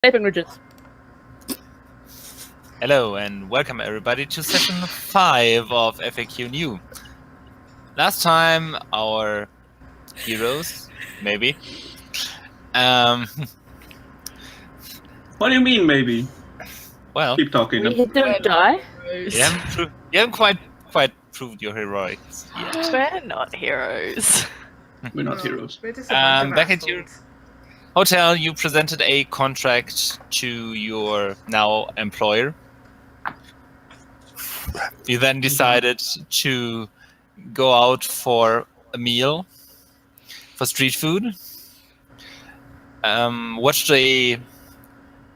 Vaping Ridges. Hello and welcome everybody to session 5 of FAQNew. Last time our heroes, maybe. What do you mean, maybe? Well, Keep talking. We didn't die. you haven't quite proved your heroics yet. We're not heroes. We're not heroes. We're just a bunch of back at your assholes. hotel, you presented a contract to your now employer. You then decided to go out for a meal, for street food. Watched a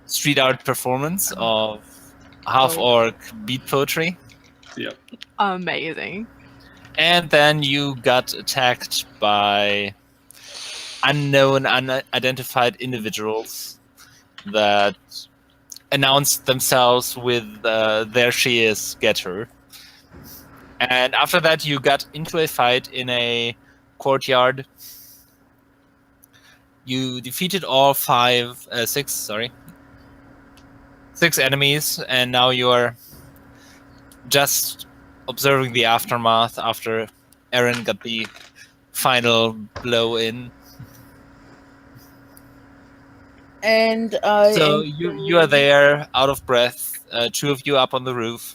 street art performance of half-orc beat poetry. Yep. Amazing. And then you got attacked by unknown, unidentified individuals that announced themselves with "There she is, get her." And after that, you got into a fight in a courtyard. You defeated all six enemies, and now you're just observing the aftermath after Erin got the final blow in. And So you are there, out of breath, two of you up on the roof.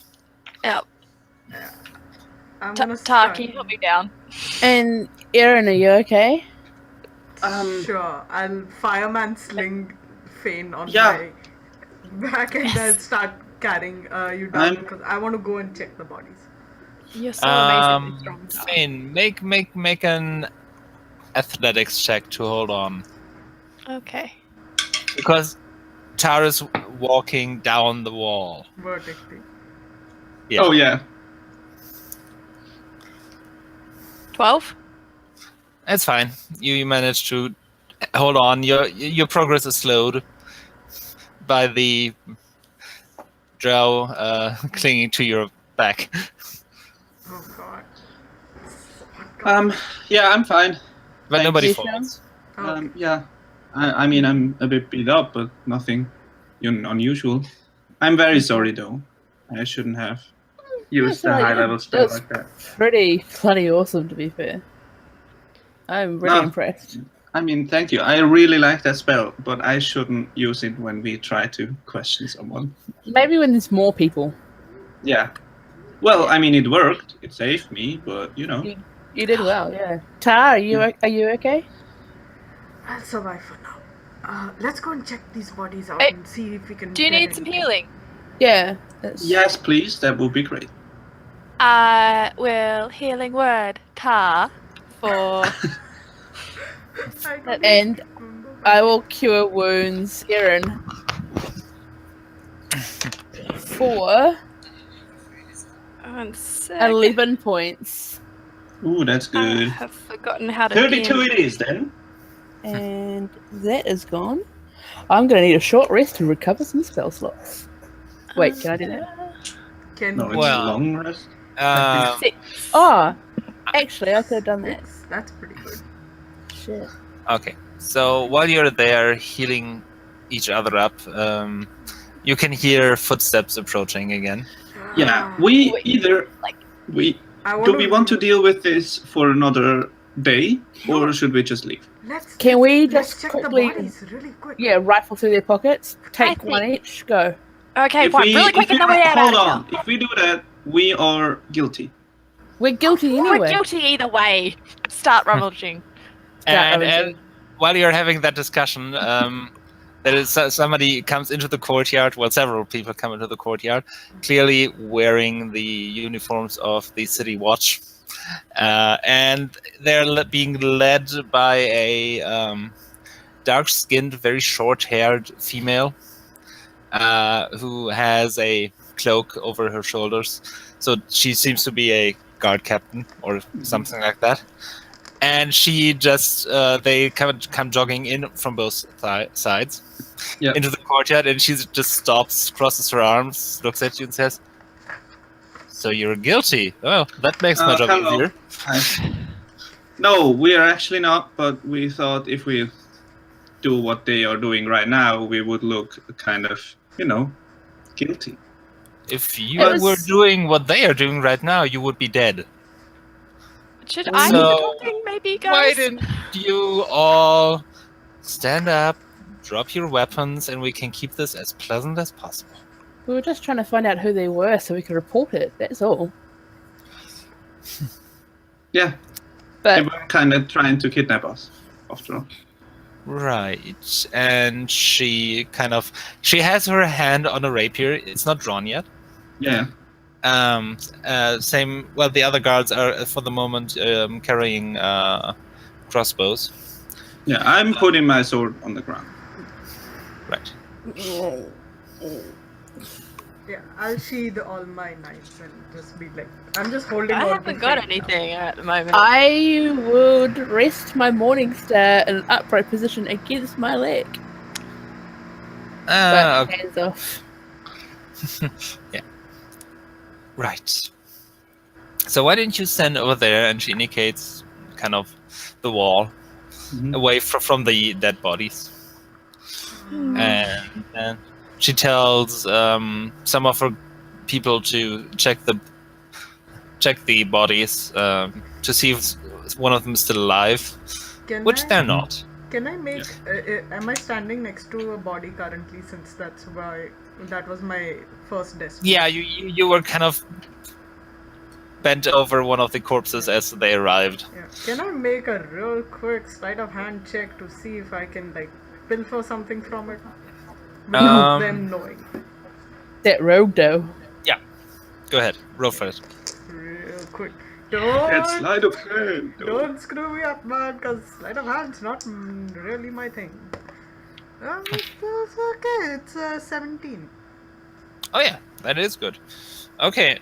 Yep. I'm gonna Taki, start. put me down. And Erin, are you okay? Sure, I'll fireman sling Phane on Yeah. my back and then start carrying you down because I want to go and check the bodies. You're so amazingly strong. Phane, make an athletics check to hold on, Okay. because Tara's walking down the wall. Vertically. Yeah. Oh yeah. 12? It's fine. You managed to hold on. Your progress is slowed by the drow clinging to your back. Oh god. Yeah, I'm fine. But Thanks. nobody You falls. Okay. Yeah. I mean, I'm a bit beat up, but nothing unusual. I'm very sorry, though. I shouldn't have used a high-level spell That's like that. pretty bloody awesome, to be fair. I'm really No. impressed. I mean, thank you. I really like that spell, but I shouldn't use it when we try to question someone. Maybe when there's more people. Yeah. Well, I mean, it worked. It saved me, but you know. You did well, yeah. Tara, are you okay? I'll survive for now. Let's go and check these bodies out Hey, and see if we can. Do you get need some anything. healing? Yeah. Yes, please. That would be great. I will healing word ta for I don't And remember. I will cure wounds, Erin. For 1 sec. 11 points. Ooh, that's I good. have forgotten how to 32 heal. it is, then. And that is gone. I'm going to need a short rest to recover some spell slots. Wait, can I do that? Can No, it's Well, a long rest. 6. Oh, actually, I could have done that. That's pretty good. Shit. Okay. So while you're there healing each other up, you can hear footsteps approaching again. Yeah, Wait, I do we want to deal with this for another day, or should we just leave? Can we let's just check quickly, the bodies really quick? yeah, rifle through their pockets, take think- one each, go. Okay, If fine. we- Really quick if and we- then we're out hold of on. here. If we do that, we are guilty. We're guilty anyway. We're guilty either way. Start rummaging. And while you're having that discussion, there is somebody comes into the courtyard. Well, several people come into the courtyard, clearly wearing the uniforms of the city watch, and they're being led by a dark-skinned, very short-haired female who has a cloak over her shoulders. So she seems to be a guard captain or something like that. And she just, they come jogging in from both sides into the courtyard, and she just stops, crosses her arms, looks at you and says, "So you're guilty? Oh, that makes my job hello. easier." No, we are actually not, but we thought if we do what they are doing right now, we would look kind of, guilty. If you were doing what they are doing right now, you would be dead. Should I do the talking, maybe, guys? Why didn't you all stand up, drop your weapons, and we can keep this as pleasant as possible? We were just trying to find out who they were so we could report it. That's all. Yeah. But they were kind of trying to kidnap us, after all. Right. And she has her hand on a rapier. It's not drawn yet. Yeah. Same. Well, the other guards are for the moment carrying crossbows. Yeah, I'm putting my sword on the ground. Right. Yeah, I'll sheathe all my knives and just be like, I'm just holding I on. haven't got anything at the moment. I would rest my morning star in an upright position against my leg. But hands off. Yeah. Right. So why didn't you stand over there? And she indicates kind of the wall away from the dead bodies. And she tells some of her people to check the bodies to see if one of them is still alive, which they're not. Can I make? Am I standing next to a body currently? Since that was my first destination. Yeah, you were kind of bent over one of the corpses as they arrived. Yeah. Can I make a real quick sleight of hand check to see if I can pilfer something from it without them knowing? That rogue though. Yeah. Go ahead. Roll for it. Real quick. It's sleight of hand. Don't screw me up, man, because sleight of hand's not really my thing. It's okay. It's 17. Oh yeah, that is good. Okay.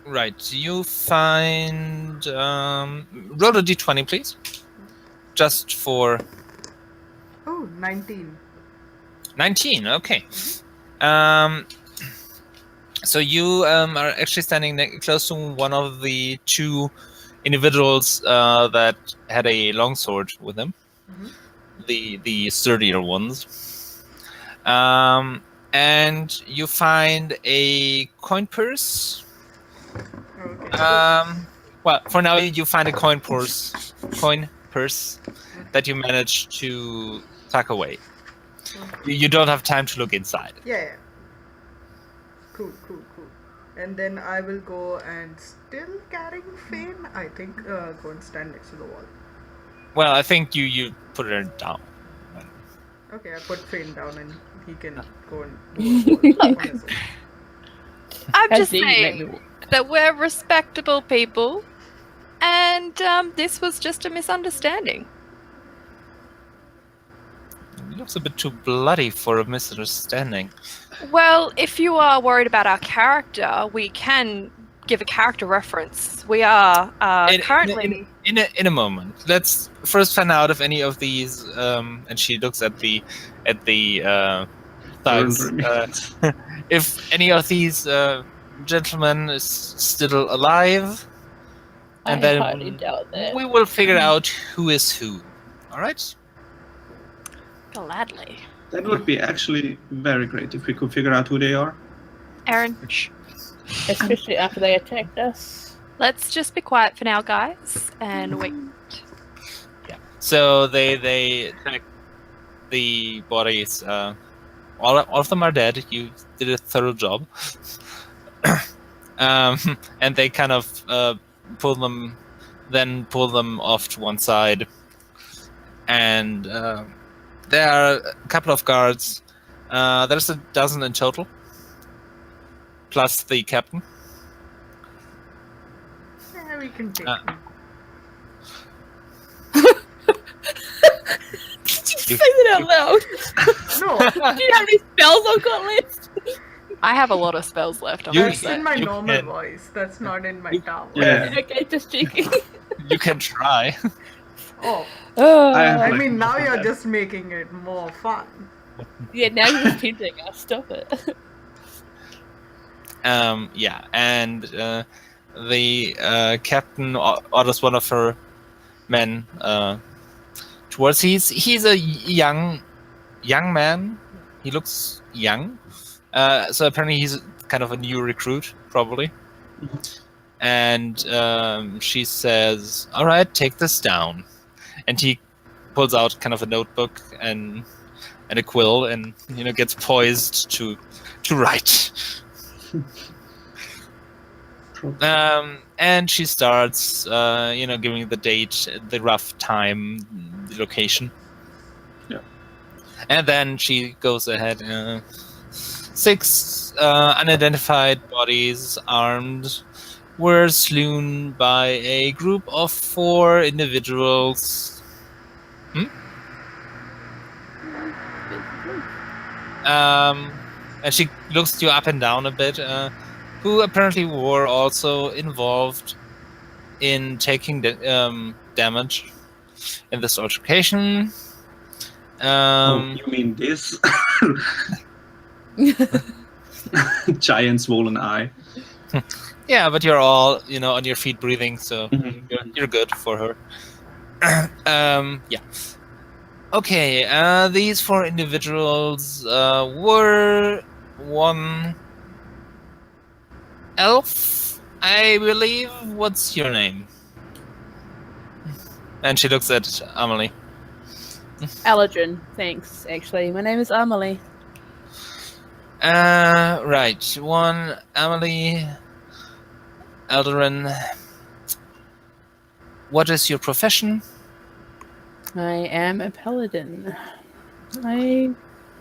Right. You find. Roll a d20, please. Just for. Oh, 19. 19. Okay. So you are actually standing close to one of the two individuals that had a longsword with them, the sturdier ones, and you find a coin purse. Okay. Well, for now you find a coin purse that you managed to tuck away. You don't have time to look inside. Yeah. Cool. And then I will go and still carrying Phane, I think, go and stand next to the wall. Well, I think you put her down. Okay, I put Phane down and he can go and do a wall on his own. I'm just saying that we're respectable people, and this was just a misunderstanding. It looks a bit too bloody for a misunderstanding. Well, if you are worried about our character, we can give a character reference. We are currently... In a moment. Let's first find out if any of these... and she looks at the thugs. If any of these gentlemen is still alive. And I then highly doubt that. we will figure out who is who. Alright? Gladly. That would be actually very great if we could figure out who they are. Erin, shh. Especially after they attacked us. Let's just be quiet for now, guys, and wait. Yeah. So they attack the bodies. All of them are dead. You did a thorough job. And they kind of pull them off to one side. And there are a couple of guards. There's a dozen in total, plus the captain. Yeah, we can take them. Did you say that out loud? No. Do you have any spells I've got left? I have a lot of spells left. That's in my normal voice. That's not in my tower. Yeah. Okay, just checking. You can try. Oh. I I mean, now you're just making it more fun. Yeah, now you're just tempting us. Stop it. Yeah, and the captain orders one of her men to towards. He's a young man. He looks young. So apparently he's kind of a new recruit, probably. And she says, "All right, take this down." And he pulls out kind of a notebook and a quill, and gets poised to write. And she starts, giving the date, the rough time, the location. Yeah. And then she goes ahead. 6 unidentified bodies, armed, were slain by a group of 4 individuals. And she looks you up and down a bit, who apparently were also involved in taking damage in this altercation. You mean this? Giant swollen eye. Yeah, but you're all, on your feet breathing, so you're good for her. Yeah. Okay, these 4 individuals were one elf, I believe. What's your name? And she looks at Ahmalie. Allergen, thanks, actually. My name is Ahmalie. Right. One, Ahmalie. Eldarin. What is your profession? I am a paladin.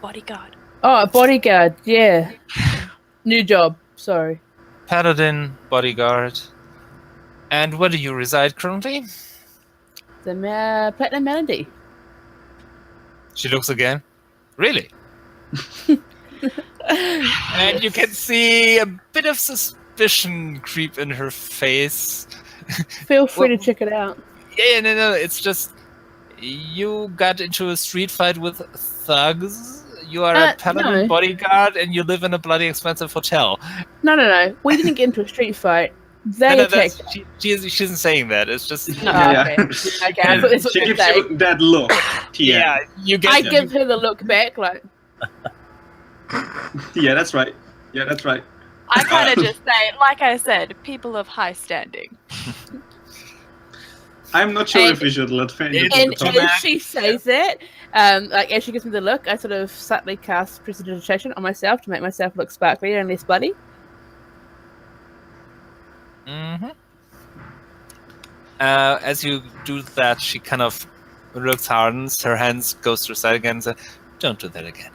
Bodyguard. Oh, a bodyguard, yeah. New job, sorry. Paladin, bodyguard. And where do you reside currently? The Platinum Melody. She looks again. Really? And you can see a bit of suspicion creep in her face. Feel free to check it out. Yeah, no. It's just you got into a street fight with thugs. You are a paladin bodyguard, and you live in a bloody expensive hotel. No. We didn't get into a street fight. They attacked. She isn't saying that. It's just Okay. I thought this was she gives you that look. Yeah, you get. I give her the look back, like. Yeah, that's right. I kind of just say, like I said, people of high standing. I'm not sure if we should let Phane. And as she says that, as she gives me the look, I sort of subtly cast prestidigitation on myself to make myself look sparklier and less bloody. Mm-hmm. As you do that, she kind of looks hardens, her hands goes to her side again and says, "Don't do that again."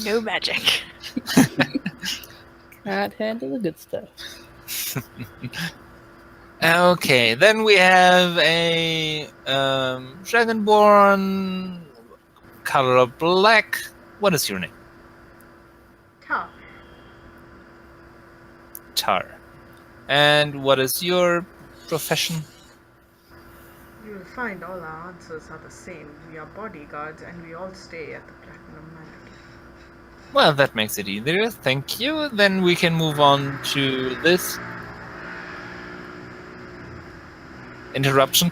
No magic. Can't handle the good stuff. Okay, then we have a dragonborn, color of black. What is your name? Tar. And what is your profession? You'll find all our answers are the same. We are bodyguards and we all stay at the Platinum Melody. Well, that makes it easier. Thank you. Then we can move on to this. Interruption.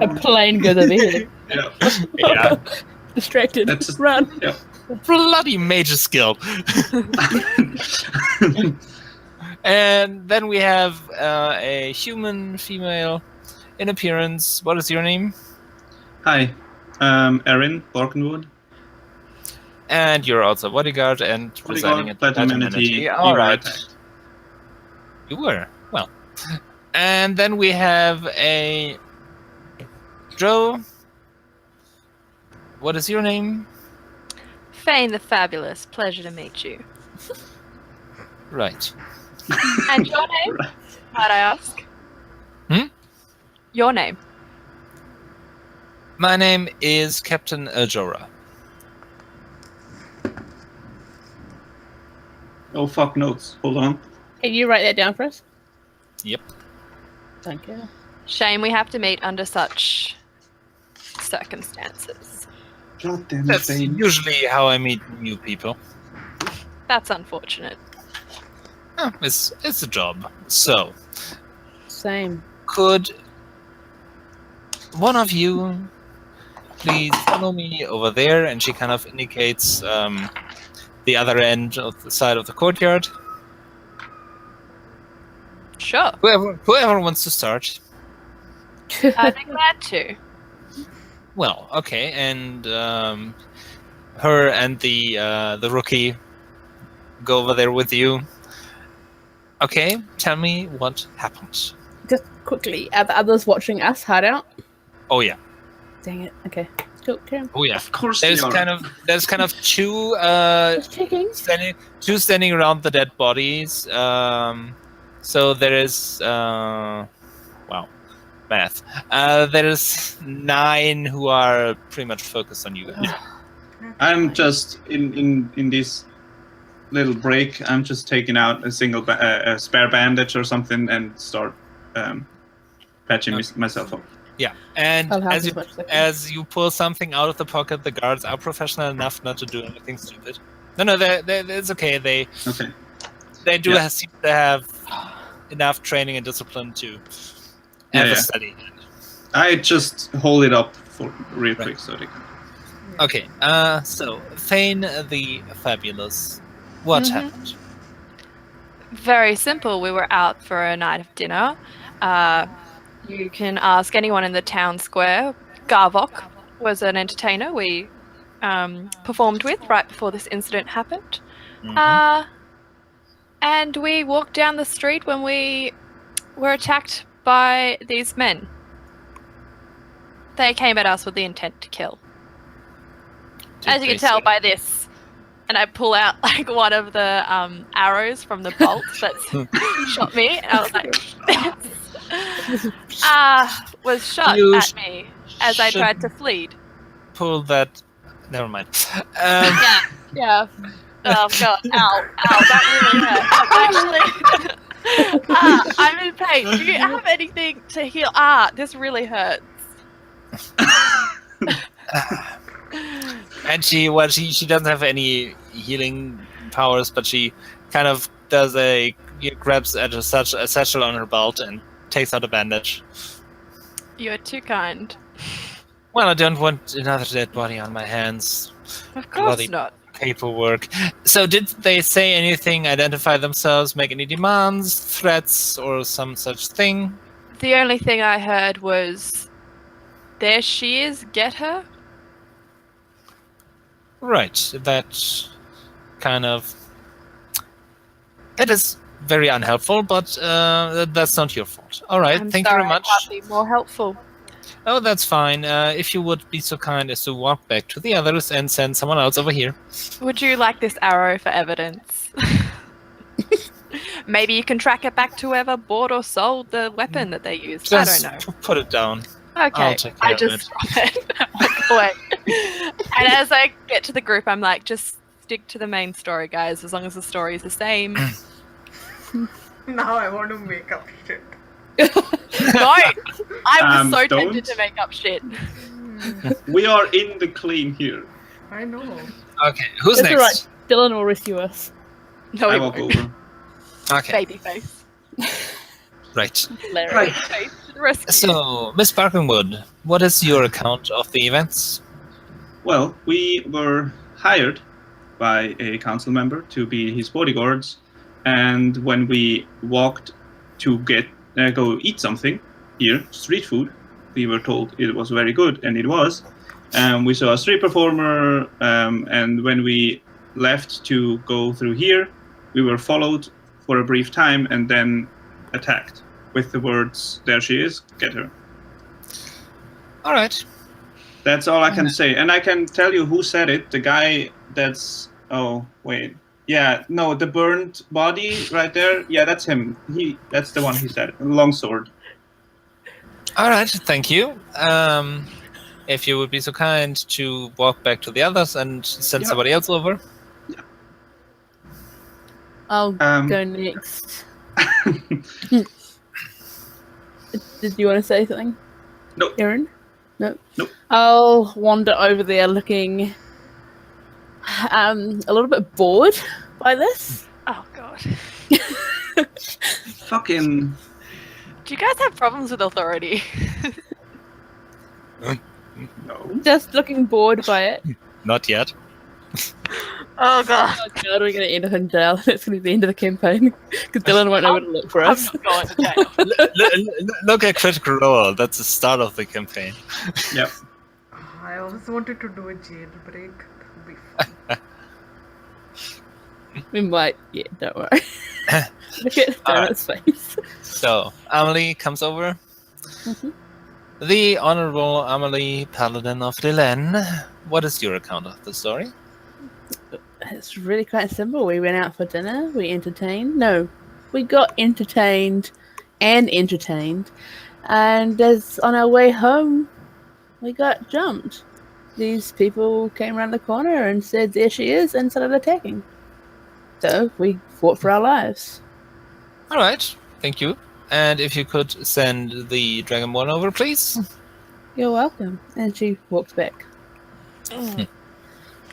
A plane goes over here. Yeah. Distracted. Run. Yeah. Bloody major skill. And then we have a human female in appearance. What is your name? Hi, Erin Barkenwood. And you're also a bodyguard and residing at Platinum Melody. All right. You were. Well. And then we have a Joe. What is your name? Phane the Phabulous. Pleasure to meet you. Right. And your name? Might I ask? Your name? My name is Captain Eljora. Oh, fuck notes. Hold on. Can you write that down for us? Yep. Thank you. Shame we have to meet under such circumstances. God damn it, That's Phane. usually how I meet new people. That's unfortunate. It's a job. So, Same. could one of you please follow me over there? And she kind of indicates the other end of the side of the courtyard. Sure. Whoever wants to start. I'd be glad to. Well, okay, and her and the rookie go over there with you. Okay, tell me what happened. Just quickly, are the others watching us hide out? Oh yeah. Dang it. Okay. Cool. Carry on. Oh yeah. Of course, There's they are. kind of two Just checking. standing around the dead bodies. So there is wow, math. There is 9 who are pretty much focused on you guys. I'm just in this little break. I'm just taking out a single a spare bandage or something and start patching myself up. Yeah, and I'll help as as much as I can. as you pull something out of the pocket, the guards are professional enough not to do anything stupid. No, it's okay. They do Yeah. seem to have enough training and discipline to have a study. I just hold it up for real quick so they can. Okay, so Phane the Phabulous, what happened? Very simple. We were out for a night of dinner. You can ask anyone in the town square. Garvok was an entertainer we performed with right before this incident happened. And we walked down the street when we were attacked by these men. They came at us with the intent to kill. As you can tell by this. And I pull out like one of the arrows from the bolt that's shot me. And I was like, was shot at me as I tried to flee. Pull that. Never mind. Yeah. Oh god, ow, that really hurt. Actually, I'm in pain. Do you have anything to heal? This really hurts. And she doesn't have any healing powers, but she kind of grabs at a satchel on her belt and takes out a bandage. You're too kind. Well, I don't want another dead body on my hands. Of course not. Paperwork. So did they say anything, identify themselves, make any demands, threats, or some such thing? The only thing I heard was, there she is, get her? Right, that kind of... It is very unhelpful, but that's not your fault. All right, thank you very much. I can't be more helpful. Oh, that's fine. If you would be so kind as to walk back to the others and send someone else over here. Would you like this arrow for evidence? Maybe you can track it back to whoever bought or sold the weapon that they used. Just I don't know. Put it down. Okay, I just drop it and walk away. And as I get to the group, I'm like, just stick to the main story, guys, as long as the story is the same. Now I want to make up shit. No! I was so don't. tempted to make up shit. We are in the clean here. I know. Okay, who's It's next? alright. Dyllan will rescue us. No, I he walk won't. over. Okay, Baby face. right. Larry. Face to the rescue. So, Miss Barkenwood, what is your account of the events? Well, we were hired by a council member to be his bodyguards, and when we walked to go eat something here, street food, we were told it was very good, and it was. We saw a street performer, and when we left to go through here, we were followed for a brief time and then attacked with the words, "There she is, get her." All right. That's all I can say. And I can tell you who said it. The guy that's... Oh, wait. Yeah, no, the burned body right there. Yeah, that's him. That's the one who said it. Longsword. All right, thank you. If you would be so kind to walk back to the others and send somebody else over. I'll go next. Did you want to say something? No. Erin? No. Nope. I'll wander over there looking a little bit bored by this. Oh god. Fucking. Do you guys have problems with authority? No. Just looking bored by it. Not yet. Oh god. Oh god, we're going to end up in jail. That's going to be the end of the campaign. Because Dyllan won't know where to look for I'm us. not going to jail. Look at Critical Role. That's the start of the campaign. Yep. I always wanted to do a jailbreak. That would be fun. We might. Yeah, don't worry. Look at Dyllan's face. So, Ahmalie comes over. Mhm. The Honorable Ahmalie, Paladin of Dyllan. What is your account of the story? It's really quite simple. We went out for dinner. We entertained. No, we got entertained and entertained. And as on our way home, we got jumped. These people came around the corner and said, "There she is," and started attacking. So we fought for our lives. All right, thank you. And if you could send the Dragonborn over, please. You're welcome. And she walks back.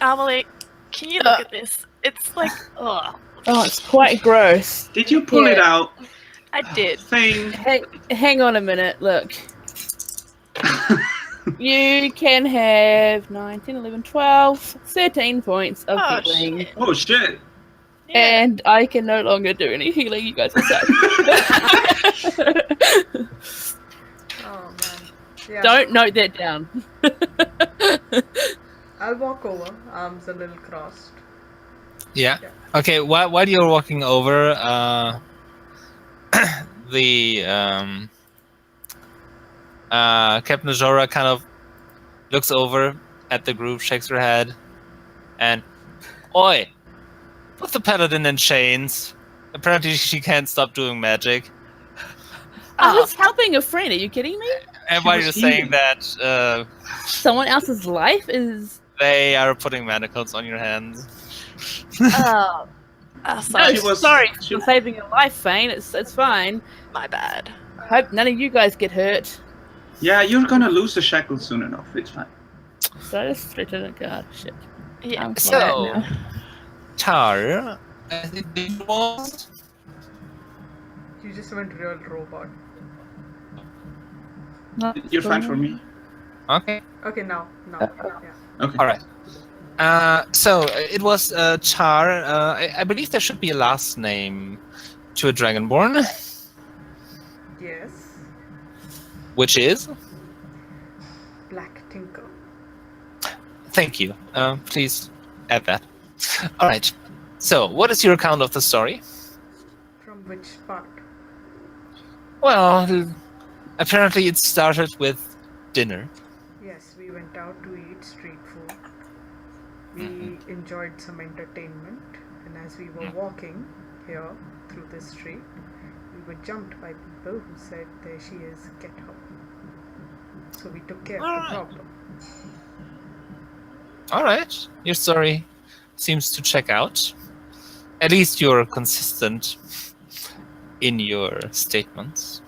Ahmalie, can you look at this? It's like, oh, Oh, it's quite gross. Did you pull it out? I did. Thing. Hang on a minute. Look. You can have 9, 10, 11, 12, 13 points of Oh, healing. shit. Oh shit. Yeah. And I can no longer do any healing. You guys are sad. Oh man. Yeah. Don't note that down. I'll walk over, arms a little crossed. Yeah. Yeah. Okay. While you're walking over, the Captain Zora kind of looks over at the group, shakes her head, and oi, put the paladin in chains. Apparently, she can't stop doing magic. I was helping a friend. Are you kidding me? And She while was you're saying healing. that, Someone else's life is. they are putting manacles on your hands. Oh, sorry, She was- sorry she- for saving your life, Phane. It's fine. my bad. I hope none of you guys get hurt. Yeah, you're gonna lose the shackles soon enough. It's fine. So I just threatened a guard. Shit. Yeah. I'm So- quiet now. Tar, I think you want. You just went real robot. You're fine for me. Okay. Okay, now. Yeah. Okay. All right. So it was Char. I believe there should be a last name to a Dragonborn, Yes. which is. Black Tinker. Thank you. Please add that. All right. So, what is your account of the story? From which part? Well, apparently it started with dinner. Yes, we went out to eat street food. We enjoyed some entertainment, and as we were walking here through the street, we were jumped by people who said, "There she is, get her." So we took care Alright. of the problem. All right. Your story seems to check out. At least you're consistent in your statements.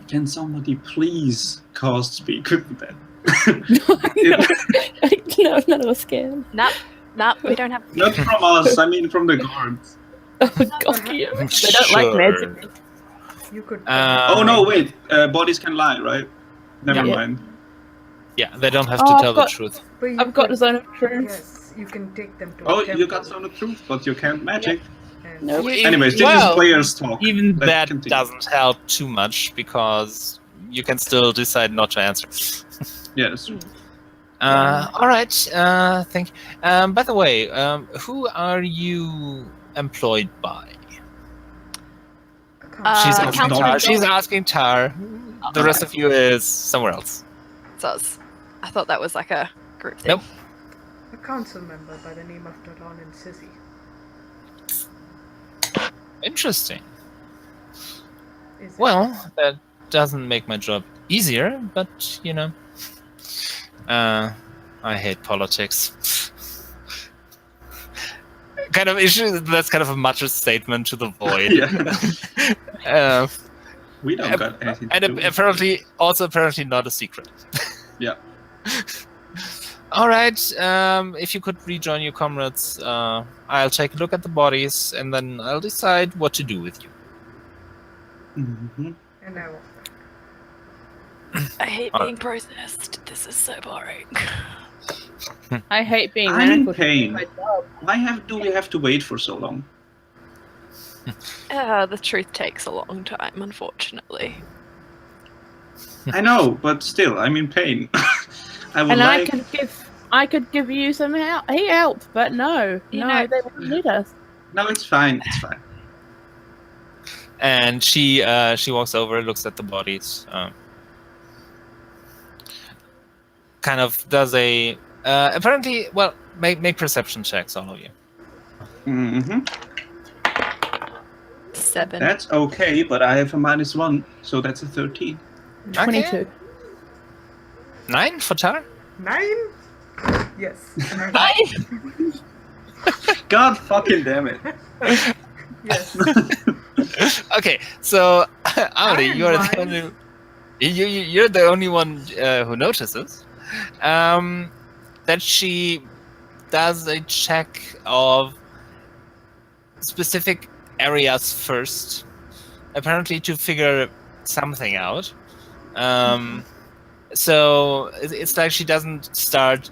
Can somebody please cast speak with that? No, none of us can. Nope, we don't have. Not from us. I mean, from the guards. Oh god, yeah. They don't like magic. You could. Oh no! Wait. Bodies can lie, right? Never Yeah. mind. Yeah, they don't have Oh, to I've tell got- the truth. but you I've got could- Zone of Truth. Yes, you can take them to. Oh, a you got temple some of the truth, but you can't magic. and- Nope. Anyways, this Well, is players talk. Even Let's that continue. doesn't help too much because you can still decide not to answer. Yeah, that's true. All right. Thank you. By the way, who are you employed by? She's asking Council Tar. member. She's asking Tar. The rest of you is somewhere else. It's us. I thought that was like a group thing. Nope. A council member by the name of Dyllan and Sissy. Interesting. Is it? Well, that doesn't make my job easier, but you know, I hate politics. Kind of issue. That's kind of a much statement to the void. Yeah. We don't got anything to And do with it. apparently not a secret. Yeah. All right. If you could rejoin your comrades, I'll take a look at the bodies, and then I'll decide what to do with you. Mm-hmm. And I walk back. I hate being processed. This is so boring. I hate being I'm in manacled. pain. My job. Why do we have to wait for so long? The truth takes a long time, unfortunately. I know, but still, I'm in pain. I would And like. I could give you some help, but no, You no, know- they won't need us. No, it's fine. It's fine. And she walks over, looks at the bodies, kind of does a apparently. Well, make perception checks, all of you. Mm-hmm. 7. That's okay, but I have a -1, so that's a 13. 22. 9 for Tar. 9? Yes. 9. God fucking damn it. Yes. Okay, so Ahmalie, I'm you're the wise. only you're the only one who notices that she does a check of specific areas first, apparently to figure something out. So it's like she doesn't start,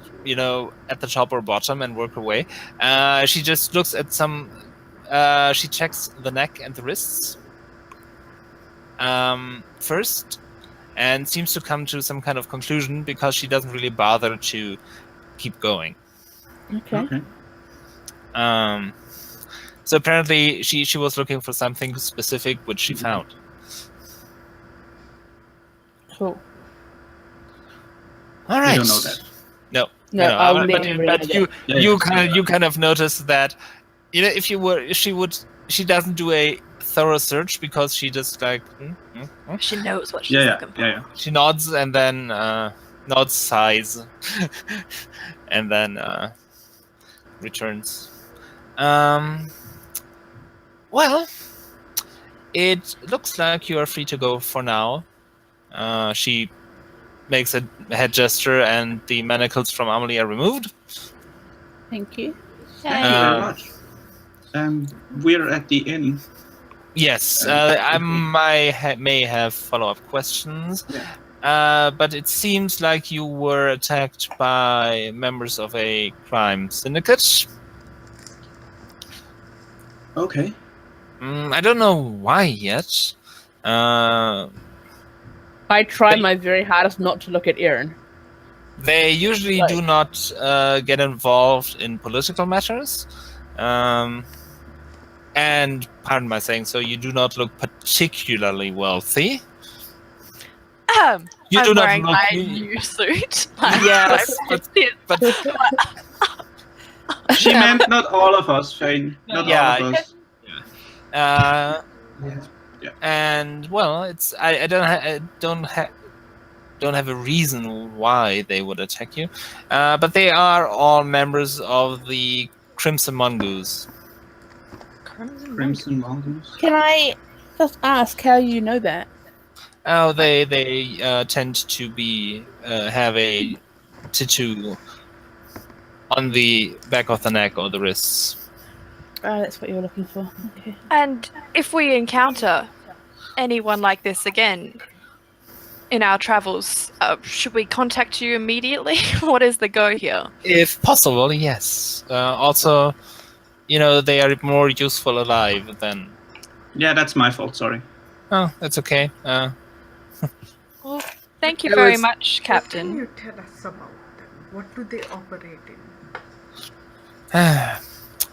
at the top or bottom and work her way. She just looks at some. She checks the neck and the wrists first, and seems to come to some kind of conclusion because she doesn't really bother to keep going. Okay. So apparently she was looking for something specific, which she found. Cool. All right. You don't know that. No. No, I'll but never you, read but it. you Yeah, you yeah. kind of notice that, she doesn't do a thorough search because she just She knows what she's Yeah, looking for. yeah. she nods and then nods, sighs, and then returns. Well, it looks like you are free to go for now. She makes a head gesture, and the manacles from Ahmalie are removed. Thank you. Thank you very much. We're at the inn. Yes, I may have follow-up questions. Yeah. But it seems like you were attacked by members of a crime syndicate. Okay. I don't know why yet. I try my very hardest not to look at Erin. They usually do not get involved in political matters. And pardon my saying so, you do not look particularly wealthy. You I'm do not wearing look. my new suit. Yes, but She meant not all of us, Phane. Not Yeah, all of us. And well, it's I don't have a reason why they would attack you, but they are all members of the Crimson Mongoose. Crimson Mongoose. Can I just ask how you know that? Oh, they tend to be have a tattoo on the back of the neck or the wrists. Oh, that's what you're looking for. Okay. And if we encounter anyone like this again in our travels, should we contact you immediately? What is the go here? If possible, yes. Also, they are more useful alive than. Yeah, that's my fault. Sorry. Oh, that's okay. Well, thank you It very was- much, What can Captain. you tell us about them? What do they operate in?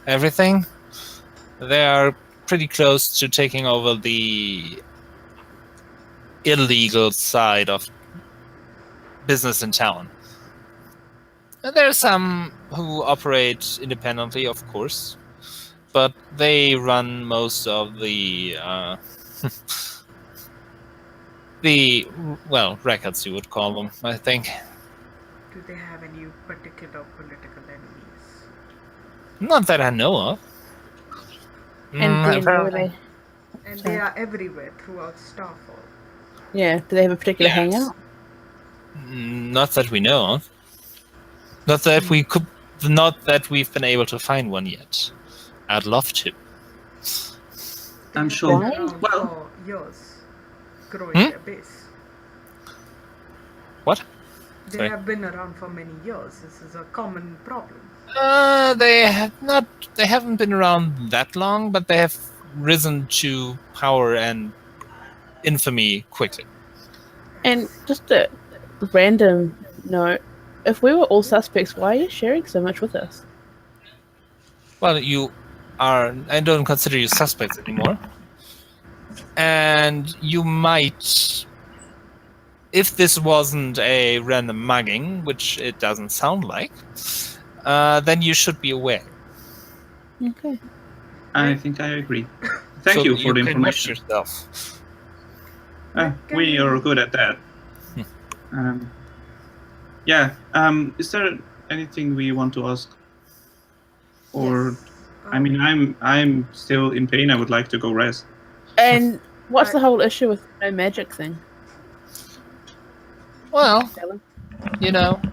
Everything. They are pretty close to taking over the illegal side of business in town. And there are some who operate independently, of course, but they run most of the records, you would call them, I think. Do they have any particular political enemies? Not that I know of. And do you know where they? And they are everywhere throughout Starfall. Yeah. Do they have a particular Yes. hangout? Not that we know of. Not that we've been able to find one yet. I'd love to. I'm They've sure. been around Well- for years, growing their base. What? They Sorry. have been around for many years. This is a common problem. They haven't been around that long, but they have risen to power and infamy quickly. And just a random note: if we were all suspects, why are you sharing so much with us? Well, I don't consider you suspects anymore. And you might, if this wasn't a random mugging, which it doesn't sound like, then you should be aware. Okay. I think I agree. Thank So you for the can watch information. yourself. We are good at that. Yeah. Is there anything we want to ask? Or, Yes. I mean, I'm still in pain. I would like to go rest. And what's the whole issue with no magic thing? Well, Dyllan?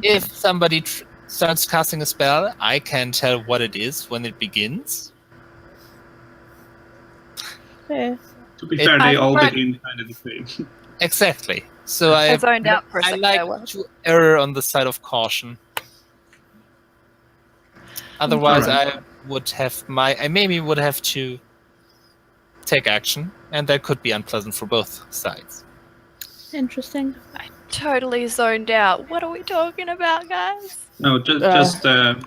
if somebody starts casting a spell, I can tell what it is when it begins. Yeah. To be It- fair, they I'm all right. begin kind of the same. Exactly. So I zoned out for a I second. like there, what? to err on the side of caution. Otherwise, Alright. I maybe would have to take action, and that could be unpleasant for both sides. Interesting. Totally zoned out. What are we talking about, guys? No, just on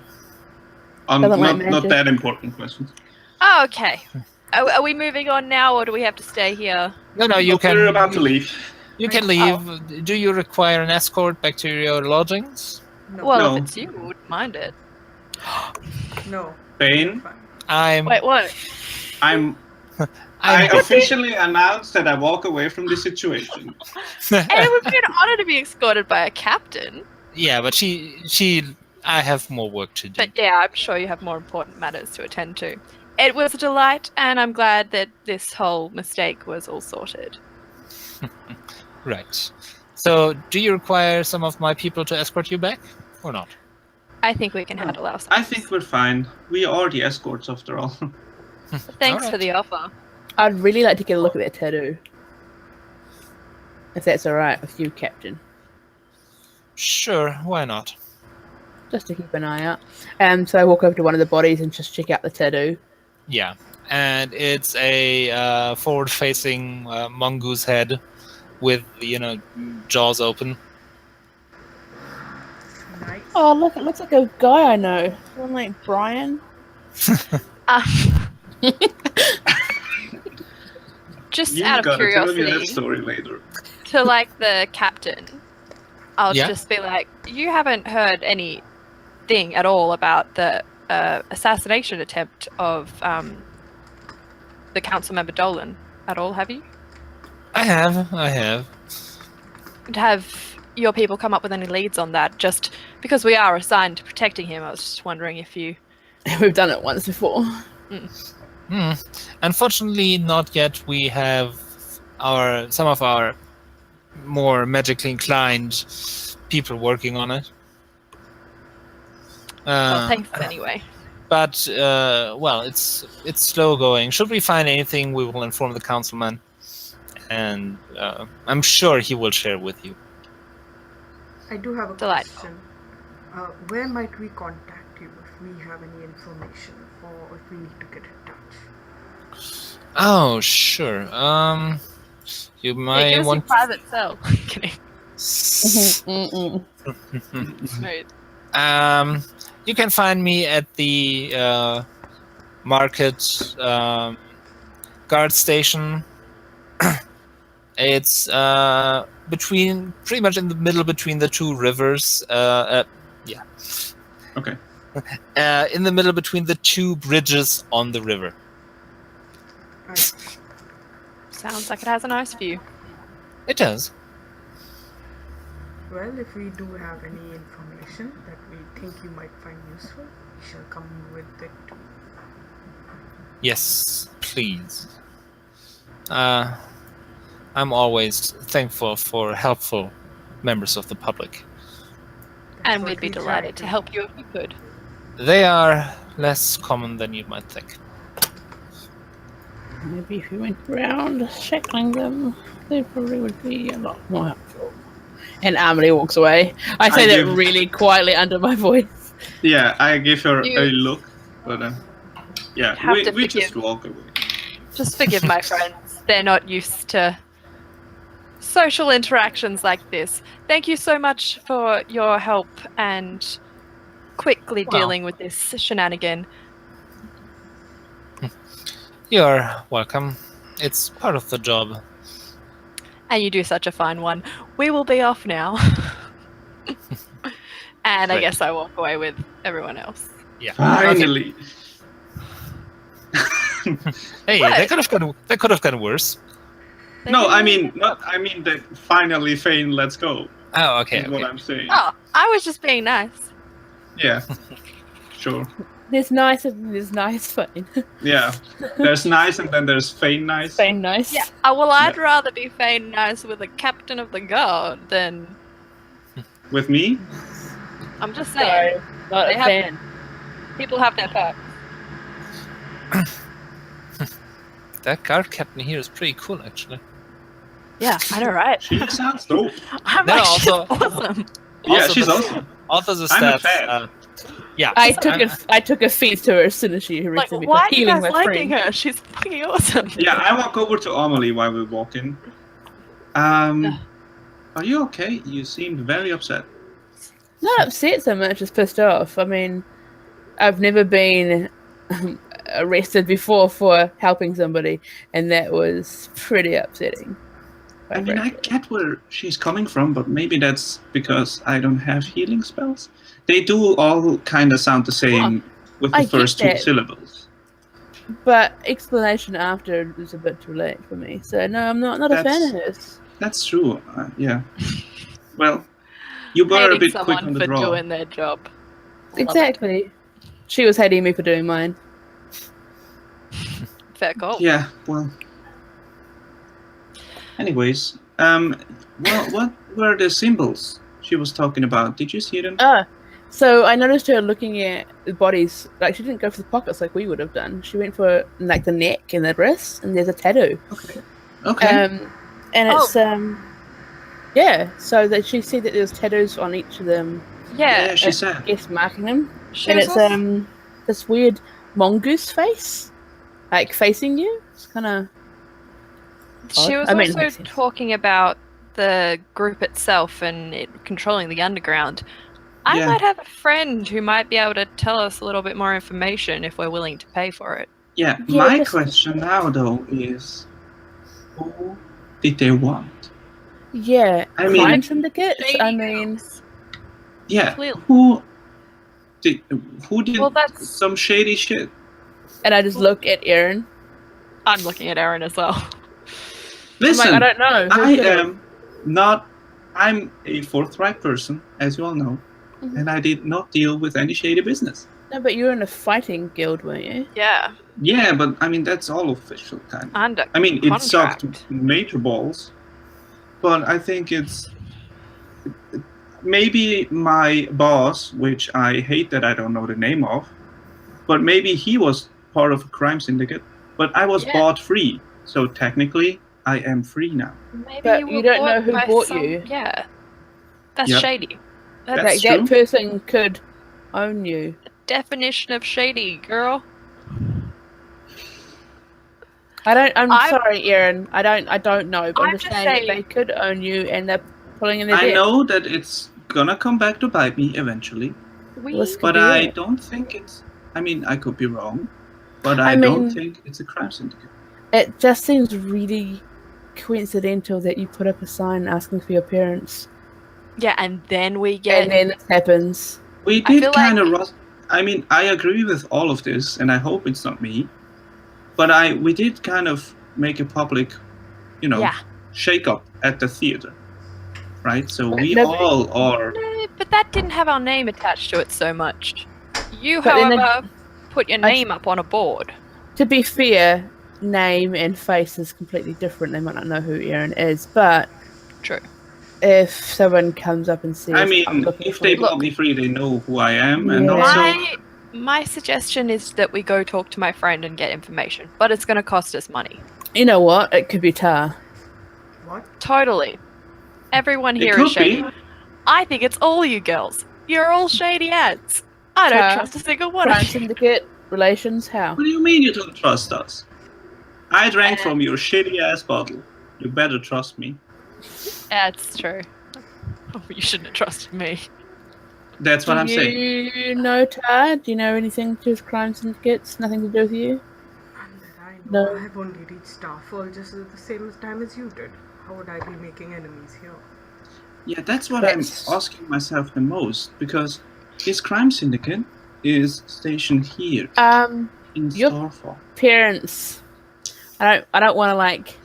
Doesn't like not magic. that important questions. Oh, okay. Are we moving on now, or do we have to stay here? No, you Oh, can. we're about to leave. You can Oh. leave. Do you require an escort back to your lodgings? No. Well, No. if it's you, I wouldn't mind it. No. Bane, Fine. Wait, what? I I'm officially announced that I walk away from the situation. And it would be an honor to be escorted by a captain. yeah, but I have more work to do. But yeah, I'm sure you have more important matters to attend to. It was a delight, and I'm glad that this whole mistake was all sorted. Right. So, do you require some of my people to escort you back, or not? I think we can handle ourselves. I think we're fine. We are the escorts after all. Thanks for Alright. the offer. I'd really like to get a look at that tattoo. If that's alright with you, Captain. Sure, why not? Just to keep an eye out. So I walk over to one of the bodies and just check out the tattoo. Yeah, and it's a forward-facing mongoose head with jaws open. Nice. Oh, look, it looks like a guy I know. One like Brian. Just You out of gotta tell me that curiosity, story later. to like the captain, I'll Yeah? just be like, you haven't heard anything at all about the assassination attempt of the council member Dyllan at all, have you? I have. Have your people come up with any leads on that? Just because we are assigned to protecting him, I was just wondering if you... We've done it once before. Unfortunately, not yet. We have some of our more magically inclined people working on it. Well, thanks anyway. But well, it's slow going. Should we find anything, we will inform the councilman, and I'm sure he will share with you. I do have a Delightful. question. Where might we contact you if we have any information or if we need to get in touch? Oh, sure. You Hey, might give us your want. private cell. Kidding. Mm-mm. Smooth. You can find me at the market guard station. It's pretty much in the middle between the two rivers. Yeah. Okay. In the middle between the two bridges on the river. Sounds like it has a nice view. It does. Well, if we do have any information that we think you might find useful, we shall come with it too. Yes, please. I'm always thankful for helpful members of the public. And But we'd be we tried delighted to help you if we could. They are less common than you might think. Maybe if you went around shackling them, they probably would be a lot more helpful. And Ahmalie walks away. I say that really quietly under my voice. Yeah, I give her You- a look, but yeah, Have to we just forgive. walk away. Just forgive my friends. They're not used to social interactions like this. Thank you so much for your help and quickly Well. dealing with this shenanigan. You're welcome. It's part of the job. And you do such a fine one. We will be off now. And I Great. guess I walk away with everyone else. Yeah. Finally. Hey, What? they could have gone worse. They No, didn't I really- mean not. I mean that finally, Phane, let's go. Oh, okay. Is what Okay. I'm saying. Oh, I was just being nice. Yeah, sure. There's nice and there's nice Phane. Yeah, there's nice and then there's Phane nice. Phane nice. Yeah. Well, I'd rather be Phane nice with a captain of the guard than. With me? I'm just saying. Sorry, not They a have- fan. People have their perks. That guard captain here is pretty cool, actually. Yeah, I know, right? She sounds dope. I'm No, like, also- she's awesome. Yeah, Also she's the- awesome. Also, the I'm a stats. fan. Yeah. I I'm- took offense to her as soon as she Like, arrested me why for are you healing guys my liking friend. her? She's fucking awesome. Yeah, I walk over to Ahmalie while we're walking. Are you okay? You seemed very upset. Not upset so much as pissed off. I mean, I've never been arrested before for helping somebody, and that was pretty upsetting. I mean, I get where she's coming from, but maybe that's because I don't have healing spells. They do all kind of sound the same with the I get first two that. syllables. But explanation after is a bit too late for me. So no, I'm not a fan That's- of hers. That's true. Yeah. Well, you were a Hating bit quick someone on the for draw. doing their job. Love it. Exactly. She was hating me for doing mine. Fair call. Yeah. Well. Anyways, what were the symbols she was talking about? Did you see them? So I noticed her looking at the bodies. Like, she didn't go for the pockets like we would have done. She went for like the neck and the wrist, and there's a tattoo. Okay. And it's yeah. So that she said that there's tattoos on each of them. Yeah. Yeah, she said. Yes, marking them. She And was it's also- this weird mongoose face, like facing you. It's kind of. She was I mean, it also makes sense. talking about the group itself and it controlling the underground. I Yeah. might have a friend who might be able to tell us a little bit more information if we're willing to pay for it. Yeah. Yeah, My just- question now, though, is who did they want? Yeah, I mean- crime syndicates. I Shady mean, girls. Yeah. Clearly. Who did Well, that's- some shady shit? and I just look at Erin. I'm looking at Erin as well. Listen, I'm like, I don't know. Who I could it- am not. I'm a forthright person, as you all know, Mhm. and I did not deal with any shady business. No, but you were in a fighting guild, weren't you? Yeah. Yeah, but I mean that's all official kind of. Under I mean it sucked contract. major balls, but I think it's maybe my boss, which I hate that I don't know the name of, but maybe he was part of a crime syndicate. But I was Yeah. bought free, so technically I am free now. Maybe But you you were don't know who by bought some- you. Yeah. That's Yep. shady. That's That's Like true. that person could own you. the definition of shady, girl. I'm I'm- sorry, Erin. I don't know, but I'm I'm just just saying that saying- they could own you, and they're pulling in their I debt. know that it's gonna come back to bite me eventually, We Let's but Could be I it. don't think it's. I mean, I could be wrong, but I I don't mean- think it's a crime syndicate. It just seems really coincidental that you put up a sign asking for your parents, Yeah, and then we get and then this happens. We I did feel kind like- of. I mean, I agree with all of this, and I hope it's not me. But we did kind of make a public, Yeah. shake up at the theater, right? So we No, all are. No, but that didn't have our name attached to it so much. You, But then however, put your I- name up on a board. To be fair, name and face is completely different. They might not know who Erin is, but True. if someone comes up and says, I I'm mean, looking if for they you. bought me free, they know who I am, and Yeah. also My suggestion is that we go talk to my friend and get information, but it's going to cost us money. You know what? It could be Tar. What? Totally. Everyone it here could is shady. be. I think it's all you girls. You're all shady ads. I don't Tar, trust a single one Crime of you. Syndicate, relations, how? What do you mean you don't trust us? I drank from your shitty ass bottle. You better trust me. That's true. Oh, you shouldn't have trusted me. That's what Do I'm saying. you know Tar? Do you know anything to do with crime syndicates? Nothing to do with you? And that I know, No. I've only reached Starfall just at the same time as you did. How would I be making enemies here? Yeah, that's what Yes. I'm asking myself the most, because this crime syndicate is stationed here in your- Starfall. Parents. I don't want to like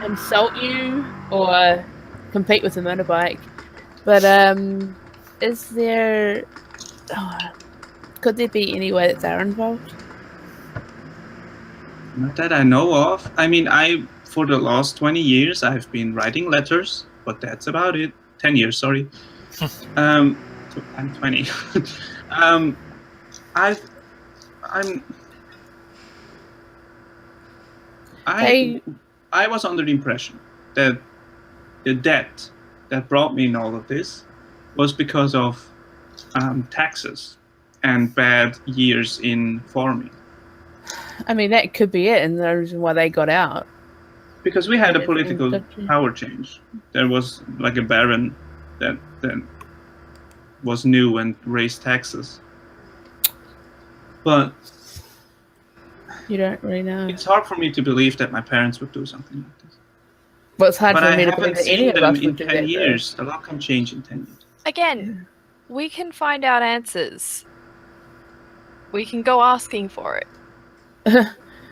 insult you or compete with a motorbike, but is there? Could there be any way that they're involved? Not that I know of. I mean, for the last 20 years I've been writing letters, but that's about it. 10 years, sorry. I'm 20. I was under the impression that the debt that brought me in all of this was because of taxes and bad years in farming. I mean, that could be it, and the reason why they got out. Because we had a Yeah, political don't- power change. There was like a baron that was new and raised taxes. But You don't really know. it's hard for me to believe that my parents would do something like this. Well, it's hard But for I me to believe haven't that any seen of them us in would do 10 that. years. A lot can change in 10 years. Again, we can find out answers. We can go asking for it.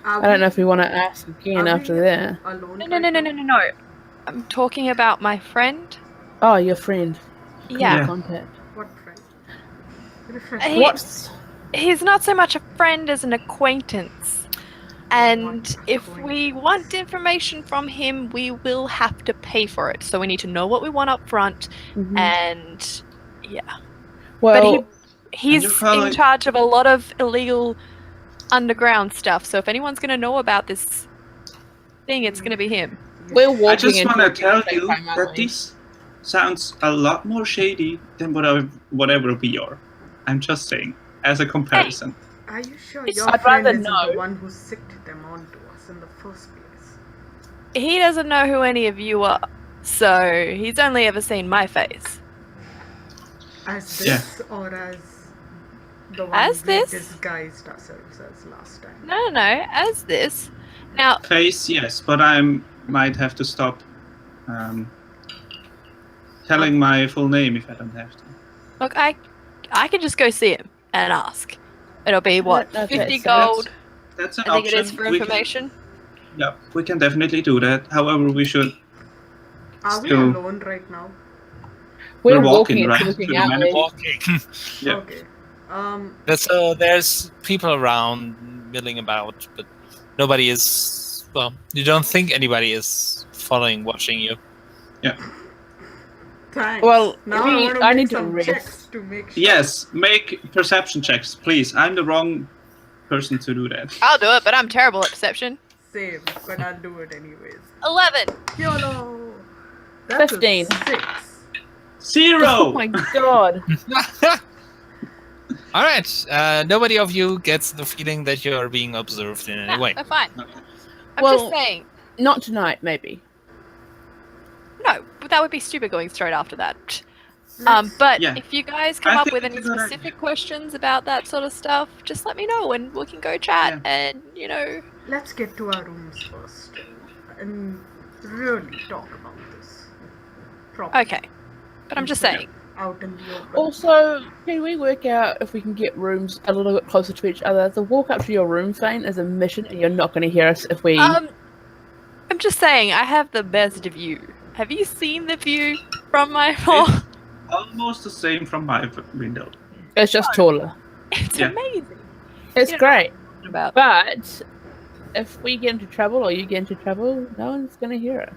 I don't know if we want to ask again after that. Alone No. I'm talking about my friend. Oh, your friend. Yeah. Yeah. Contact. What friend? Refresh. He- What's He's not so much a friend as an acquaintance. And What if we want information from him, we will have to pay for it. So we need to know what we want up front. Mhm. And yeah. well? But he's you're probably- in charge of a lot of illegal underground stuff. So if anyone's going to know about this thing, it's going to be him. We're walking I just into want a to tell cafe you crime, aren't that we? this sounds a lot more shady than whatever we are. I'm just saying, as a comparison. Are you sure It's- your I'd friend rather isn't know. the one who sicked them onto us in the first place? He doesn't know who any of you are. So he's only ever seen my face. As Yeah. this or as the one As we this? disguised ourselves as last time? No, as this. Now, Face, yes, but I might have to stop telling my full name if I don't have to. look, I can just go see him and ask. It'll be what, Okay, 50 so gold? That's an I think option. it is for We can- information. Yeah, we can definitely do that. However, we should. Are we Still- alone right now? We're walking, walking and right, to looking the out. manor. Walking. Yeah. Okay. So there's people around milling about, but nobody is. Well, you don't think anybody is following, watching you. Thanks. Well, now I want to I make need to some rest. checks to make sure. Yes, make perception checks, please. I'm the wrong person to do that. I'll do it, but I'm terrible at perception. Same, but I'll do it anyways. 11. YOLO! That's 15. A 6. 0! Oh my god. All right. Nobody of you gets the feeling that you are being observed in any Nah, way. we're fine. Okay. I'm Well- just saying. Not tonight, maybe. No, but that would be stupid going straight after that. Let's- But Yeah. if you guys come I up think with it's any a good idea. specific questions about that sort of stuff, just let me know and we can go chat and, Let's get to our rooms first and really talk about this. Properly. Okay. But I'm just saying. Out in the open. Also, can we work out if we can get rooms a little bit closer to each other? The walk up to your room, Phane, is a mission, and you're not going to hear us if we. I'm just saying, I have the best view. Have you seen the view from my hall? Almost the same from my window. It's just taller. It's Yeah. amazing. It's You know- great, About but if we get into trouble or you get into trouble, no one's going to hear us.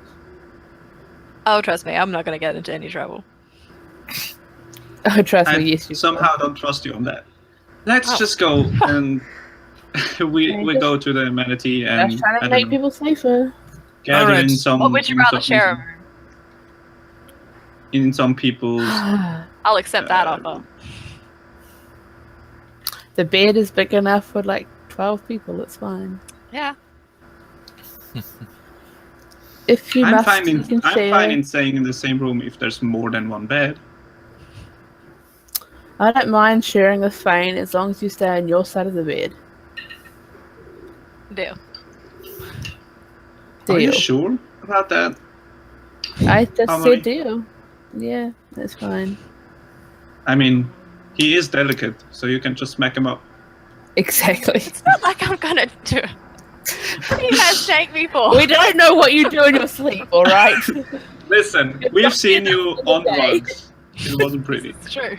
Oh, trust me, I'm not going to get into any trouble. Oh, trust I me, yes, you somehow don't trust you on that. Let's just go and we go to the manatee and Just trying I to don't make know, people safer. gather Alright. in some What would you rather share a room? in some people's. I'll accept that offer. The bed is big enough for like 12 people. It's fine. Yeah. If you I'm must, fine you can in share. I'm fine in staying in the same room if there's more than one bed. I don't mind sharing with Phane as long as you stay on your side of the bed. Deal. Deal. Are you sure about that? I just Ahmalie? said deal. Yeah, that's fine. I mean, he is delicate, so you can just smack him up. Exactly. It's not like I'm going to do it. What do you guys take me for? We don't know what you do in your sleep, all right? Listen, we've seen you on drugs. It wasn't pretty. It's true.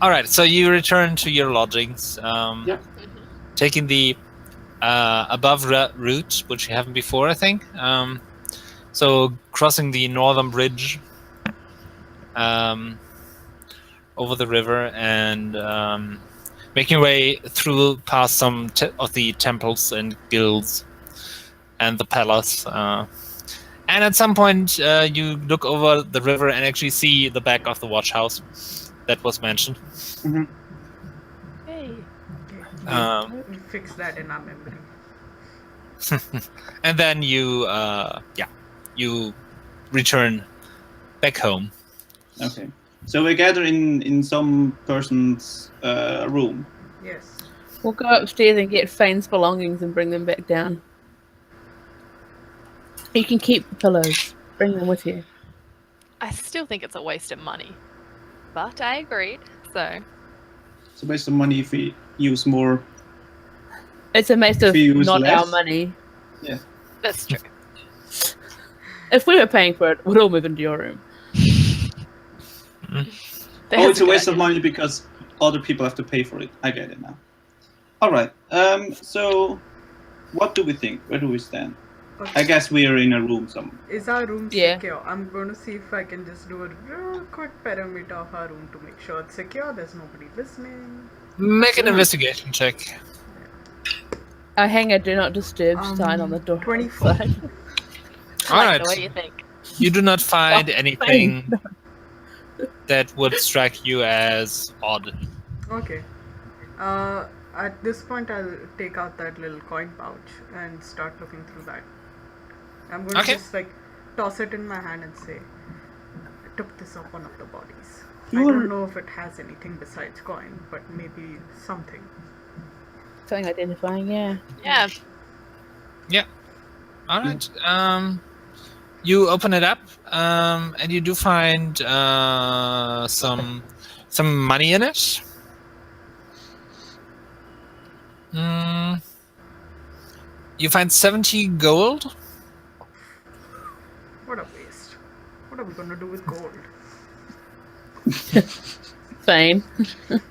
All right, so you return to your lodgings, Yep. taking the above route, which you haven't before, I think. So crossing the northern bridge over the river and making your way through past some of the temples and guilds and the palace. And at some point, you look over the river and actually see the back of the watch house that was mentioned. Hey. We fix that in our memory. And then you return back home. Okay. So we gather in some person's room. Yes. We'll go upstairs and get Phane's belongings and bring them back down. You can keep the pillows. Bring them with you. I still think it's a waste of money. But I agreed, so... So based on money, if we use more, It's a waste of If you use not our less? money. That's true. If we were paying for it, we'd all move into your room. it's a waste of money because other people have to pay for it. I get it now. All right. So what do we think? Where do we stand? Okay. I guess we are in a room somewhere. Is our room Yeah. secure? I'm going to see if I can just do a real quick perimeter of our room to make sure it's secure. There's nobody listening. Make an investigation check. I hang a do not disturb sign on the door. 24. All right. What do you think? You do not find Oh, anything that would strike you as odd. Okay. At this point, I'll take out that little coin pouch and start looking through that. I'm going Okay. to just like toss it in my hand and say, I took this off one of the bodies. I You're- don't know if it has anything besides coin, but maybe something. Something identifying, yeah. Yeah. All right. You open it up, and you do find some money in it. You find 70 gold. What a waste. What are we going to do with gold? Phane.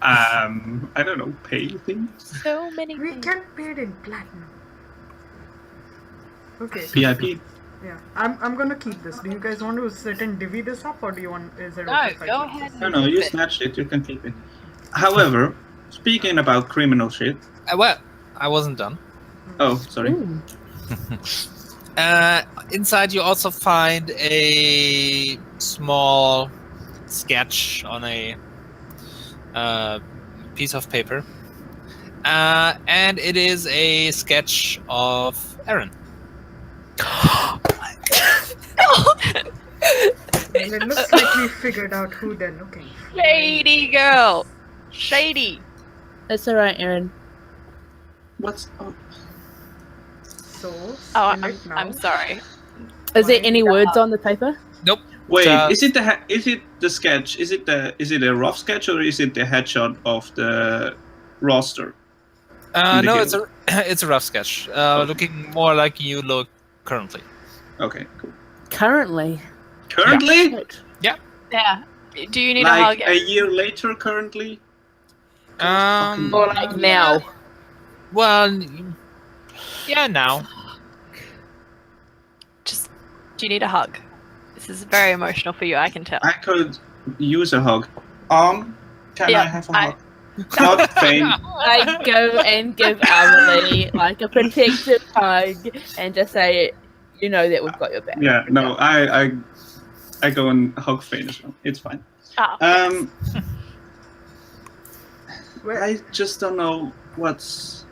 I don't know. Pay things. So many We things. can pay it in platinum. Okay. PIP. Yeah. I'm going to keep this. Do you guys want to sit and divvy this up, or do you want? Is it No, okay if I go keep ahead. this? No, you snatched it. You can keep it. However, speaking about criminal shit. Well, I wasn't done. Oh, sorry. Ooh. Inside, you also find a small sketch on a piece of paper, and it is a sketch of Erin. Well, it looks like we figured out who they're looking for. Shady girl. Shady. That's alright, Erin. What's? Oh, So, Oh, spin it now. I'm sorry. Is there any words on the paper? Nope. wait, Uh, is it the sketch? Is it a rough sketch or is it the headshot of the roster? No, Indicator. it's a rough sketch, Okay. looking more like you look currently. Okay, cool. Currently. Currently, Shit. Yeah. Do you need like a hug? a year later, currently. Or like now. Well, yeah, now. Just Do you need a hug? This is very emotional for you, I can tell. I could use a hug. Can Yeah, I have a hug? Not Phane. I go and give Ahmalie like a protective hug and just say, you know that we've got your back. Yeah, no, I go and hug Phane as well. It's fine. Ah, Well, I just don't know what's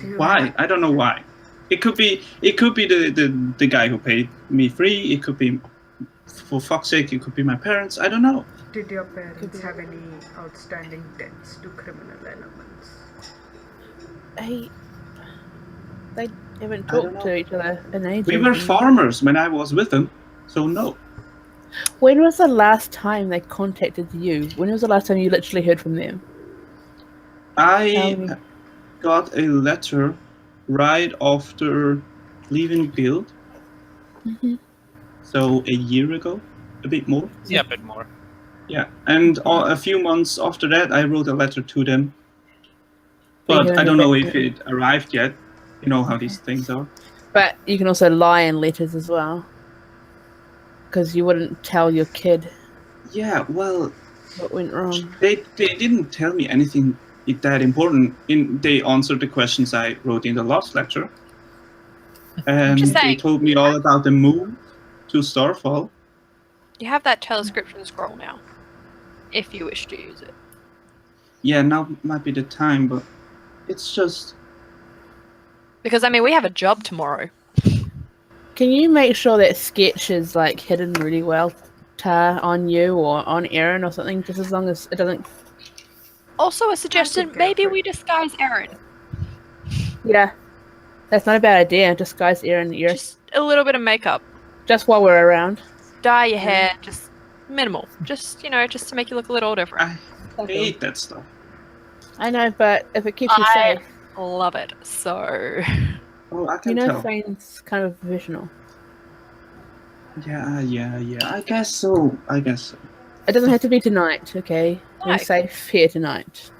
do you why. have- I don't know why. It could be the guy who paid me free. It could be, for fuck's sake, it could be my parents. I don't know. Did your parents have any outstanding debts to criminal elements? They haven't I don't talked know. to each other in ages. We were farmers when I was with them, so no. When was the last time they contacted you? When was the last time you literally heard from them? I got a letter right after leaving Guild. Mhm. So a year ago, a bit more. Yeah, a bit more. Yeah, and a few months after that, I wrote a letter to them. But But I don't know if it arrived yet. You know how these things are. But you can also lie in letters as well. Because you wouldn't tell your kid Yeah, well, what went wrong. they didn't tell me anything that important. They answered the questions I wrote in the last lecture. And Just they saying. told me all about the move to Starfall. you have that telescription scroll now, if you wish to use it. Yeah, now might be the time, but it's just... Because, I mean, we have a job tomorrow. Can you make sure that sketch is like hidden really well on you or on Erin or something, just as long as it doesn't... Also, a suggestion, get maybe it. we disguise Erin. Yeah. That's not a bad idea. Disguise Erin and Erin Just a little bit of makeup. just while we're around. Dye your hair, just minimal. Just, just to make you look a little different. I hate that stuff. I know, but if it keeps you I safe, love it. So, Oh, I you can know, tell. Phane's kind of provisional. Yeah. I guess so. It doesn't have to be tonight, okay? No. We're safe here tonight.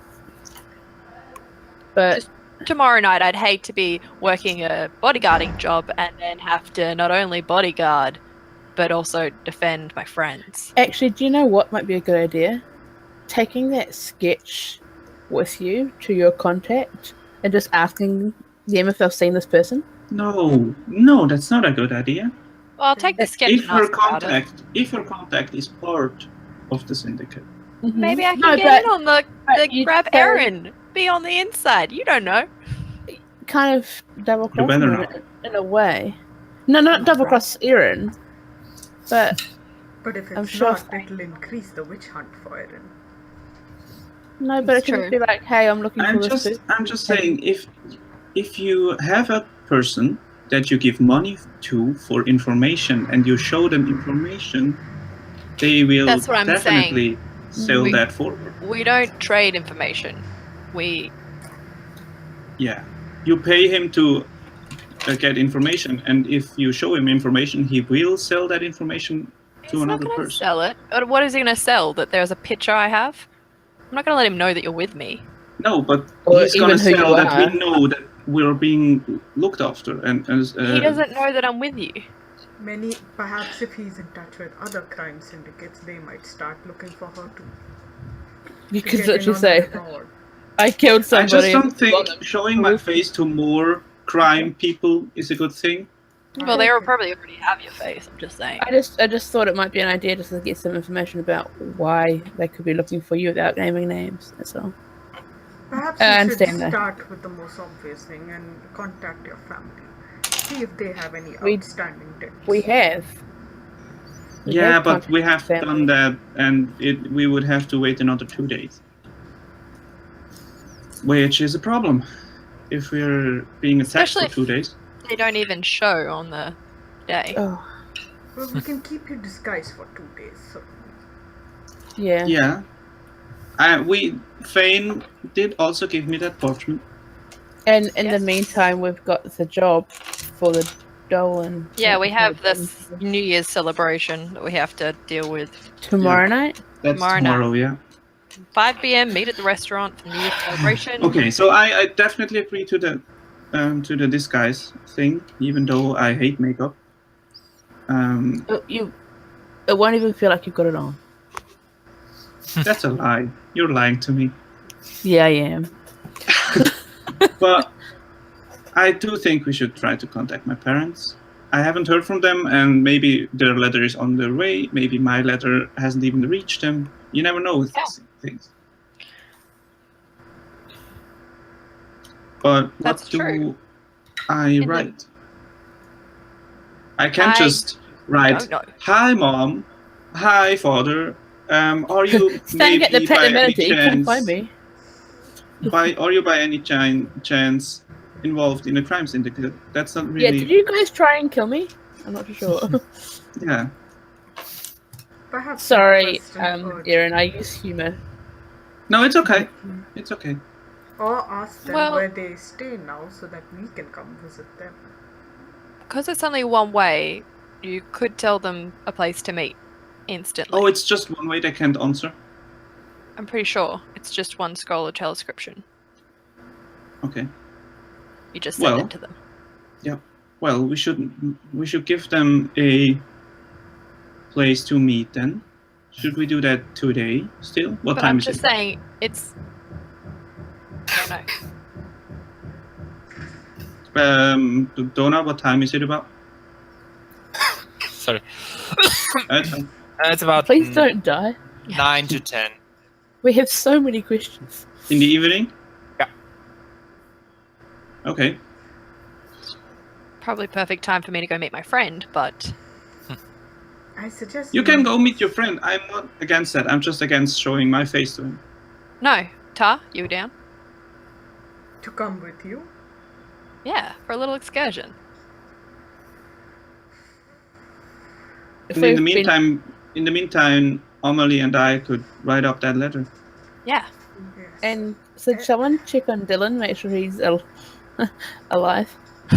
But tomorrow night, I'd hate to be working a bodyguarding job and then have to not only bodyguard, but also defend my friends. actually, do you know what might be a good idea? Taking that sketch with you to your contact and just asking them if they've seen this person. No, that's not a good idea. Well, I'll take the sketch If and her ask about it. contact is part of the syndicate. Maybe I can No, get but- in on the but you grab say- Erin. Be on the inside. You don't know. kind of double You better cross not. in a way. No, not double cross Erin, but But if I'm it's sure not, it'll increase the witch hunt for Erin. no, but it It's can true. be like, hey, I'm looking I'm for this. I'm just saying, if you have a person that you give money to for information and you show them information, they will That's what I'm definitely sell We- that forward. We don't trade information. Yeah, you pay him to get information, and if you show him information, he will sell that information to He's not another going to person. sell it. What is he going to sell? That there's a picture I have? I'm not going to let him know that you're with me. No, but Or he's gonna even who you sell that are. we know that we're being looked after, and He doesn't know that I'm with you. Perhaps if he's in touch with other crime syndicates, they might start looking for her too. You to could get in literally on say, the reward. I killed I somebody. just don't and think got them. showing my face to more crime people is a good thing. Well, they probably already have your face. I'm just saying. I just thought it might be an idea just to get some information about why they could be looking for you without naming names. That's all. Perhaps I you should understand that. start with the most obvious thing and contact your family. See if they have any We- outstanding debts. We have. We Yeah, have but we have contacted done that, and we would have to wait another 2 days. Which is a problem if we're being attacked Especially for 2 days. They don't even show on the day. Oh, Well, we can keep you disguised for 2 days. So yeah. Yeah. Phane did also give me that parchment. And in the Yes. meantime, we've got the job for the Dyllan. Yeah, we have this New Year's celebration that we have to deal with. tomorrow night. That's Tomorrow night. tomorrow, yeah. 5 p.m. Meet at the restaurant for New Year's celebration. Okay, so I definitely agree to the disguise thing, even though I hate makeup. It won't even feel like you've got it on. That's a lie. You're lying to me. Yeah, I am. But I do think we should try to contact my parents. I haven't heard from them, and maybe their letter is on their way. Maybe my letter hasn't even reached them. You never know with these things. But That's what do true. I write? I can't just write, don't know. "Hi, Mom. Hi, Father. Are you Staying at the maybe by any amenity, come find chance? me. Are you by any chance involved in a crime syndicate?" That's not Yeah, really. did you guys try and kill me? I'm not too sure. Yeah. Perhaps Sorry, request an urgent- Erin, I use humor. No, it's okay. It's okay. Or ask them Well- where they stay now so that we can come visit them. Because it's only one way, you could tell them a place to meet instantly. Oh, it's just one way they can't answer. I'm pretty sure it's just one scroll of telescription. Okay. You just send Well- it to them. Well, we should give them a place to meet then. Should we do that today still? What But time I'm is just it? saying, it's... I don't know. Donna, what time is it about? Sorry. It's fine. It's about Please don't die. 9 to 10. We have so many questions. In the evening? Yeah. Okay. Probably perfect time for me to go meet my friend, but... I suggest You we- can go meet your friend. I'm not against that. I'm just against showing my face to him. No. Ta, you down? to come with you. Yeah, for a little excursion. If And in the we've been- meantime, Ahmalie and I could write up that letter. Yeah. Yes. And so someone check on Dyllan, make sure he's alive. He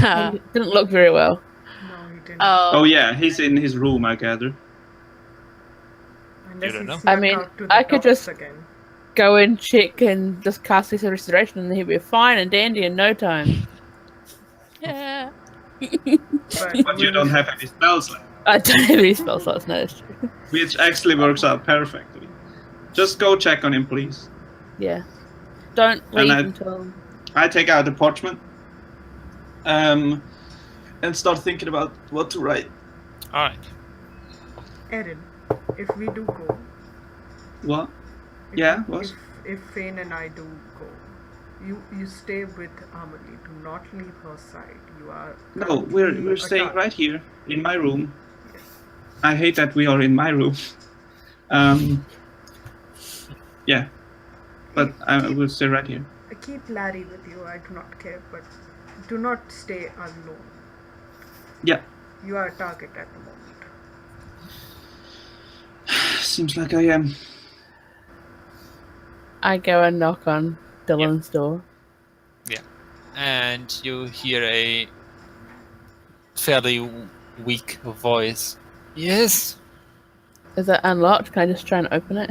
didn't look very well. No, he didn't. Oh yeah, he's in his room, I gather. Unless don't he know. snuck I mean, out to the I could docks just- again. Go and check and just cast this restoration and he'll be fine and dandy in no time. Yeah. But you don't have any spells left, I don't have any spell slots, no, that's true. which actually works out perfectly. Just go check on him, please. Yeah. Don't leave I- until... I take out the parchment, and start thinking about what to write. All right. Erin, if we do go, What? if, Yeah, what? if Phane and I do go, you stay with Ahmalie. Do not leave her side. You are. No, currently we're staying attacked. right here in my room. Yes. I hate that we are in my room. Yeah, but I will stay right here. Keep Larry with you. I do not care, but do not stay alone. Yeah, You are a target at the moment. seems like I am. I go and knock on Dyllan's door. And you hear a fairly weak voice. Yes. Is it unlocked? Can I just try and open it?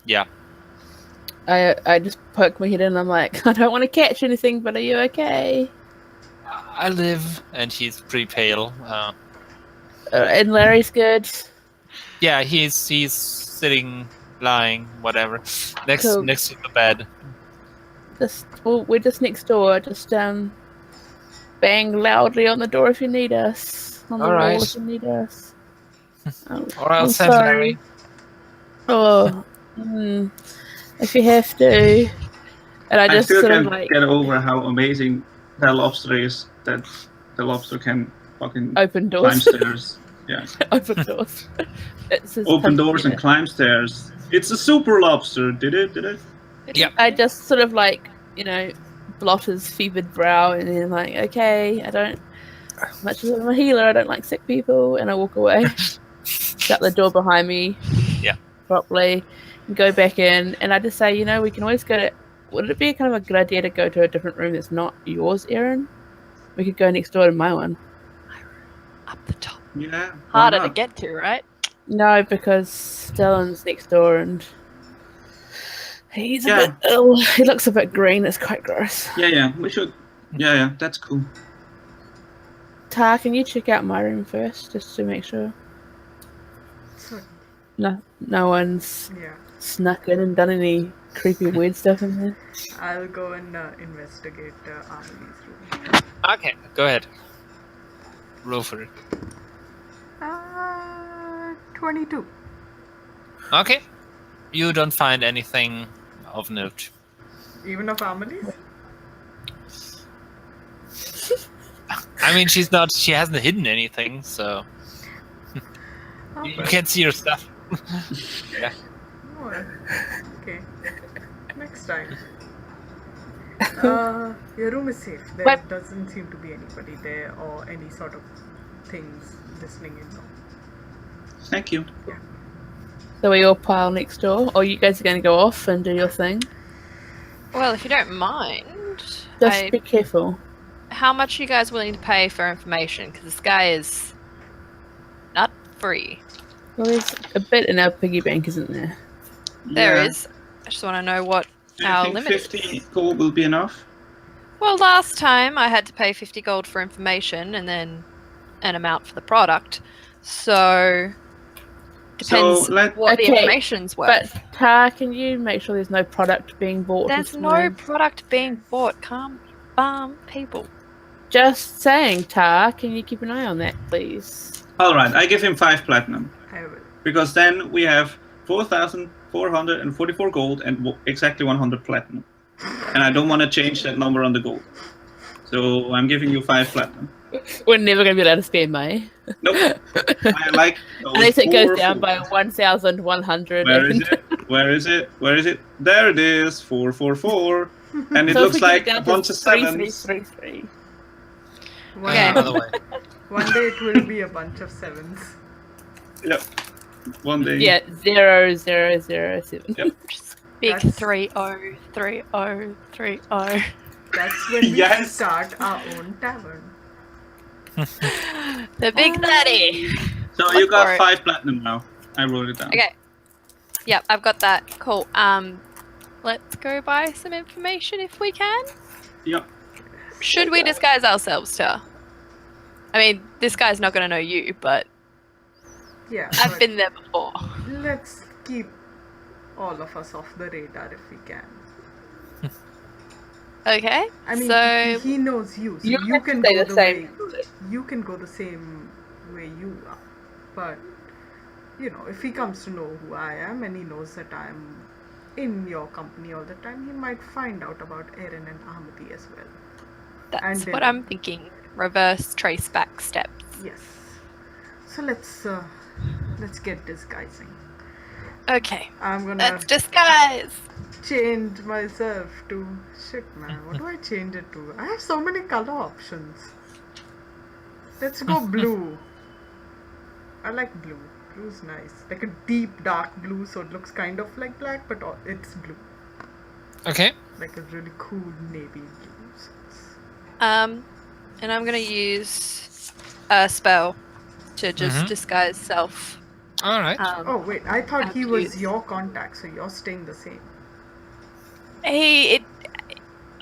Yeah. I just poke my head in and I'm like, I don't want to catch anything, but are you okay? I live, and he's pretty pale. And Larry's good. Yeah, he's sitting, lying, whatever, next Cool. next to the bed. We're just next door. Just bang loudly on the door if you need us. On the All wall right. if you need us. Or else I'm have sorry. Larry. Oh, if you have to. And I I just still sort of can't like get over how amazing that lobster is. That the lobster can fucking open climb doors. stairs. Yeah, Open doors. It's his open puzzle, doors and yeah. climb stairs. It's a super lobster. Did it? Yeah. I just sort of like, blot his fevered brow and then like, okay, I don't, much as I'm a healer, I don't like sick people, and I walk away. Shut the door behind me. Yeah. Properly, and go back in, and I just say, we can always go to, would it be kind of a good idea to go to a different room that's not yours, Erin? We could go next door to my one. Up the top. Yeah. why Harder to not? get to, right? No, because Dyllan's next door and he's a Yeah. bit ill. He looks a bit green. It's quite gross. Yeah, we should. Yeah, that's cool. Tar, can you check out my room first, just to make sure Certainly. no one's Yeah. snuck in and done any creepy weird stuff in there? I'll go and investigate Ahmalie's room. Okay, go ahead. Roll for it. 22. Okay. You don't find anything of note. Even of Ahmalie's? I mean, she hasn't hidden anything, so you can't see her stuff. Yeah. Oh, okay. Next time. Your room is safe. There What? doesn't seem to be anybody there or any sort of things listening in. No. Thank you. So we all pile next door, or you guys are going to go off and do your thing? Well, if you don't mind, Just be careful. how much are you guys willing to pay for information? Because this guy is not free. Well, there's a bit in our piggy bank, isn't there? There Yeah. is. I just want to know what I our think limit 50 is. gold will be enough. Well, last time I had to pay 50 gold for information and then an amount for the product. So depends let- what the Okay, information's worth. But Tar, can you make sure there's no product being bought? There's this no morning? product being bought. Calm people. Just saying, Tar, can you keep an eye on that, please? All right, I give him 5 platinum. I will. Because then we have 4,444 gold and exactly 100 platinum. And I don't want to change that number on the gold. So I'm giving you 5 platinum. We're never going to be able to spend money. Nope. I like those Unless it goes 4 down by fours. 1,100. Where is it? Where is it? Where is it? There it is. 444. And it So if looks we get like down a to bunch of 3, sevens. 3, 3, 3. One, Okay. Another way. one day it will be a bunch of sevens. Yep. One day. Yeah, 0, 0, 0, 7. Yep. Big That's- 303030. That's when we Yes. start our own tavern. The big 30. So Look you for got it. 5 platinum now. I wrote it down. Okay. Yep, I've got that. Cool. Let's go buy some information if we can. Yep. Should we disguise ourselves, Ter? I mean, this guy's not going to know you, but Yeah, I've but been there before. let's keep all of us off the radar if we can. Okay. I mean, so he knows you, so You you have to can stay go the the same. way you can go the same way you are. But you know, if he comes to know who I am and he knows that I'm in your company all the time, he might find out about Erin and Ahmalie as well. that's and what then- I'm thinking. Reverse trace back steps. Yes. So let's get disguising. Okay. I'm gonna Let's disguise. change myself to shit, man. What do I change it to? I have so many color options. Let's go blue. I like blue. Blue's nice. Like a deep dark blue, so it looks kind of like black, but it's blue. Okay. Like a really cool navy blue. So it's- And I'm gonna use a spell to just Mhm. disguise self. All right. Oh wait, I thought he was Absolute. your contact, so you're staying the same.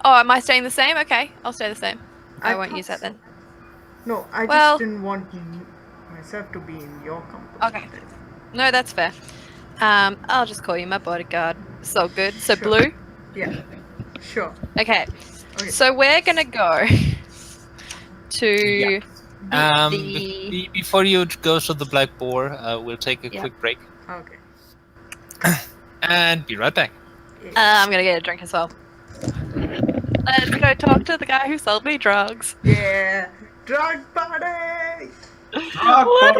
Oh, am I staying the same? Okay, I'll stay the same. I won't thought use that so. then. No, I Well- just didn't want myself to be in your company. Okay. No, that's fair. I'll just call you my bodyguard. So good. So Sure. blue. Yeah. Sure. Okay. Okay. So we're gonna go to Yeah. the. Before you go to the Black Boar, we'll take a Yeah. quick break Okay. and be right back. I'm gonna get a drink as well. Let's go talk to the guy who sold me drugs. Yeah. Drug party. What?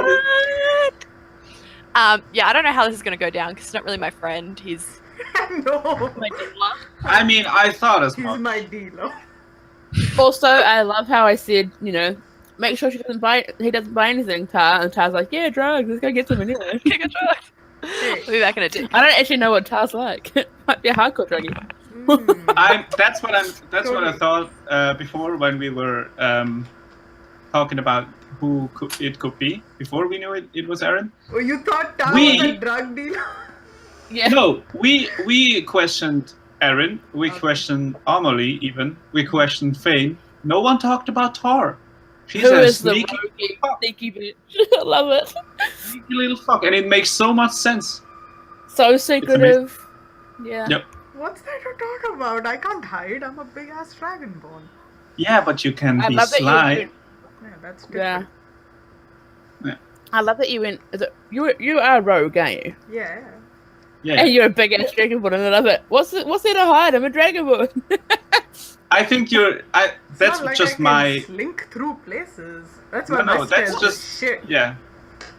Yeah, I don't know how this is gonna go down because he's not really my friend. He's No. my dealer. I mean, I thought as He's much. my dealer. Also, I love how I said, make sure he doesn't buy anything, Tar. And Tar's like, yeah, drugs. Let's go get some anyway. Kick a drug. Hey. We'll be back in a dick. I don't actually know what Tar's like. Might be a hardcore druggie. That's what I thought before when we were talking about who it could be before we knew it was Erin. Oh, you thought Tom We- was a drug dealer? Yeah. No, we questioned Erin. We Okay. questioned Ahmalie even. We questioned Phane. No one talked about Tar. She's Who a is the sneaky, sneaky bitch? I love it. sneaky little fuck, and it makes so much sense. So secretive. Yeah. Yep. What's there to talk about? I can't hide. I'm a big ass dragonborn. Yeah, but you can I be love that sly. you. Yeah, that's Yeah. different. I love that you went. You are a rogue, aren't you? Yeah. Yeah. And you're a big ass dragonborn, and I love it. What's there to hide? I'm a dragonborn. I think It's that's not like just I can my. slink through places. That's No, why my no, that's stealth just is shit. yeah.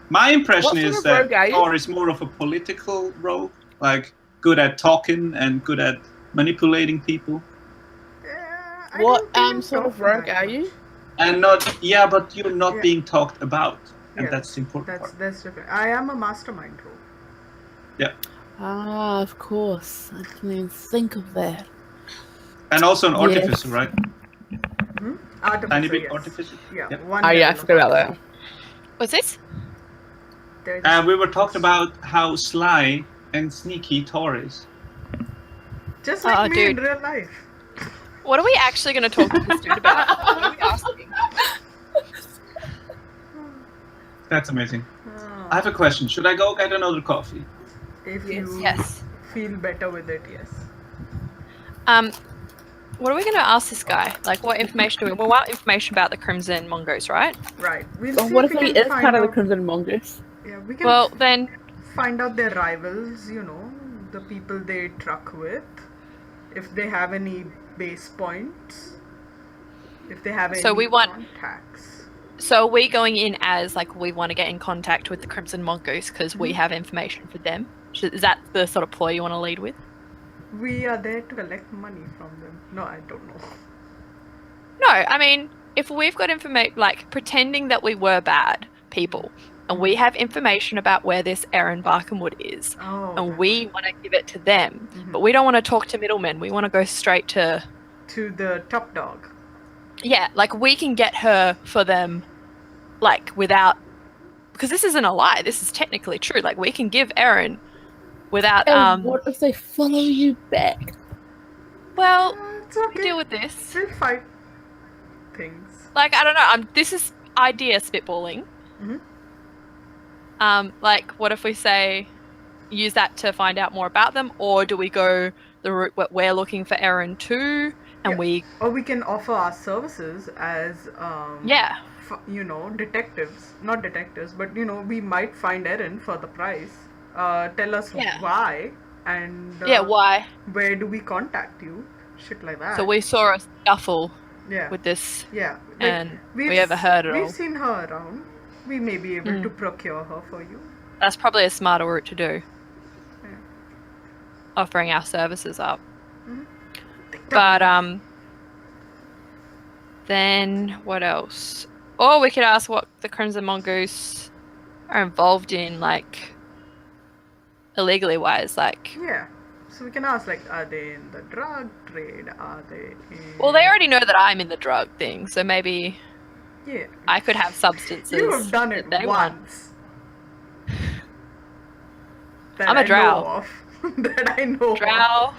My impression What sort is of that rogue are you? Thor is more of a political rogue, like good at talking and good at manipulating people, Yeah, I What don't even sort talk of rogue that are much. you? and not yeah, but you're not Yeah. being talked about, and Yeah, that's the important part. That's different. I am a mastermind rogue. Yeah, Ah, of course. I didn't even think of that. and also an Yes. artificer, right? Artificer, Tiny bit yes. artificer. Yeah. Yep. One Oh yeah, I level of forgot about artificer. that. What's this? There's- And we were talking about how sly and sneaky Thor is. Just like Oh, me in dude. real life. What are we actually going to talk to this dude about? What are we asking? That's amazing. Oh, I have a question. Should I go get another coffee? if Yes. you Yes. feel better with it, yes. What are we going to ask this guy? Like, what information do we want? Information about the Crimson Mongoose, right? Right. We'll Well, see what if if we he can is find part of the out. Crimson Mongoose? Yeah, we can Well, then, find out their rivals, the people they truck with, if they have any base points, if they have any So we want- contacts. so are we going in as, like, we want to get in contact with the Crimson Mongoose because we have information for them? Is that the sort of ploy you want to lead with? We are there to collect money from them. No, I don't know. No, I mean, if we've got information, like, pretending that we were bad people, and we have information about where this Erin Barkenwood is, Oh, and that's we want to give it to them, Mhm. but we don't want to talk to middlemen. We want to go straight to, to the top dog. yeah, like, we can get her for them, like, without, because this isn't a lie. This is technically true. Like, we can give Erin without, And what if they follow you back? well, It's we okay. can deal with this. We'll fight things. Like, I don't know. This is idea spitballing. Mhm. Like, what if we say, use that to find out more about them, or do we go the route where we're looking for Erin too, and Yeah. we, Or we can offer our services as yeah, detectives. Not detectives, but we might find Erin for the price. Tell us Yeah. why and yeah, why? where do we contact you? Shit like that. So we saw a scuffle yeah. with this, Yeah. and we've we overheard it We've all. seen her around. We may be able Mm. to procure her for you. That's probably a smarter route to do. Yeah. Offering our services up. Mhm. But then what else? Or we could ask what the Crimson Mongoose are involved in, like, illegally wise, like. Yeah. So we can ask, like, are they in the drug trade? Are they in... Well, they already know that I'm in the drug thing, so maybe Yeah. I could have substances. You have done it that they want. once. That I'm a I drow. know of. That I know Drow.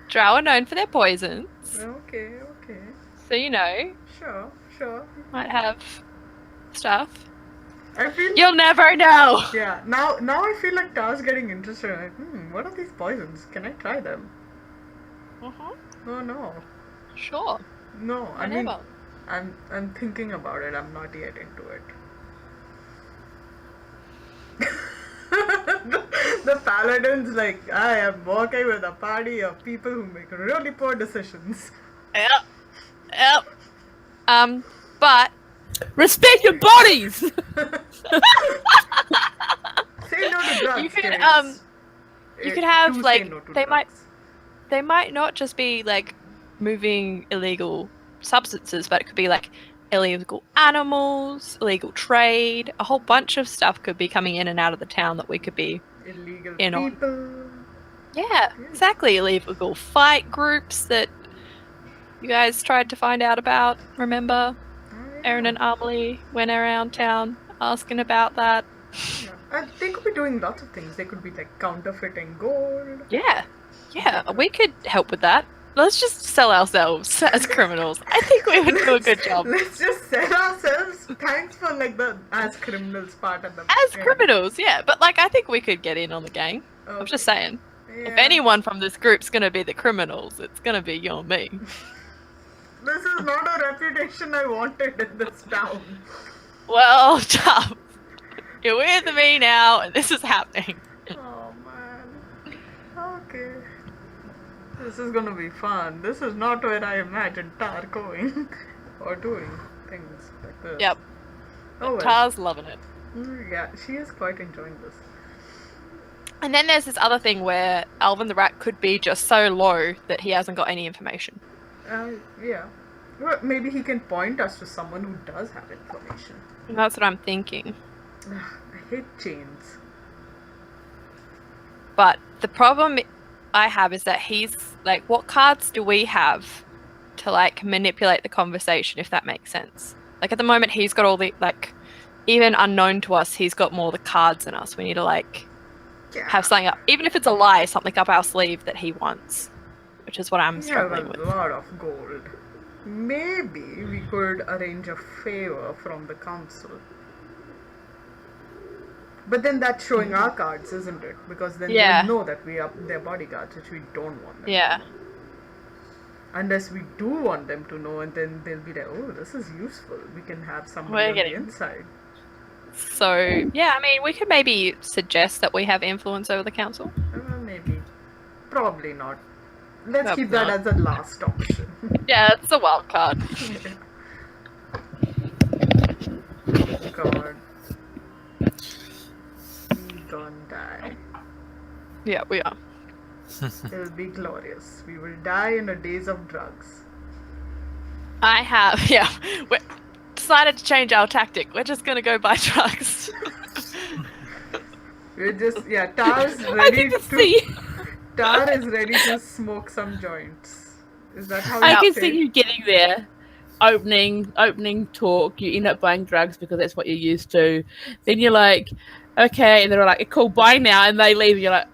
Drow are known for their poisons, of. Okay, okay. so Sure. might have stuff. I feel... You'll never know. Yeah, now I feel like Tar's getting interested. Like, what are these poisons? Can I try them? No. Sure. No, I mean, Whenever. I'm thinking about it. I'm not yet into it. the paladin's like, I am working with a party of people who make really poor decisions. Yep. But Respect your bodies. Say no to drugs. You could, kids. you could have, Do say like, no to they might- drugs. they might not just be like moving illegal substances, but it could be like illegal animals, illegal trade, a whole bunch of stuff could be coming in and out of the town that we could be. Illegal in on. people. Yeah, exactly. Illegal fight groups that you guys tried to find out about. Remember, Erin and Ahmalie went around town asking about that. Yeah. They could be doing lots of things. They could be like counterfeiting gold. Yeah, we could help with that. Let's just sell ourselves as criminals. I think we would do a good job. Let's just thanks for like the as criminals part of the As criminals, yeah. But like, I think we could get in on the gang. I'm just saying. Yeah. If anyone from this group's gonna be the criminals, it's gonna be you and me. This is not a reputation I wanted in this town. Well, Chubb, you're with me now, and this is happening. Oh man. Okay. This is gonna be fun. This is not where I imagined Tar going or doing things like this. Yep. Oh well. Tar's loving it. Yeah, she is quite enjoying this. And then there's this other thing where Alvin the Rat could be just so low that he hasn't got any information. Yeah. Well, maybe he can point us to someone who does have information. And that's what I'm thinking. I hate chains. But the problem I have is that he's like, what cards do we have to like manipulate the conversation, if that makes sense? Like at the moment, he's got all the like, even unknown to us, he's got more of the cards than us. We need to like have something up, even if it's a lie, something up our sleeve that he wants, which is what I'm struggling with. We have a lot of gold. Maybe we could arrange a favor from the council. But then that's showing our cards, isn't it? Because then they know that we are their bodyguards, which we don't want them. Yeah. Unless we do want them to know, and then they'll be like, oh, this is useful. We can have somebody on the inside. So, yeah, I mean, we could maybe suggest that we have influence over the council. Maybe. Probably not. Let's keep that as a last option. Yeah, it's a wild card. God. We gonna die. Yeah, we are. It'll be glorious. We will die in a daze of drugs. I have, we decided to change our tactic. We're just gonna go buy drugs. We're just, Tar's ready Tar is ready to smoke some joints. Is that how I can say? see you getting there. Opening talk, you end up buying drugs because that's what you're used to. Then you're like, okay, and they're like, cool, bye now, and they leave, and you're like,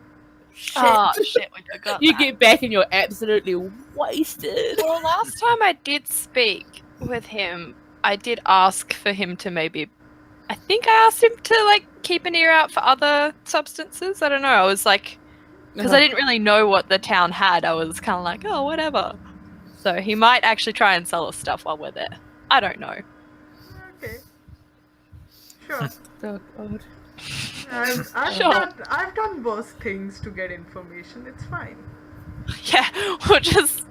shit. Oh, shit, we forgot You that. get back and you're absolutely wasted. Well, last time I did speak with him, I did ask for him to maybe... I think I asked him to, like, keep an ear out for other substances. I don't know. I was like... Because I didn't really know what the town had. I was kind of like, oh, whatever. So he might actually try and sell us stuff while we're there. I don't know. Okay. Sure. Oh, God. I've done worse things to get information. It's fine. Yeah, we'll just...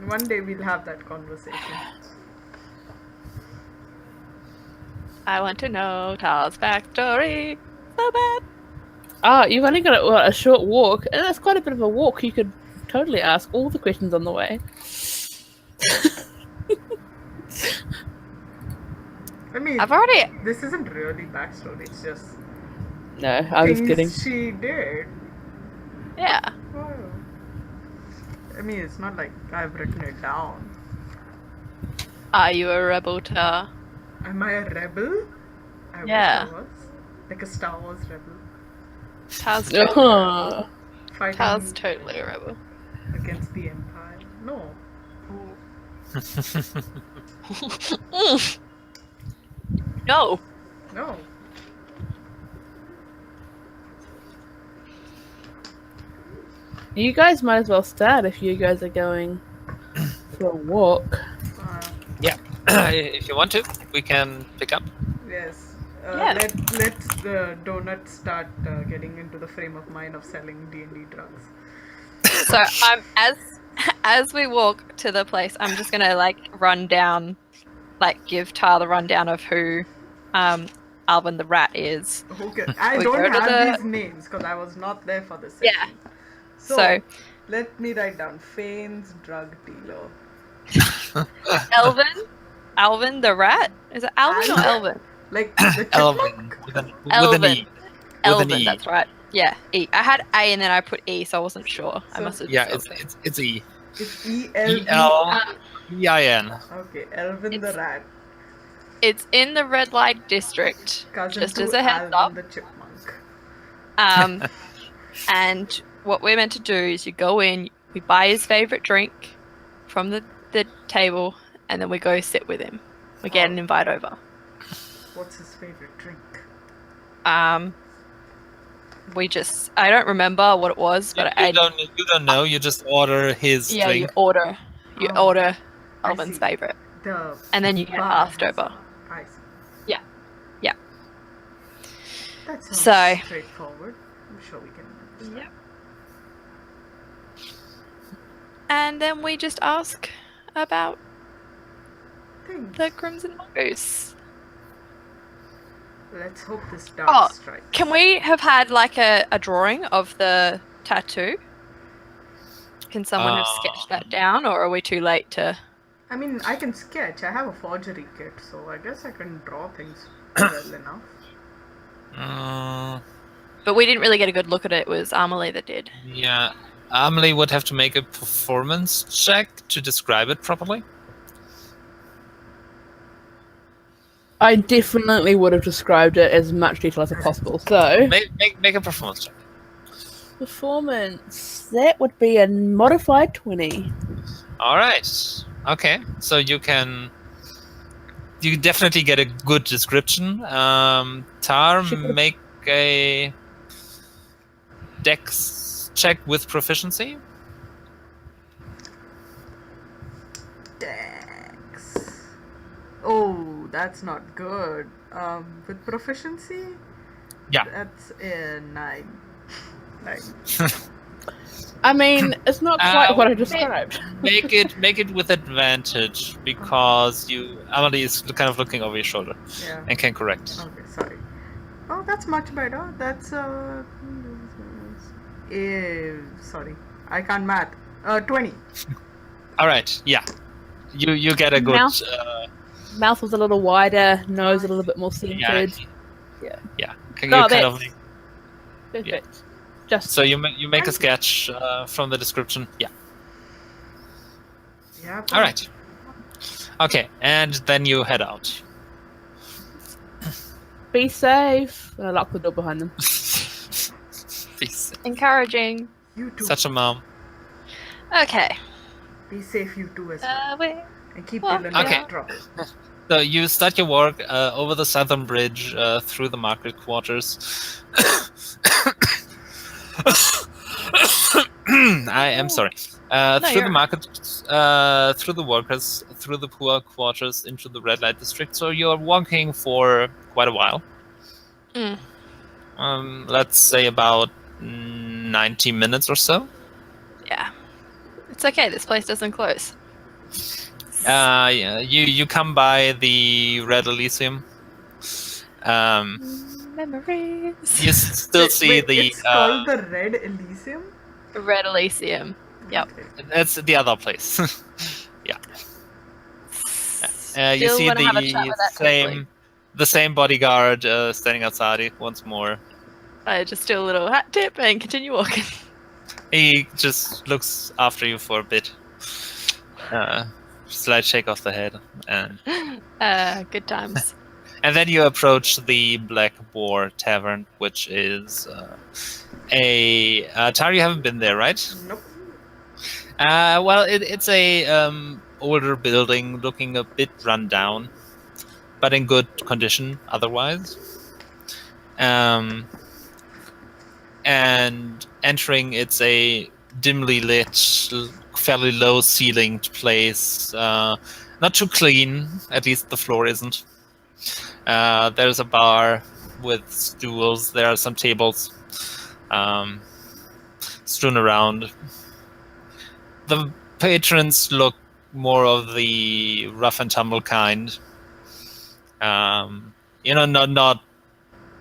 One day we'll have that conversation. I want to know Tar's backstory so bad. You've only got a short walk, and that's quite a bit of a walk. You could totally ask all the questions on the way. I mean, this isn't really backstory. It's just No, I was kidding. She did. Yeah. Oh. I mean, it's not like I've written it down. Are you a rebel, Tar? Am I a rebel? I wish I was. Like a Star Wars rebel. Tar's totally a rebel. Against the Empire. No. No. No. You guys might as well start if you guys are going for a walk. Yeah, if you want to, we can pick up. Yes. Yeah. Let's Donut start getting into the frame of mind of selling D&D drugs. So I'm as we walk to the place, I'm just gonna like run down, like give Tar the rundown of who Alvin the Rat is. Okay. I don't have these names because I was not there for the session. Yeah. So let me write down Phane's drug dealer. Alvin the Rat? Is it Alvin or Elvin? Like the Elvin with an E. Elvin, that's right. Yeah, E. I had A and then I put E, so I wasn't sure. I must have. Yeah, it's E. It's E-L-V-I-N. Okay, Elvin the Rat. It's in the red light district. Cousin just to as a heads Alvin up. the Chipmunk. And what we're meant to do is you go in, we buy his favorite drink from the table, and then we go sit with him. We get an invite over. What's his favorite drink? I don't remember what it was, but you don't know. You just order his yeah, drink. you order Oh, I Alvin's see. favorite, The and then you get bar passed has over. a- I see. Yeah. That sounds So- straightforward. I'm sure we can manage that. Yep. And then we just ask about Thanks. the Crimson Mongoose. Let's hope this dark Oh, strikes. can we have had like a drawing of the tattoo? Can someone have sketched that down, or are we too late to? I mean, I can sketch. I have a forgery kit, so I guess I can draw things well enough. But we didn't really get a good look at it. It was Ahmalie that did. Yeah, Ahmalie would have to make a performance check to describe it properly. I definitely would have described it as much detail as possible. So, Make a performance check. performance, that would be a modified 20. All right. Okay. So you definitely get a good description. Tar, make a dex check with proficiency. Dex. Oh, that's not good. With proficiency? Yeah. That's a 9. 9. I mean, it's not quite what I described. Make it with advantage because Ahmalie is kind of looking over your shoulder Yeah. and can correct. Okay, sorry. Oh, that's much better. That's sorry, I can't math. 20. All right. Yeah. You get a good. Mouth. Mouth was a little wider, nose a little bit more centered. Yeah. Can Oh, you kind of? Perfect. Just So you make a sketch from the description. Yeah. Yeah. All right. Okay, and then you head out. be safe. And I lock the door behind them. Peace. Encouraging. You too. Such a mom. Okay. Be safe, you too, as well. And keep well, Dyllan okay. out of trouble. So you start your walk over the southern bridge through the market quarters. I am sorry. Through the market, through the workers, through the poor quarters, into the red light district. So you're walking for quite a while. Let's say about 90 minutes or so. Yeah. It's okay. This place doesn't close. Yeah, you come by the Red Elysium. Memories. You still see Wait, the. it's called the Red Elysium? Red Elysium. Yep. Okay. That's the other place. Yeah. You Still see wanna have a chat with that quickly. the same bodyguard standing outside it once more. I just do a little hat tip and continue walking. He just looks after you for a bit. Slight shake of the head, and Good times. and then you approach the Black Boar Tavern, which is a Tar. You haven't been there, right? Nope. Well, it's a older building, looking a bit run down, but in good condition otherwise. And entering, it's a dimly lit, fairly low-ceilinged place. Not too clean, at least the floor isn't. There's a bar with stools. There are some tables strewn around. The patrons look more of the rough and tumble kind. Not.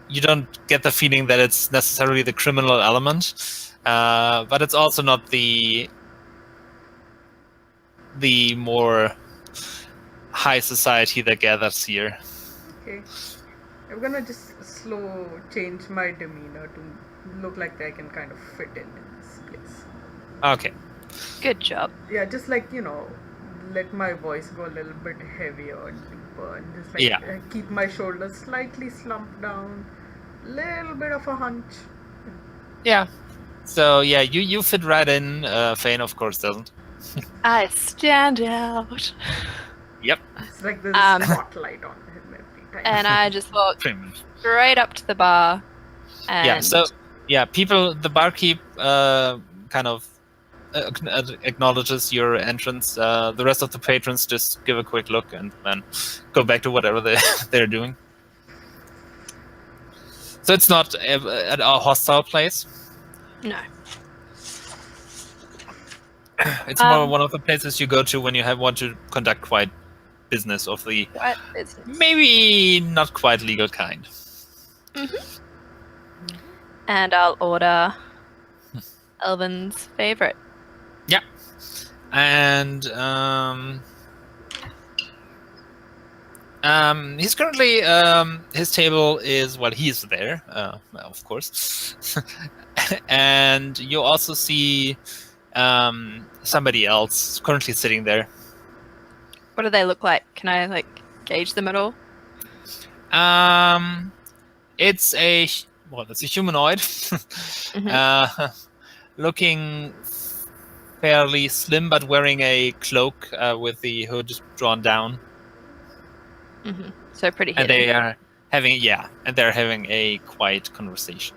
You don't get the feeling that it's necessarily the criminal element, but it's also not the more high society that gathers here. Okay. I'm gonna just change my demeanor to look like I can kind of fit in this place. Okay. Good job. Yeah, just like, let my voice go a little bit heavier and deeper and just keep my shoulders slightly slumped down. Little bit of a hunch. Yeah. So yeah, you fit right in. Phane, of course, doesn't. I stand out. Yep. It's like there's a spotlight on him every time. And I just walk Pretty much. straight up to the bar. And Yeah. So the barkeep kind of acknowledges your entrance. The rest of the patrons just give a quick look and then go back to whatever they're doing. So it's not a hostile place. No. It's more one of the places you go to when you want to conduct quite business of the What business? maybe not quite legal kind. And I'll order Elvin's favorite. Yeah. And he's currently his table is he's there, of course. And you also see somebody else currently sitting there. What do they look like? Can I gauge them at all? It's a humanoid, looking fairly slim, but wearing a cloak with the hood drawn down. So pretty And hidden. they are having a quiet conversation.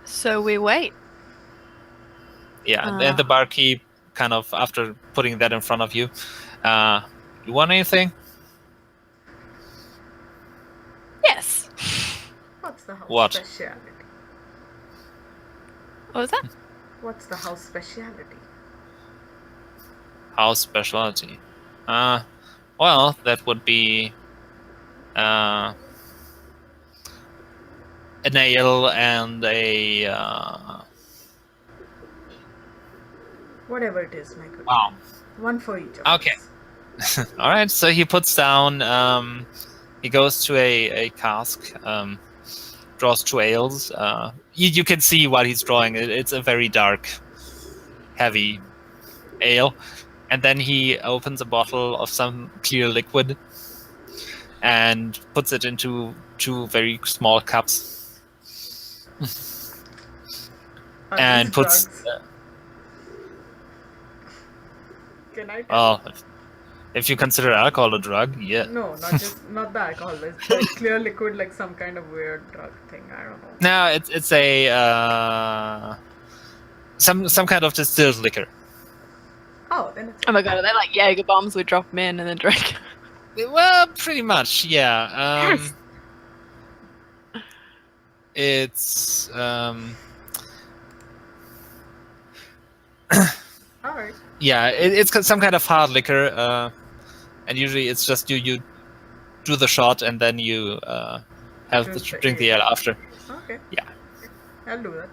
So we wait. Yeah, and the barkeep kind of, after putting that in front of you, you want anything? Yes. What's the house What? speciality? What was that? What's the house speciality? House specialty. Well, that would be an ale and a Whatever it is, my good. wow. One for each of Okay. us. All right, so he puts down. He goes to a cask, draws 2 ales. You can see while he's drawing it. It's a very dark, heavy ale, and then he opens a bottle of some clear liquid and puts it into 2 very small cups, Are and these puts. drugs? Can I tell? Well, if you consider alcohol a drug, yeah. No, not the alcohol. It's like clear liquid, like some kind of weird drug thing. I don't know. No, it's a some kind of distilled liquor. Oh, then it's Oh my god, are they like Jaeger bombs? We drop them in and then drink. Well, pretty much, yeah. It's alright. yeah, it's some kind of hard liquor, and usually it's just you do the shot and then you have drink the ale after. Okay. Yeah. I'll do that.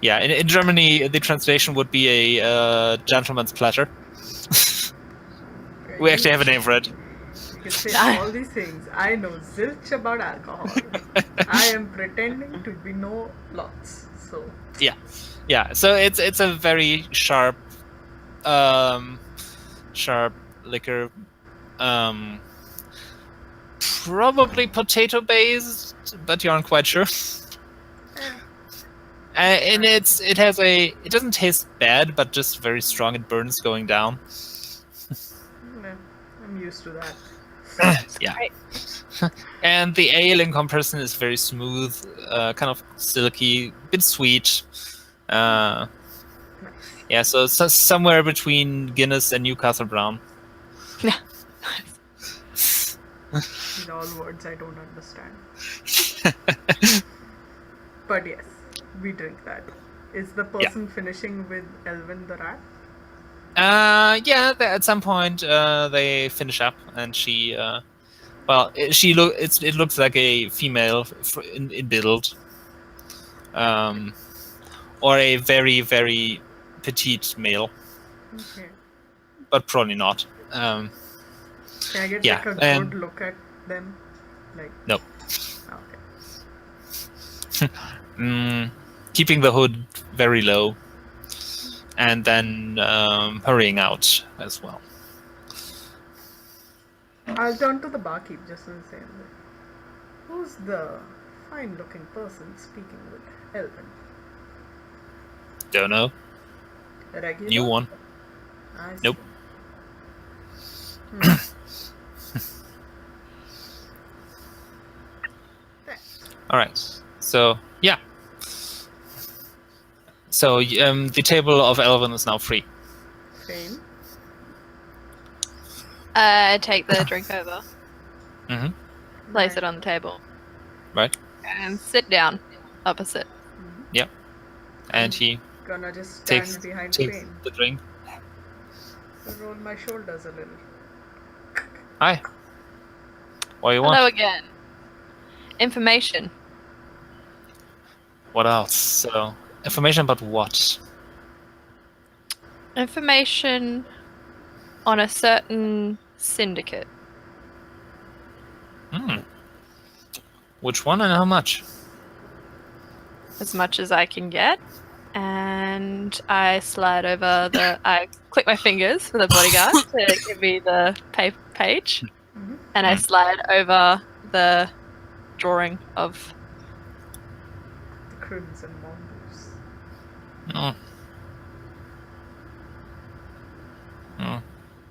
Yeah, in Germany the translation would be a gentleman's platter. We actually have a name for it. You can say all these things. I know zilch about alcohol. I am pretending to be no lots. So Yeah, so it's a very sharp liquor, probably potato based, but you aren't quite sure. And it doesn't taste bad, but just very strong. It burns going down. I'm used to that. Yeah. And the ale in comparison is very smooth, kind of silky, bit sweet. Yeah, so somewhere between Guinness and Newcastle Brown. Yeah. In all words I don't understand. But yes, we drink that. Is the person finishing with Elvin the rat? Yeah. At some point, they finish up, and she, it looks like a female in build, or a very, very petite male, Okay. but probably not. Can I get Yeah, like a and- good look at them? Like No. Okay. Keeping the hood very low, and then hurrying out as well. I'll turn to the barkeep just in the same way. Who's the fine looking person speaking with Elvin? Don't know. A regular? New one. I see. Nope. All right. So yeah. So the table of Elven is now free. Phane? Take the drink over, place it on the table, Right. and sit down opposite. Yep. And he Gonna just takes stand behind takes Phane. the drink. Roll my shoulders a little. Hi. What do you Hello want? again. Information. What else? So information about what? Information on a certain syndicate. Which one and how much? As much as I can get. And I slide over I click my fingers for the bodyguard to give me the page. And I slide over the drawing of The crimson mongoose. Oh.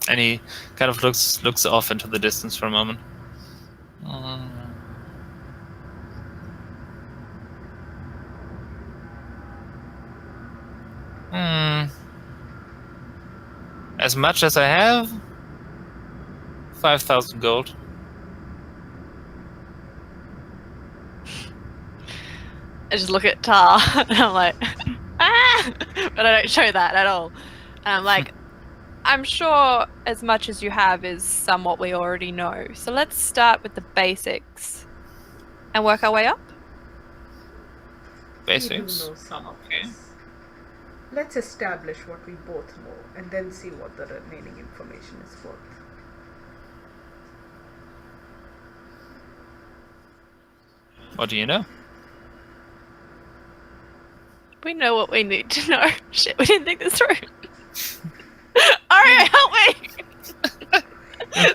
And he kind of looks off into the distance for a moment. As much as I have, 5,000 gold. I just look at Tar and I'm like, ah! But I don't show that at all. And I'm like, I'm sure as much as you have is somewhat we already know. So let's start with the basics and work our way up. We do Basics. know some of Okay. this. Let's establish what we both know and then see what the remaining information is worth. What do you know? We know what we need to know. Shit, we didn't think this through. Aria, help me!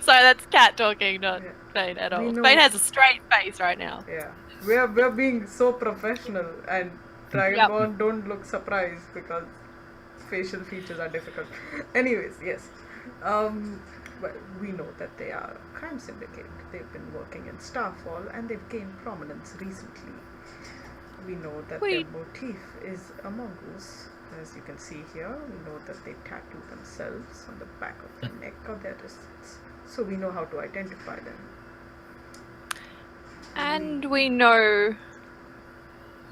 Sorry, that's Cat talking, not Yeah. Phane at We all. know- Phane has a straight face right now. Yeah. We're being so professional and Dragonborn don't look surprised because facial features are difficult. Anyways, yes. Well, we know that they are a crime syndicate. They've been working in Starfall and they've gained prominence recently. We know that We- their motif is a mongoose. As you can see here, we know that they tattoo themselves on the back of their neck or their wrists. So we know how to identify them. And we know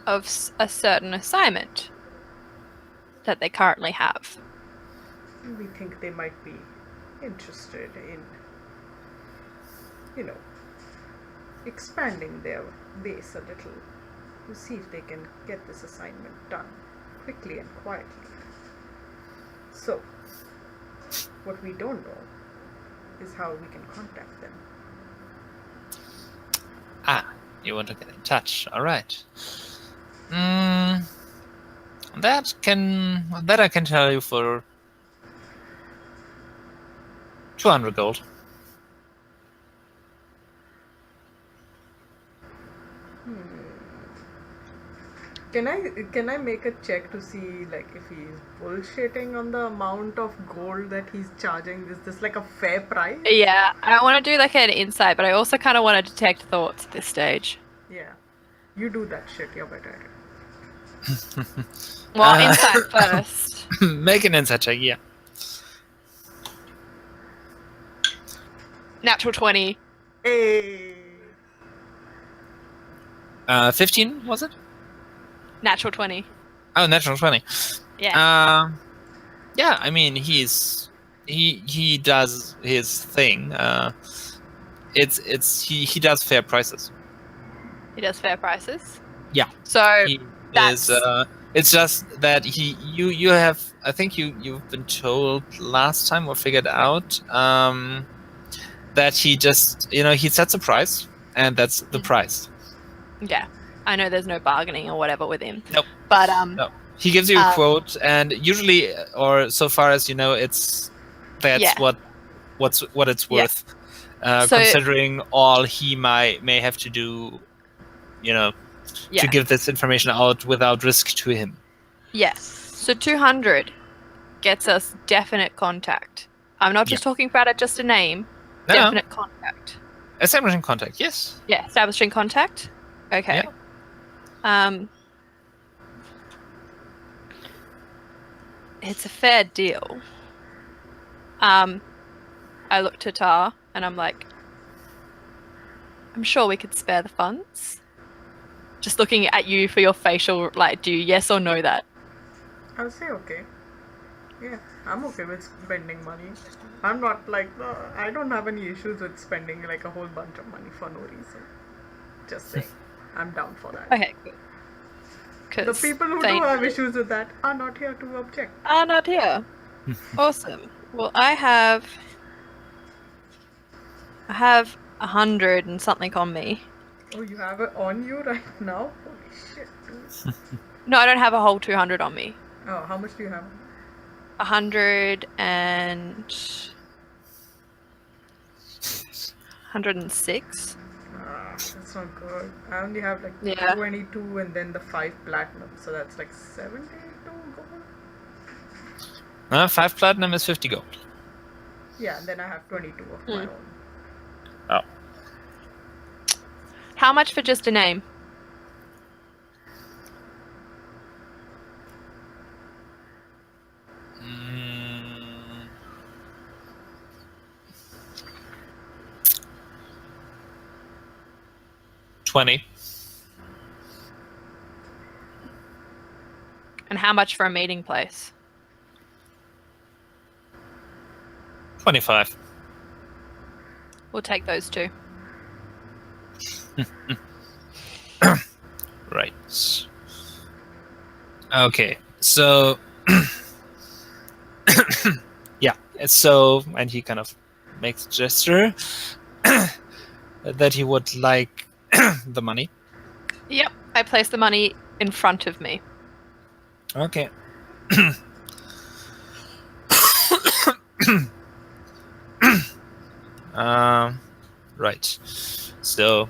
of a certain assignment that they currently have. We think they might be interested in, expanding their base a little to see if they can get this assignment done quickly and quietly. So, what we don't know is how we can contact them. Ah, you want to get in touch. All right. That I can tell you for 200 gold. Can I make a check to see like if he's bullshitting on the amount of gold that he's charging? Is this like a fair price? Yeah, I want to do like an insight, but I also kind of want to detect thoughts at this stage. Yeah. You do that shit, you're better at it. Well, insight first. Make an insight check, yeah. Natural 20. Hey! 15, was it? Natural 20. Oh, natural 20. Yeah. Yeah, I mean, he does his thing. He does fair prices. He does fair prices. Yeah. So He that's is. It's just that you have. I think you've been told last time or figured out that he just he sets a price and that's the price. yeah. I know there's no bargaining or whatever with him. Nope. But No. He gives you a quote, and usually, or so far as you know, that's Yeah. what it's Yeah. worth, So- considering all he may have to do, Yeah. to give this information out without risk to him. Yes. So 200 gets us definite contact. I'm not just talking about it, just a name. No. Definite contact. Establishing contact, yes. Yeah, establishing contact. Okay. It's a fair deal. I look to Tar and I'm like, I'm sure we could spare the funds. Just looking at you for your facial, like, do you yes or no that? I'll say okay. Yeah, I'm okay with spending money. I'm not like, I don't have any issues with spending like a whole bunch of money for no reason. Just saying, I'm down for that. Okay, good. The people who do have issues with that are not here to object. Are not here. Awesome. Well, I have 100 and something on me. Oh, you have it on you right now? Holy shit, dude. No, I don't have a whole 200 on me. Oh, how much do you have? 106. That's not good. I only have like 22 and then the 5 platinum, so that's like 72 gold. 5 platinum is 50 gold. Yeah, and then I have 22 of my own. Oh. How much for just a name? $20. And how much for a meeting place? $25. We'll take those two. Right. Okay. So yeah. So, and he kind of makes a gesture that he would like the money. Yep. I place the money in front of me. Okay. Right. So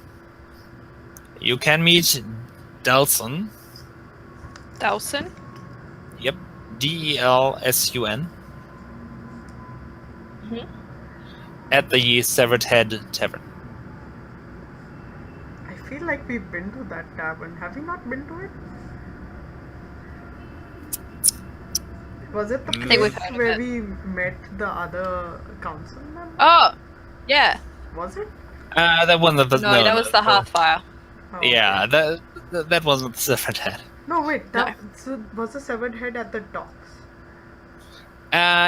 you can meet Dyllan. Dyllan? Yep. Delsun. At the Severed Head Tavern. I feel like we've been to that tavern. Have we not been to it? Was it the place where we met the other council member? Oh, yeah. Was it? That one. No, that was the Hearthfire. Oh, Yeah, okay. that wasn't the Severed Head. No, wait. So was the Severed Head at the docks?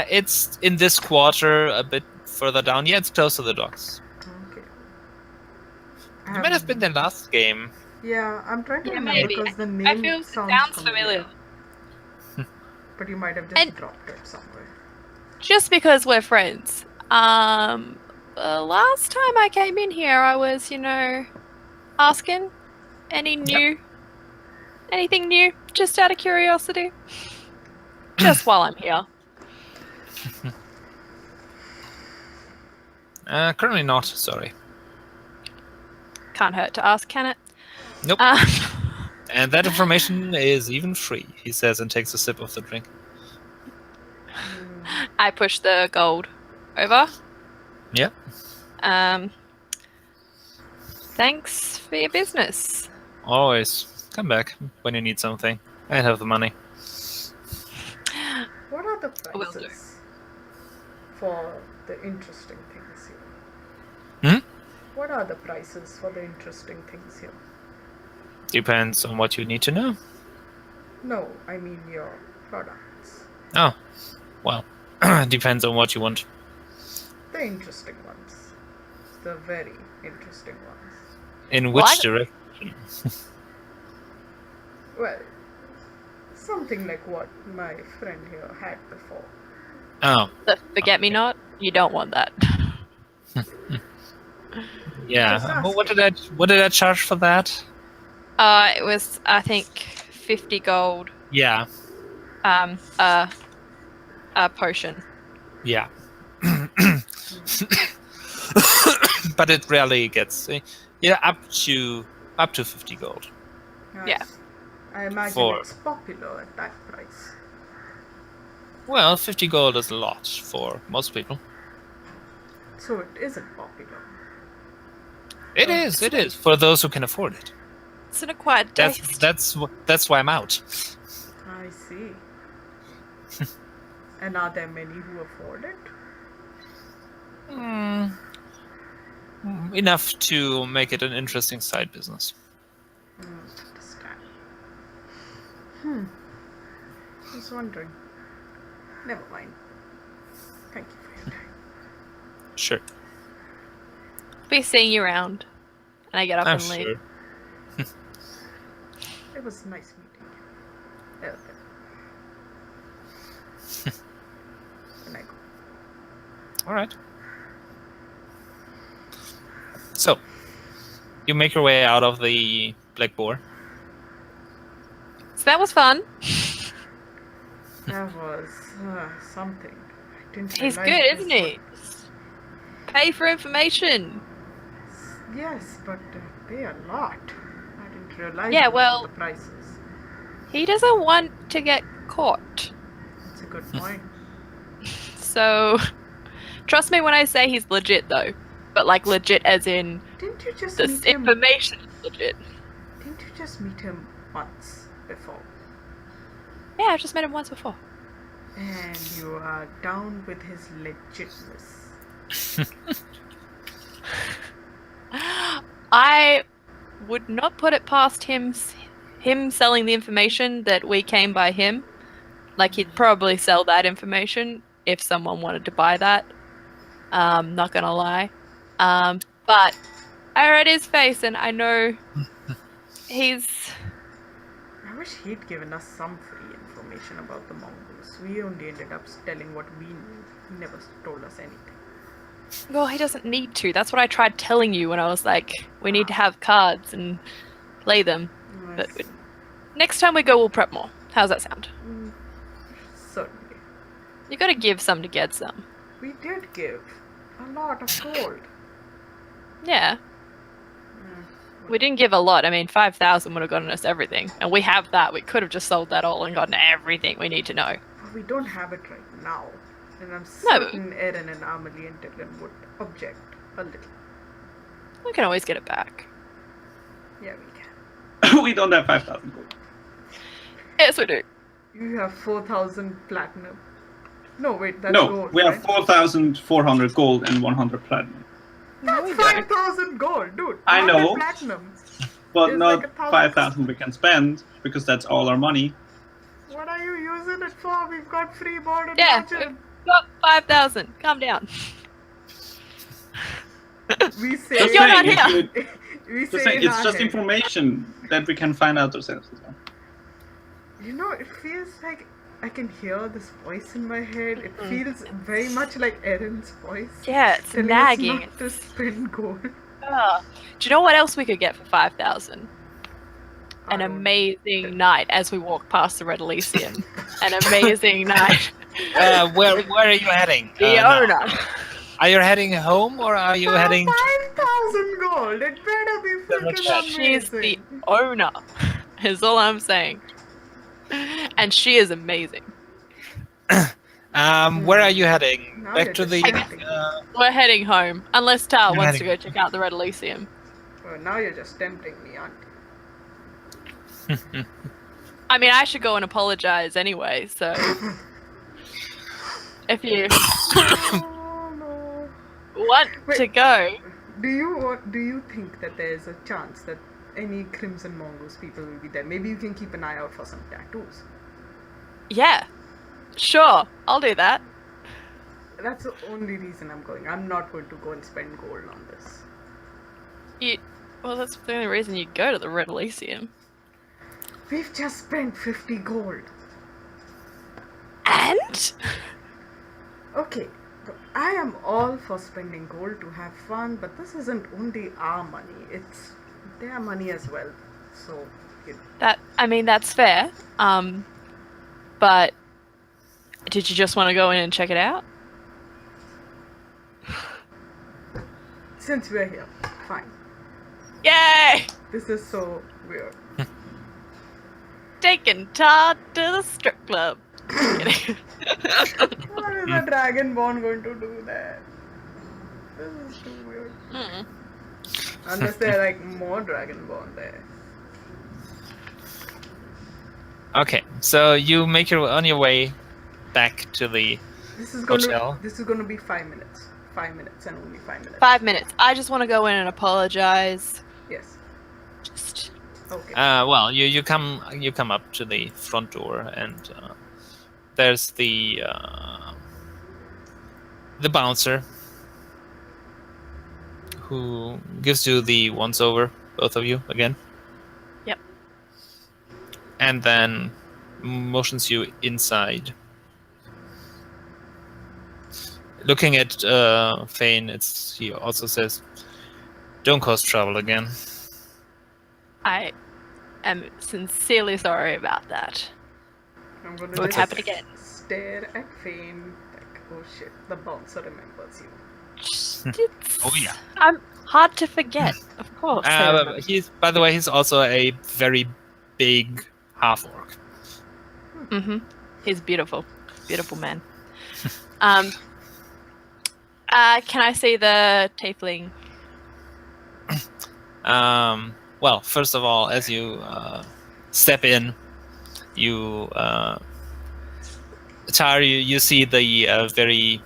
It's in this quarter, a bit further down. Yeah, it's close to the docks. Okay. You might have been there last game. Yeah, I'm trying to remember maybe. because the name I feel it sounds familiar. But you might have just dropped it somewhere. Just because we're friends. Last time I came in here, I was, asking anything new, just out of curiosity. Just while I'm here. Currently not, sorry. Can't hurt to ask, can it? Nope. And that information is even free, he says, and takes a sip of the drink. I push the gold over. Yep. Thanks for your business. Always. Come back when you need something. I have the money. What are the prices for the interesting things here? What are the prices for the interesting things here? Depends on what you need to know. No, I mean your products. Oh, well, depends on what you want. The interesting ones. The very interesting ones. In which direction? Well, something like what my friend here had before. Oh. The forget-me-not? You don't want that. Yeah. Well, what did I charge for that? It was, I think, 50 gold. Yeah. A potion. Yeah. But it rarely gets up to 50 gold. Yes. Yeah. I imagine it's popular at that price. Well, 50 gold is a lot for most people. So it isn't popular. It is for those who can afford it. It's an acquired taste. That's why I'm out. I see. And are there many who afford it? Enough to make it an interesting side business. Understand. I was wondering. Never mind. Thank you for your time. Sure. Be seeing you around. And I get up I'm and leave. sure. It was nice meeting you. And I go. All right. So, you make your way out of the Black Boar. So that was fun. That was something. I didn't He's realize good, this isn't he? Pay for information. Yes, but they a lot. I didn't realize Yeah, what well- the prices. He doesn't want to get caught. That's a good point. So, trust me when I say he's legit, though. But like legit as in Didn't you just this meet him? information is legit. Didn't you just meet him once before? Yeah, I've just met him once before. And you are down with his legitness. I would not put it past him selling the information that we came by him. Like, he'd probably sell that information if someone wanted to buy that. Not gonna lie. But I read his face and I know he's... I wish he'd given us some free information about the Mongols. We only ended up telling what we knew. He never told us anything. Well, he doesn't need to. That's what I tried telling you when I was like, we need to have cards and play them. But next time we go, we'll prep more. How's that sound? Certainly. You gotta give some to get some. We did give a lot of gold. Yeah. We didn't give a lot. I mean, 5,000 would have gotten us everything. And we have that. We could have just sold that all and gotten everything we need to know. But we don't have it right now. And I'm No. certain Erin and Ahmalie and Dyllan would object a little. We can always get it back. Yeah, we can. We don't have 5,000 gold. Yes, we do. You have 4,000 platinum. No, wait, that's No, gold. we have right? 4,400 gold and 100 platinum. No, we That's don't. 5,000 gold, dude. I 100 know. platinum. But It's not like 1,000. 5,000 we can spend, because that's all our money. What are you using it for? We've got free board and Yeah, lodging. got 5,000. Calm down. We say Just You're not saying, here. we Just say saying, in it's our just head. information that we can find out ourselves as well. You know, it feels like I can hear this voice in my head. It feels very much like Erin's voice. Yeah, it's telling us nagging. not to spend gold. Ah. Do you know what else we could get for 5,000? An I don't- amazing night as we walk past the Red Elysium. An amazing night. Where are you heading? The now? owner. Are you heading home or are you heading? 5,000 gold. It better be freaking She's the amazing. owner, is all I'm saying. And she is amazing. Where are you heading? Now Back you're to just the. tempting me. We're heading home, unless Tar You're wants to heading- go check out the Red Elysium. Well, now you're just tempting me, aren't you? I mean, I should go and apologize anyway, so... If you Oh no. want Wait. to go... Do you think that there's a chance that any Crimson Mongoose people will be there? Maybe you can keep an eye out for some tattoos. Yeah. Sure, I'll do that. That's the only reason I'm going. I'm not going to go and spend gold on this. Well, that's the only reason you go to the Red Elysium. We've just spent 50 gold. And? Okay, so I am all for spending gold to have fun, but this isn't only our money, it's their money as well. So, you know. That's fair. But did you just want to go in and check it out? Since we're here, fine. Yay! This is so weird. Taking Todd to the strip club. Kidding. What is a dragonborn going to do that? This is too weird. Unless there are like more dragonborn there. Okay, so you make on your way back to the This is hotel. gonna be 5 minutes. 5 minutes and only 5 minutes. 5 minutes. I just want to go in and apologize. Yes. Just Okay. Well, you come up to the front door, and there's the bouncer who gives you the once over, both of you again. Yep. And then motions you inside. Looking at Phane, he also says, "Don't cause trouble again." I am sincerely sorry about that. I'm gonna Won't just happen again. stare at Phane like, oh shit, the bouncer remembers you. Oh yeah. I'm hard to forget, of course. By the way, he's also a very big half orc. He's beautiful. Beautiful man. Can I see the tiefling? Well, first of all, as you step in, you see the very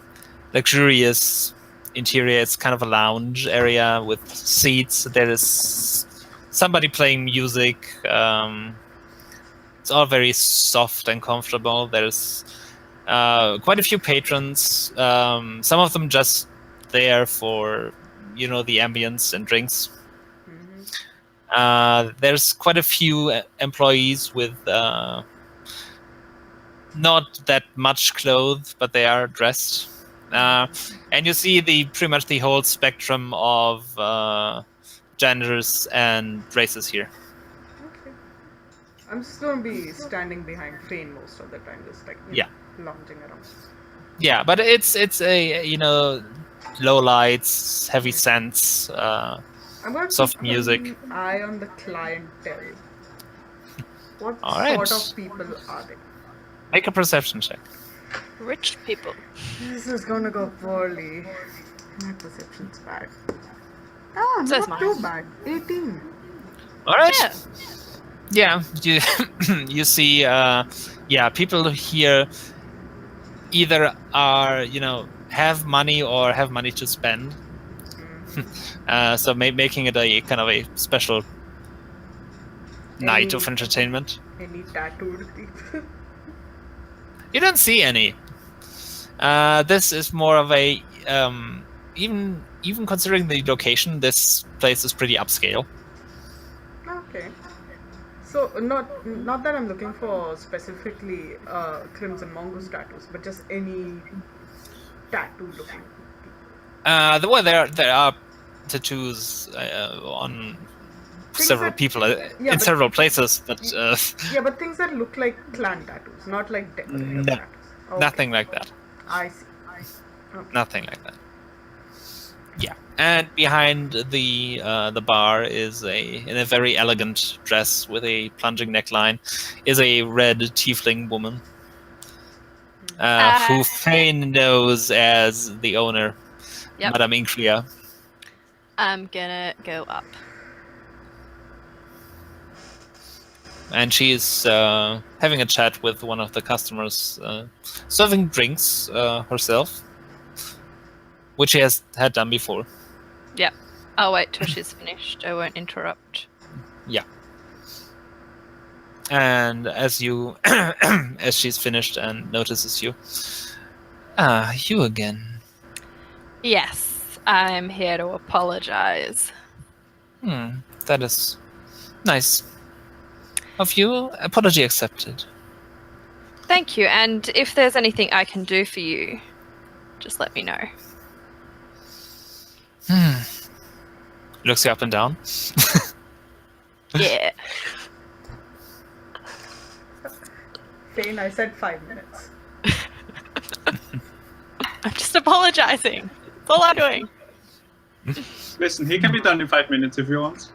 luxurious interior. It's kind of a lounge area with seats. There is somebody playing music. It's all very soft and comfortable. There's quite a few patrons. Some of them just there for the ambience and drinks. There's quite a few employees with not that much clothes, but they are dressed. And you see pretty much the whole spectrum of genders and races here. Okay. I'm just gonna be standing behind Phane most of the time, just like lounging around. Yeah, but it's a low lights, heavy scents, I'm gonna soft keep music. an eye on the clientele. What All right. sort of people are they? Make a perception check. Rich people. This is gonna go poorly. My perception's bad. So is Not mine. too bad. 18. All right. Yeah. Yeah, you see, people here either are have money or have money to spend. So making it a kind of a special night of entertainment. Any tattooed people? You don't see any. This is more of a even considering the location, this place is pretty upscale. Okay. So not that I'm looking for specifically Crimson Mongoose tattoos, but just any tattoo looking. There are tattoos on several people in several places, but yeah, but things that look like clan tattoos, not like decorative tattoos. Okay. nothing like that. I see. Nothing like that. Yeah, and behind the bar is in a very elegant dress with a plunging neckline, is a red tiefling woman who Phane knows as the owner, Madame Inkria. I'm gonna go up. And she's having a chat with one of the customers, serving drinks herself, which she has had done before. Yep. I'll wait till she's finished. I won't interrupt. Yeah. And as she's finished and notices you, you again. Yes, I'm here to apologize. That is nice of you. Apology accepted. Thank you, and if there's anything I can do for you, just let me know. Looks you up and down. Yeah. Phane, I said 5 minutes. I'm just apologizing. That's all I'm doing. Listen, he can be done in 5 minutes if you want.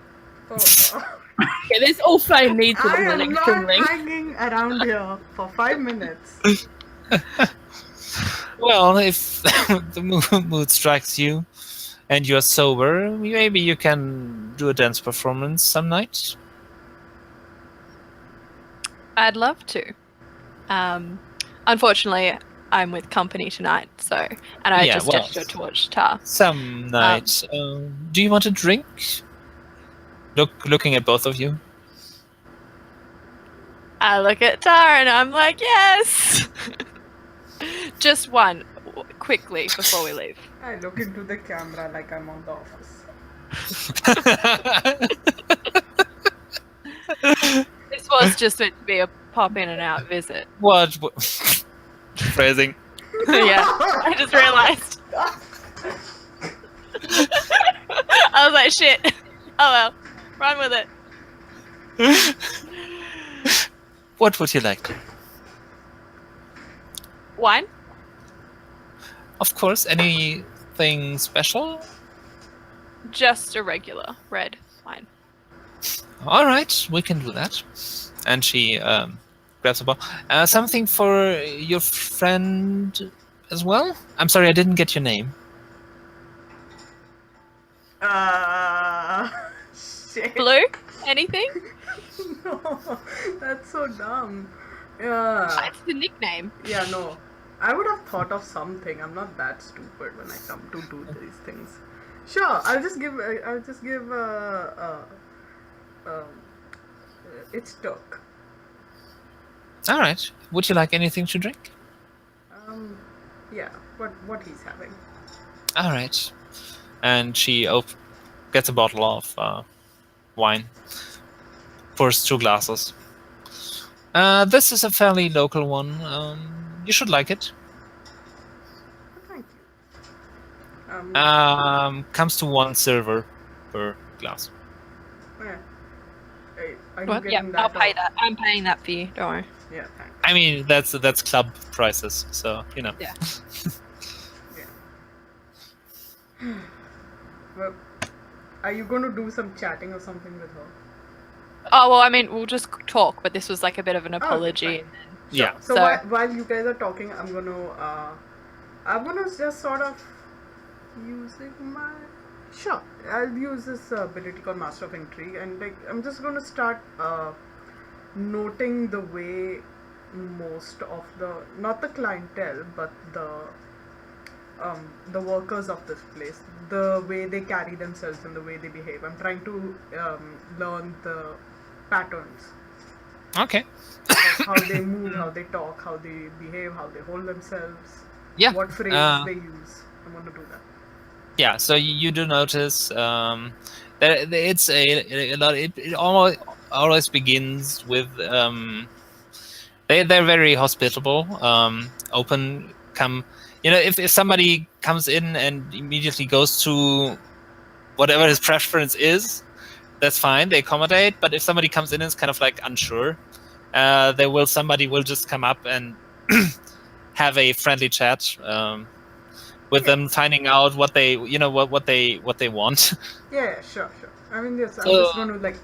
Oh, God. Okay, that's all Phane needs to I do the am next not ring. hanging around here for 5 minutes. Well, if the mood strikes you and you're sober, maybe you can do a dance performance some night. I'd love to. Unfortunately, I'm with company tonight, so and I Yeah, just well, gestured towards Tar. some night. Do you want a drink? Looking at both of you. I look at Tar and I'm like, yes. Just one, quickly before we leave. I look into the camera like I'm on The Office. This was just meant to be a pop in and out visit. what? Phrasing. Yeah, I just realized. I was like, shit. Oh well, run with it. What would you like? Wine? Of course, anything special? Just a regular red wine. All right, we can do that. And she grabs a bottle. Something for your friend as well? I'm sorry, I didn't get your name. Shit. Blue? Anything? No, that's so dumb. Yeah. It's the nickname. Yeah, no. I would have thought of something. I'm not that stupid when I come to do these things. Sure, I'll just give. It's Turk. All right. Would you like anything to drink? Yeah. What he's having. All right. And she gets a bottle of wine. Pours 2 glasses. This is a fairly local one. You should like it. Thank you. Comes to 1 silver per glass. Yeah. Hey, are you What? Yeah, getting I'll that? pay that. I'm paying that for you. Don't worry. Yeah, thanks. I mean, that's club prices, so you know. Yeah. Well, are you going to do some chatting or something with her? Oh well, I mean, we'll just talk, but this was like a bit of an apology. fine. And then, Yeah. So, So- while you guys are talking, I'm gonna just sort of using my. Sure, I'll use this ability called Master of Intrigue, and like I'm just gonna start noting the way most of not the clientele, but the workers of this place, the way they carry themselves and the way they behave. I'm trying to learn the patterns. Okay. Of how they move, how they talk, how they behave, how they hold themselves, Yeah. what phrases they use. I'm going to do that. Yeah. So you do notice that it's a lot. It always begins with they're very hospitable, open. If somebody comes in and immediately goes to whatever his preference is, that's fine. They accommodate. But if somebody comes in and is kind of like unsure, somebody will just come up and have a friendly chat with them, finding out what they what they want. Yeah, sure. I mean, yes, I'm So- just going to like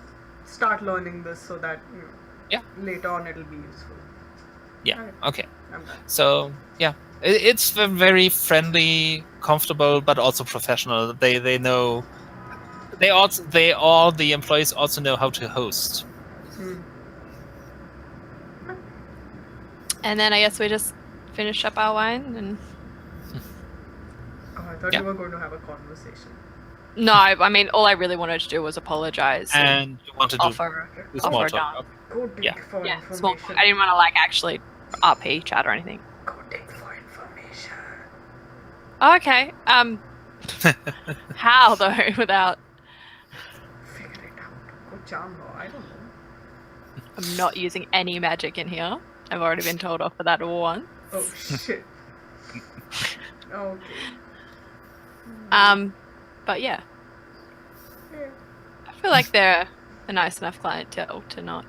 start learning this so that later on it'll be useful. Yeah. Okay. I'm done. So yeah, it's very friendly, comfortable, but also professional. They know. All the employees also know how to host. and then I guess we just finish up our wine and. Oh, I thought Yeah. you were going to have a conversation. No, I mean, all I really wanted to do was apologize And you want to do offer small offer a talk. dance. Go dig Yeah. for Yeah, small. information. I didn't want to like actually RP chat or anything. Go dig for information. Okay. How though? Without Figure it out. Go charm her. I don't know. I'm not using any magic in here. I've already been told off for that once. Oh shit. Okay. But yeah, Yeah. I feel like they're a nice enough clientele to not.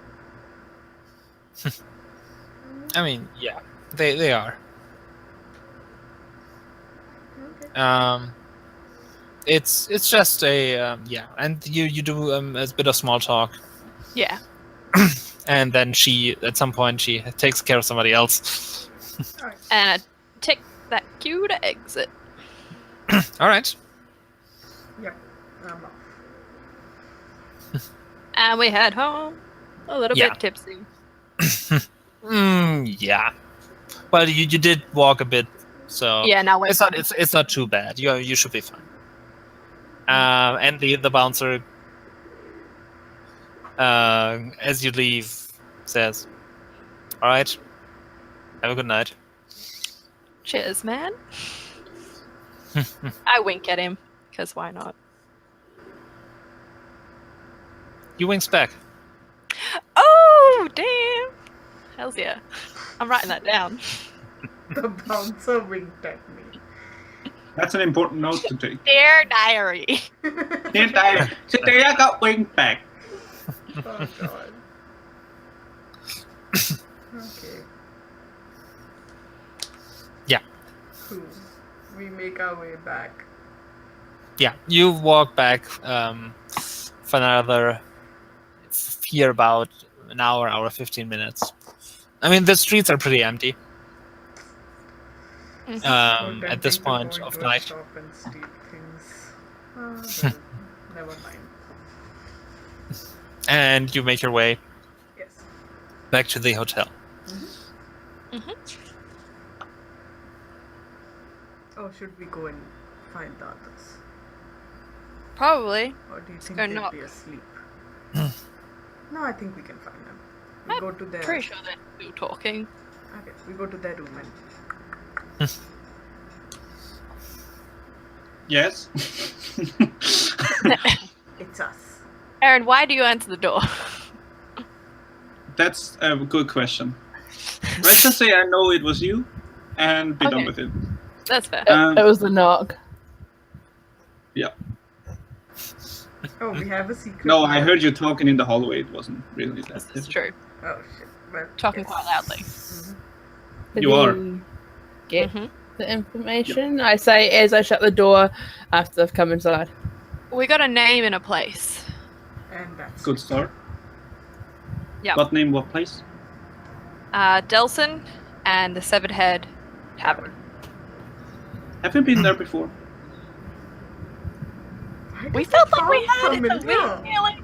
I mean, yeah, they are. Okay. It's just a yeah, and you do a bit of small talk. Yeah. And then at some point, she takes care of somebody else. Alright. And I tick that cue to exit. All right. Yep. I'm off. And we head home. A little Yeah. bit tipsy. Yeah. Well, you did walk a bit, so Yeah, now we're it's not too bad. You should be fine. And the bouncer, as you leave, says, "All right, have a good night." Cheers, man. I wink at him, because why not? He winks back. Oh, damn! Hells yeah. I'm writing that down. The bouncer winked at me. That's an important note to take. Dear diary. Today I got winked back. Oh god. Okay. Yeah. Cool. We make our way back. Yeah, you walk back for another here about an hour 15 minutes. I mean, the streets are pretty empty So at this tempting point to go of into a night. shop and steal things. Well, never mind. And you make your way Yes. back to the hotel. Oh, should we go and find the others? Probably. Or do you think Or they'd not. be asleep? No, I think we can find them. We I'm go to their... Pretty sure they're still talking. Okay, we go to their room and... Yes. It's us. Erin, why do you answer the door? That's a good question. Let's just say I know it was you, and be done Okay. with it. That's fair. It was the knock. Oh, we have a secret. No, I door. heard you talking in the hallway. It wasn't really that. This is difficult. true. Oh shit. Well, Talking yes. quite loudly. Mhm. Did You are. get Mhm. the information? I say as I shut the door after I've come inside. We got a name in a place. And that's Good start. Yep. What name? What place? Delson and the Severed Head Tavern. Have you been there before? Why We does felt that like we sound had it. But we familiar? feeling.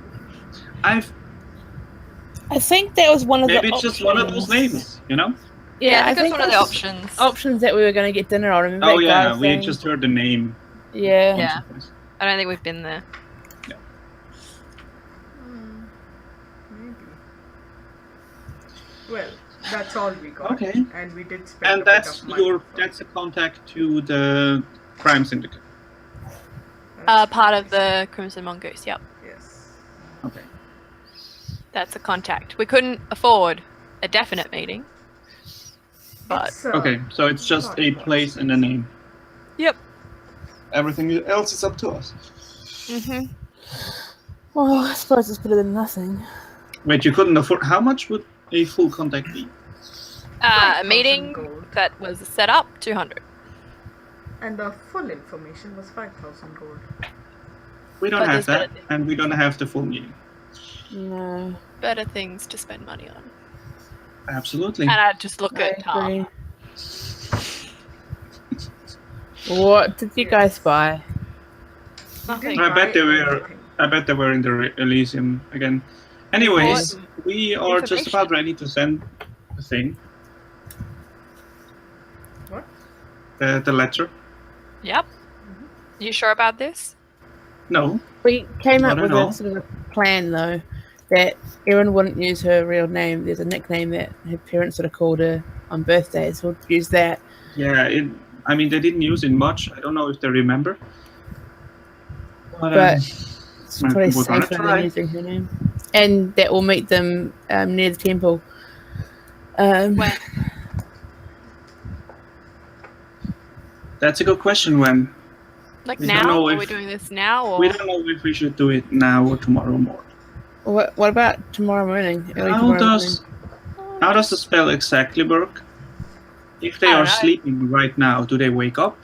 I think that was one of Maybe the it's just one of those options. names, you know? Yeah, I think that's one of the that's options. options that we were going to get dinner on. Remember Oh that yeah, guy we saying- just heard the name. Yeah. Yeah. once or twice. I don't think we've been there. Maybe. Well, that's all we got. Okay. And we did spend And a bit that's of money. that's a contact to the crime syndicate. Part of the Crimson Mongoose, yep. Yes. Okay. That's a contact. We couldn't afford a definite meeting. But It's, Okay, so it's just not a much. place and a name. Yep. Everything else is up to us. Mm-hmm. Well, I suppose it's better than nothing. Wait, you couldn't afford. How much would a full contact be? A meeting gold. that was set up, 200. And the full information was 5,000 gold. We don't But have there's better that, things. and we don't have the full meeting. No. Better things to spend money on. Absolutely. And I just look I at Tom. agree. What did you guys buy? Nothing. I bet they were. Anything. I bet they were in the Elysium again. Anyways, What? we are just Information. about ready to send the thing. What? The letter. Yep. You sure about this? No. We came I up don't with know. a sort of a plan, though, that Erin wouldn't use her real name. There's a nickname that her parents sort of called her on birthdays. We'll use that. Yeah. I mean, they didn't use it much. I don't know if they remember. But, But it's we're probably gonna safer try. than using her name. And that will meet them near the temple. When? that's a good question. When Like We don't now? know Are if- we doing this now? Or? we don't know if we should do it now or tomorrow morning. What about tomorrow morning? Early How tomorrow does morning? how does the spell exactly work? If they I don't are know. sleeping right now, do they wake up,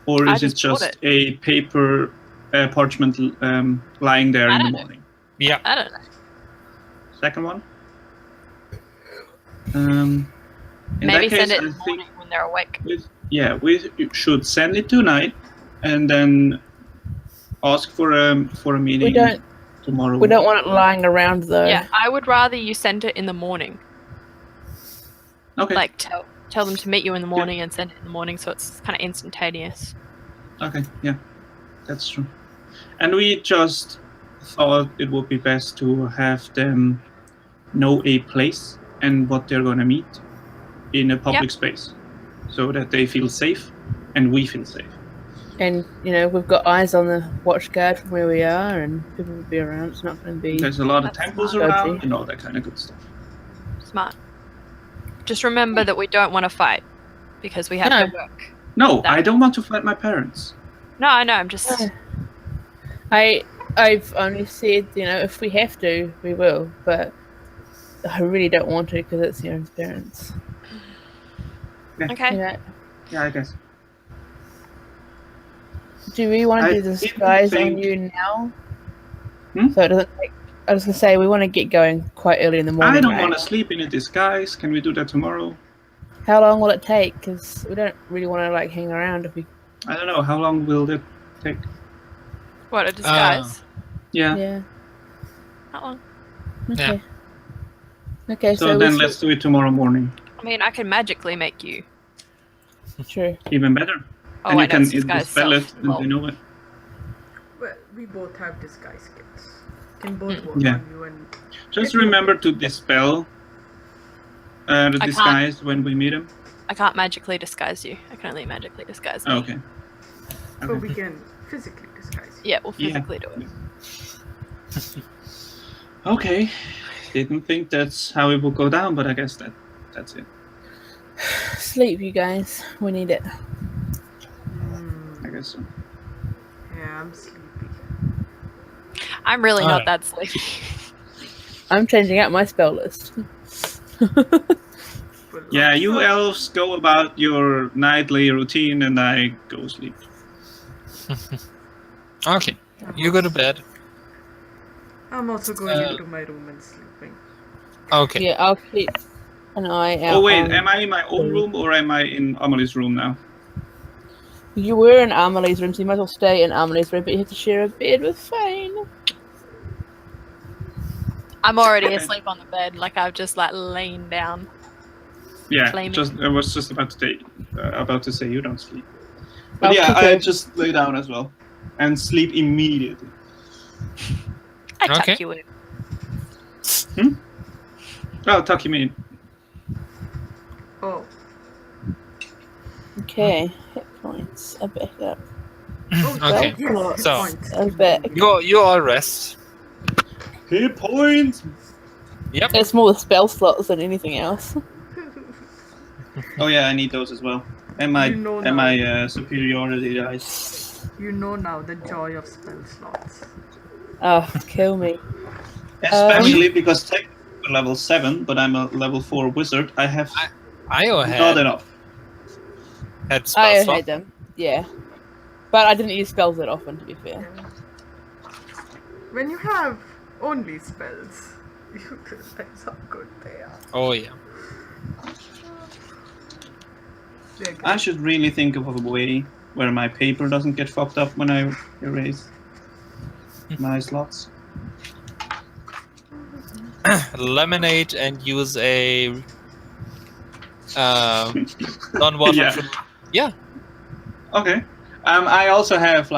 or I is it just bought just a paper parchment lying there I in the don't know. morning? Yeah. I don't know. second one. In Maybe that case, send it in I the think morning when they're awake. we should send it tonight, and then ask for a meeting tomorrow. We don't want it lying around though. Yeah, I would rather you send it in the morning. Okay. Like tell them to meet you in the morning and send it in the morning, so it's kind of instantaneous. Okay. Yeah, that's true. And we just thought it would be best to have them know a place and what they're going to meet in a public space, so that they feel safe and we feel safe. And we've got eyes on the watch guard from where we are, and people will be around. It's not going to be. There's a lot of That's temples smart. around Dodgy. and all that kind of good stuff. Smart. Just remember that we don't want to fight because we have No. to work. No, I don't want to fight my parents. No, I know. I'm just. I've only said if we have to, we will, but I really don't want to because it's Aaron's parents. Okay. Yeah, I guess. Do we want I to do the didn't disguise on think- you now? Hmm? So it doesn't take. I was gonna say we want to get going quite early in the morning. I don't right? want to sleep in a disguise. Can we do that tomorrow? How long will it take? Because we don't really want to hang around if we. I don't know. How long will that take? What, a disguise? Yeah. Yeah. How long? Okay. Okay. So then let's do it tomorrow morning. I mean, I can magically make you. True. Even better. Oh, and I you know can it's disguise dispel it self. and Well, they know it. Well, we both have disguise kits. Can both work Yeah. on you and Just remember to dispel the can't. disguise when we meet him. I can't magically disguise you. I can only magically disguise me. Oh, okay. but we can physically disguise you. Yeah, we'll Yeah. physically do it. Okay. Didn't think that's how it would go down, but I guess that's it. Sleep, you guys. We need it. I guess so. Yeah, I'm sleepy. I'm really not Alright. that sleepy. I'm changing out my spell list. But Yeah, lots you of- elves go about your nightly routine and I go sleep. Okay, you go to bed. I'm also going Uh, into my room and sleeping. Okay. Yeah, I'll keep an eye out. Oh wait, on- am I in my own room or am I in Amalie's room now? You were in Ahmalie's room, so you might as well stay in Ahmalie's room, but you have to share a bed with Phane. I'm already asleep on the bed, like I've just lain down. Yeah, Flaming. I was just about to say you don't sleep. But I'll yeah, keep I it. just lay down as well and sleep immediately. I tuck Okay. you in. Oh, tuck you in. Oh, Okay, hit points. I back up. Okay. yes, So- points. I'm back. You all rest. Hit points. Yep. It's more the spell slots than anything else. Oh yeah, I need those as well. And my You know now. superiority dice. You know now the joy of spell slots. Oh, kill me. Especially because technically I'm level 7, but I'm a level 4 wizard. I have Io not had enough. I spell slot. had them, yeah. But I didn't use spells that often, to be fair. When you have only spells, you realize how good they are. Oh yeah. They're good. I should really think of a way where my paper doesn't get fucked up when I erase my slots. Laminate and use a non-water. Yeah. Okay. I also have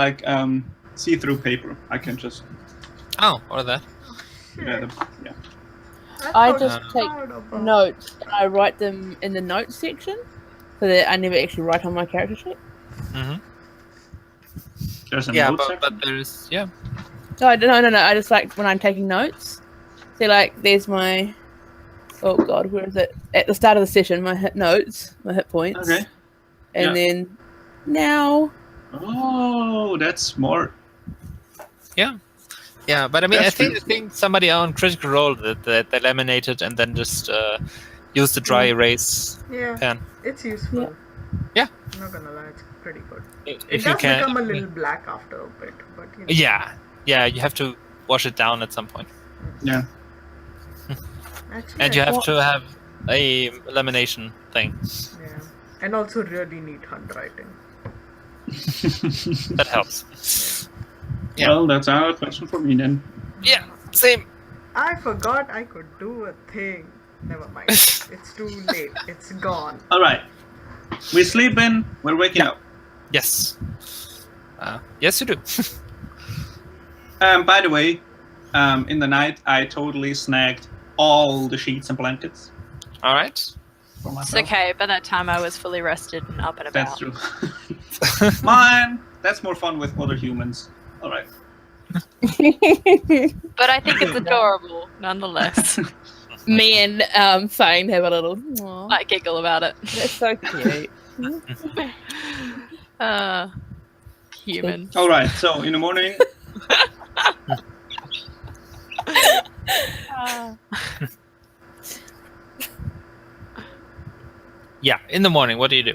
see-through paper. I can just Oh, or that. yeah. I thought just you take heard about- notes and I write them in the notes section, so that I never actually write on my character sheet. Mm-hmm. There's a Yeah, note but section. there's no. No. I just like when I'm taking notes. See, there's my. Oh God, where is it? At the start of the session, my hit notes, my hit points. Okay. And then now. Oh, that's smart. Yeah, but I mean, That's I true. think somebody on Critical Role that they laminated and then just used the dry erase Yeah, pen. it's useful. Yeah. I'm not gonna lie, it's pretty good. If It you does can. become a little black after a bit, but you know. Yeah, you have to wash it down at some point. Yeah. Actually, And you I have thought- to have a elimination thing. Yeah. And also really neat handwriting. That helps. Yeah. Well, that's another question for me then. Yeah, same. I forgot I could do a thing. Never mind. It's too late. It's gone. All right. We sleep in. We're waking up. Yes. Yes, you do. By the way, in the night, I totally snagged all the sheets and blankets All right. for It's myself. okay. By that time, I was fully rested and up and about. That's true. Mine. That's more fun with other humans. All right. But I think it's adorable, nonetheless. Me and Phane have a little. Aw, I giggle about it. that's so cute. Human. All right. So in the morning, Yeah, in the morning, what do you do?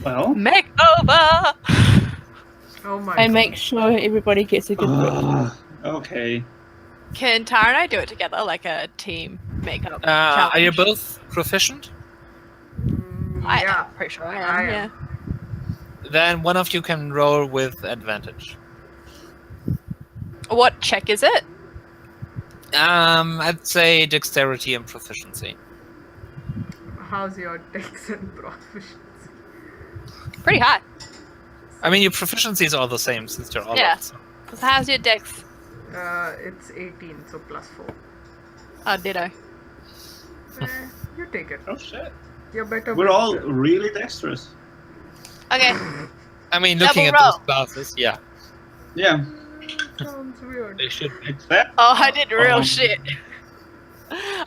well, Makeover! Oh my I god. make sure everybody gets a good breakfast. okay. Can Tara and I do it together, like a team makeup? Are you challenge? both proficient? Yeah. I'm pretty sure I I am. am. Yeah. Then one of you can roll with advantage. What check is it? I'd say dexterity and proficiency. How's your dex and proficiency? Pretty high. I mean, your proficiency is all the same since you're all Yeah. so. So how's your dex? It's 18, so plus 4. Oh, ditto. You take it. Oh shit. You're better. We're with all the- really dexterous. Okay. I mean, looking at Double those roll. classes, yeah, Yeah. Sounds weird. they should be. That. Oh, I did real Um, shit.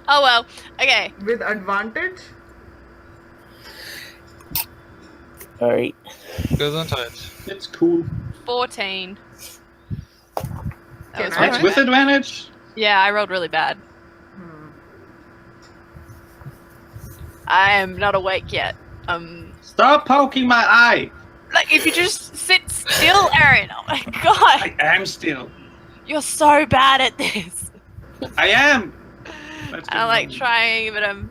Oh well. Okay. With advantage? Sorry. Goes on to it. It's cool. 14. That Can was I- right. That's with advantage. Yeah, I rolled really bad. Hmm. I am not awake yet. Stop poking my eye. Like if you just sit still, Erin. Oh my god, I am still. you're so bad at this. I am. Let's I go. like trying, but I'm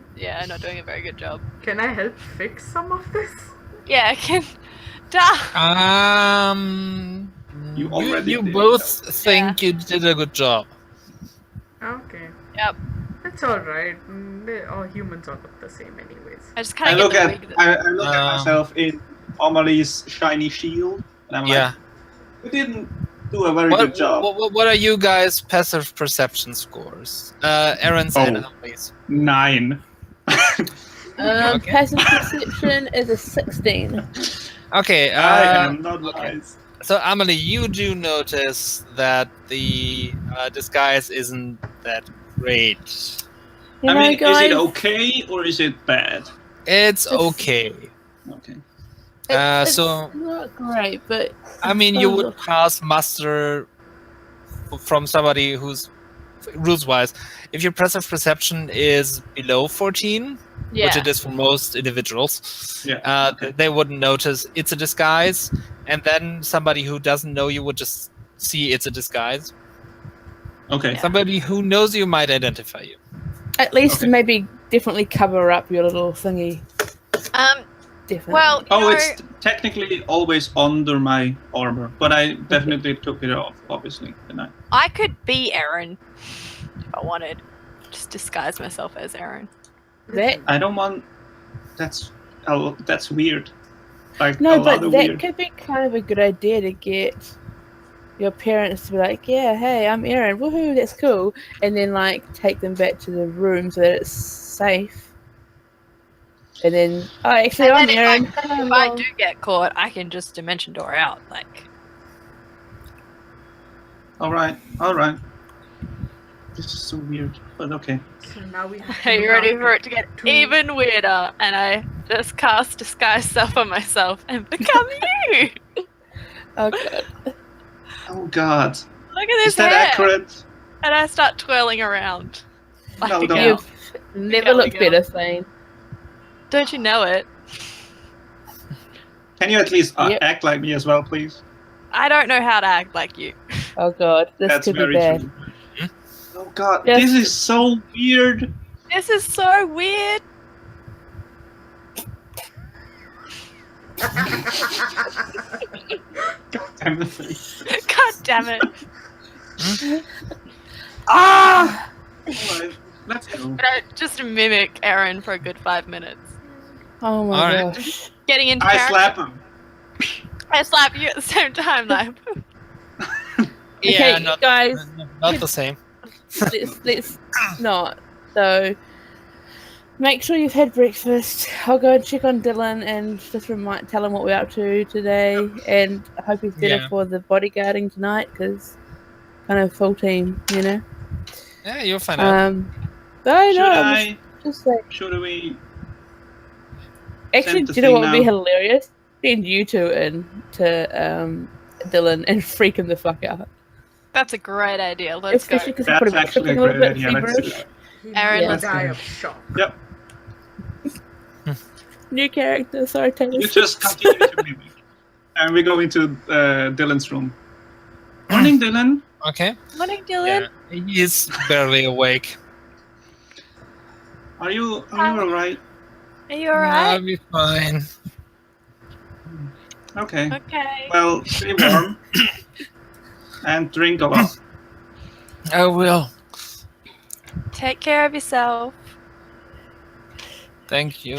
not doing a very good job. Can I help fix some of this? Yeah, I can. You already You did. both think you did a good job. Okay. Yep. It's alright. All humans all look the same anyways. I just I kind of look get at the wig. I look at myself in Ahmalie's shiny shield, and I'm Yeah. like, we didn't do a very good job. What are you guys' passive perception scores? Aaron's and Oh. Amelie's. 9. Okay. Passive perception is a 16. Okay. I am not okay. wise. So Ahmalie, you do notice that the disguise isn't that great. You I know, mean, guys, is it okay or is it bad? It's It's- okay. Okay. it's So not great, but I mean, you Oh. would pass muster from somebody who's rules-wise. If your passive perception is below 14, Yeah. which it is for most individuals, Yeah. Okay. they wouldn't notice it's a disguise, and then somebody who doesn't know you would just see it's a disguise. Okay. Somebody who knows you might identify you. at least Okay. maybe definitely cover up your little thingy. Definitely. Well, you Oh, know, it's technically always under my armor, but I definitely took it off, obviously, tonight. I could be Erin if I wanted. Just disguise myself as Erin. that I don't want. That's weird. Like no, a but lot of that weird. could be kind of a good idea to get your parents to be like, yeah, hey, I'm Erin, woohoo, that's cool, and then like take them back to the room so that it's safe. And then, oh, actually, And I'm then Erin. if I do get caught, I can just dimension door out. Like, All right. This is so weird, but okay. So now we have to are you look ready out for it to get two- even weirder? And I just cast disguise self on myself and become you. Oh god. Oh God, Look at this is that hair. accurate? And I start twirling around. Like No, a don't. girl. You've never Girly looked girl. better, Phane. Don't you know it? Can you at least Yep. act like me as well, please? I don't know how to act like you. Oh god, this That's could be very bad. true. Oh God, Yes. this is so weird. This is so weird. God damn the face. God damn it. Ah! Alright, let's go. But I just mimic Erin for a good 5 minutes. Oh my All right. gosh. Getting into I character. slap him. I slap you at the same time, like. Yeah, Okay, guys. not the same. let's not. So, make sure you've had breakfast. I'll go and check on Dyllan and just tell him what we're up to today. And I hope he's better Yeah. for the bodyguarding tonight because kind of full team, you know. Yeah, you'll find out. But I Should know. I? Just like Should we? actually, send the do you know thing what would be now? hilarious? Send you two in to Dyllan and freak him the fuck out. That's a great idea. Let's go. Especially because That's he's actually a tripping a great little bit idea. Let's do feverish. that. He Aaron, will let's die go. of shock. Yep. New character, sorry, Taylor. You just continue to mimic. And we go into Dylan's room. Morning, Dylan. Okay. Morning, Dyllan. Yeah, he is barely awake. Are you alright? Are you alright? I'll be fine. Okay. Okay. Well, stay warm. And drink a lot. I will. Take care of yourself. Thank you.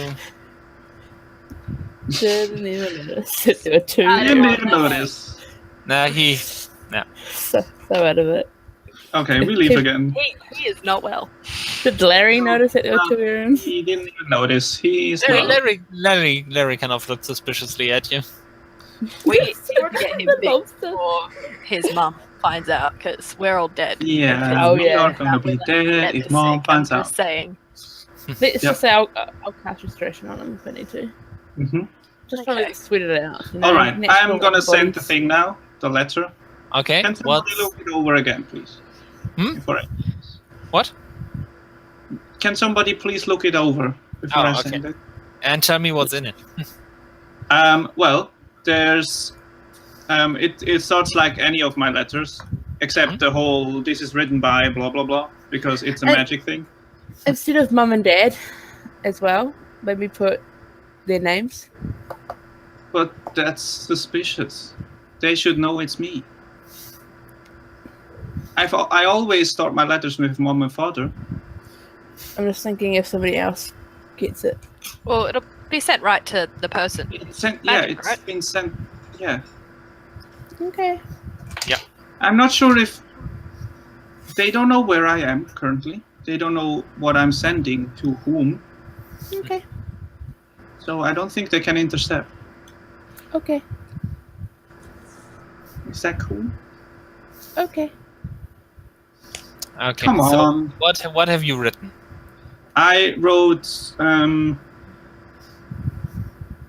Didn't even notice that there were two. I You don't there. didn't even notice. Nah, he. So out of it. Okay, we leave again. He is not well. Did Larry notice that there were two rooms? He didn't even notice. He's Larry, not. Larry kind of looked suspiciously at you. We need to get him The big lobster. before his mum finds out, because we're all dead. Yeah, Oh, we yeah. are gonna be dead if mom finds I'm out. just saying. Let's Yep. just say I'll cast restoration on him if I need to. Mm-hmm. Just trying Okay. to sweat it out. You know? All right, Natural I'm gonna send the bodies. thing now, the letter. Okay. Can somebody What? look it over again, please? Hmm? Before I... What? Can somebody please look it over before Oh, I okay. send it? And tell me what's in it. Well, there's it starts like any of my letters, except the whole "this is written by" blah blah blah, because it's a And- magic thing. Instead of mum and dad as well, maybe put their names. But that's suspicious. They should know it's me. I always start my letters with mom and father. I'm just thinking if somebody else gets it. Well, it'll be sent right to the person. It's sent, yeah, Magic, it's right? been sent. Yeah, Okay. I'm not sure if they don't know where I am currently. They don't know what I'm sending to whom. Okay. So I don't think they can intercept. Okay. Is that cool? Okay. Okay. Come so on. what have you written? I wrote,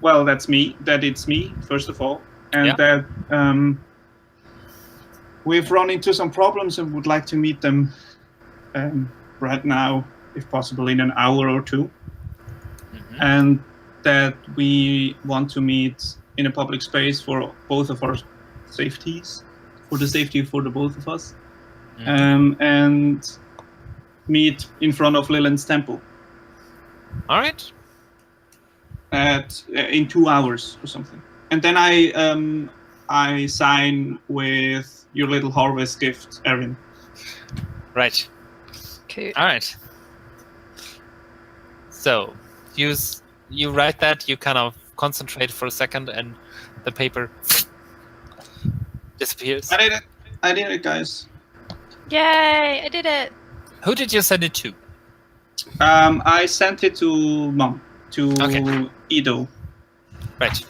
well, that's me. That it's me, first of all, and Yeah. that we've run into some problems and would like to meet them right now, if possible, in an hour or two, Mhm. and that we want to meet in a public space for both of our safeties, for the safety for the both of us, and meet in front of Lillian's temple All right. at in 2 hours or something. And then I sign with your little harvest gift, Erin. Right. Cool. All right. So you write that. You kind of concentrate for a second, and the paper disappears. I did it, guys. Yay! I did it. Who did you send it to? I sent it to Mom, to Okay. Ido. Right.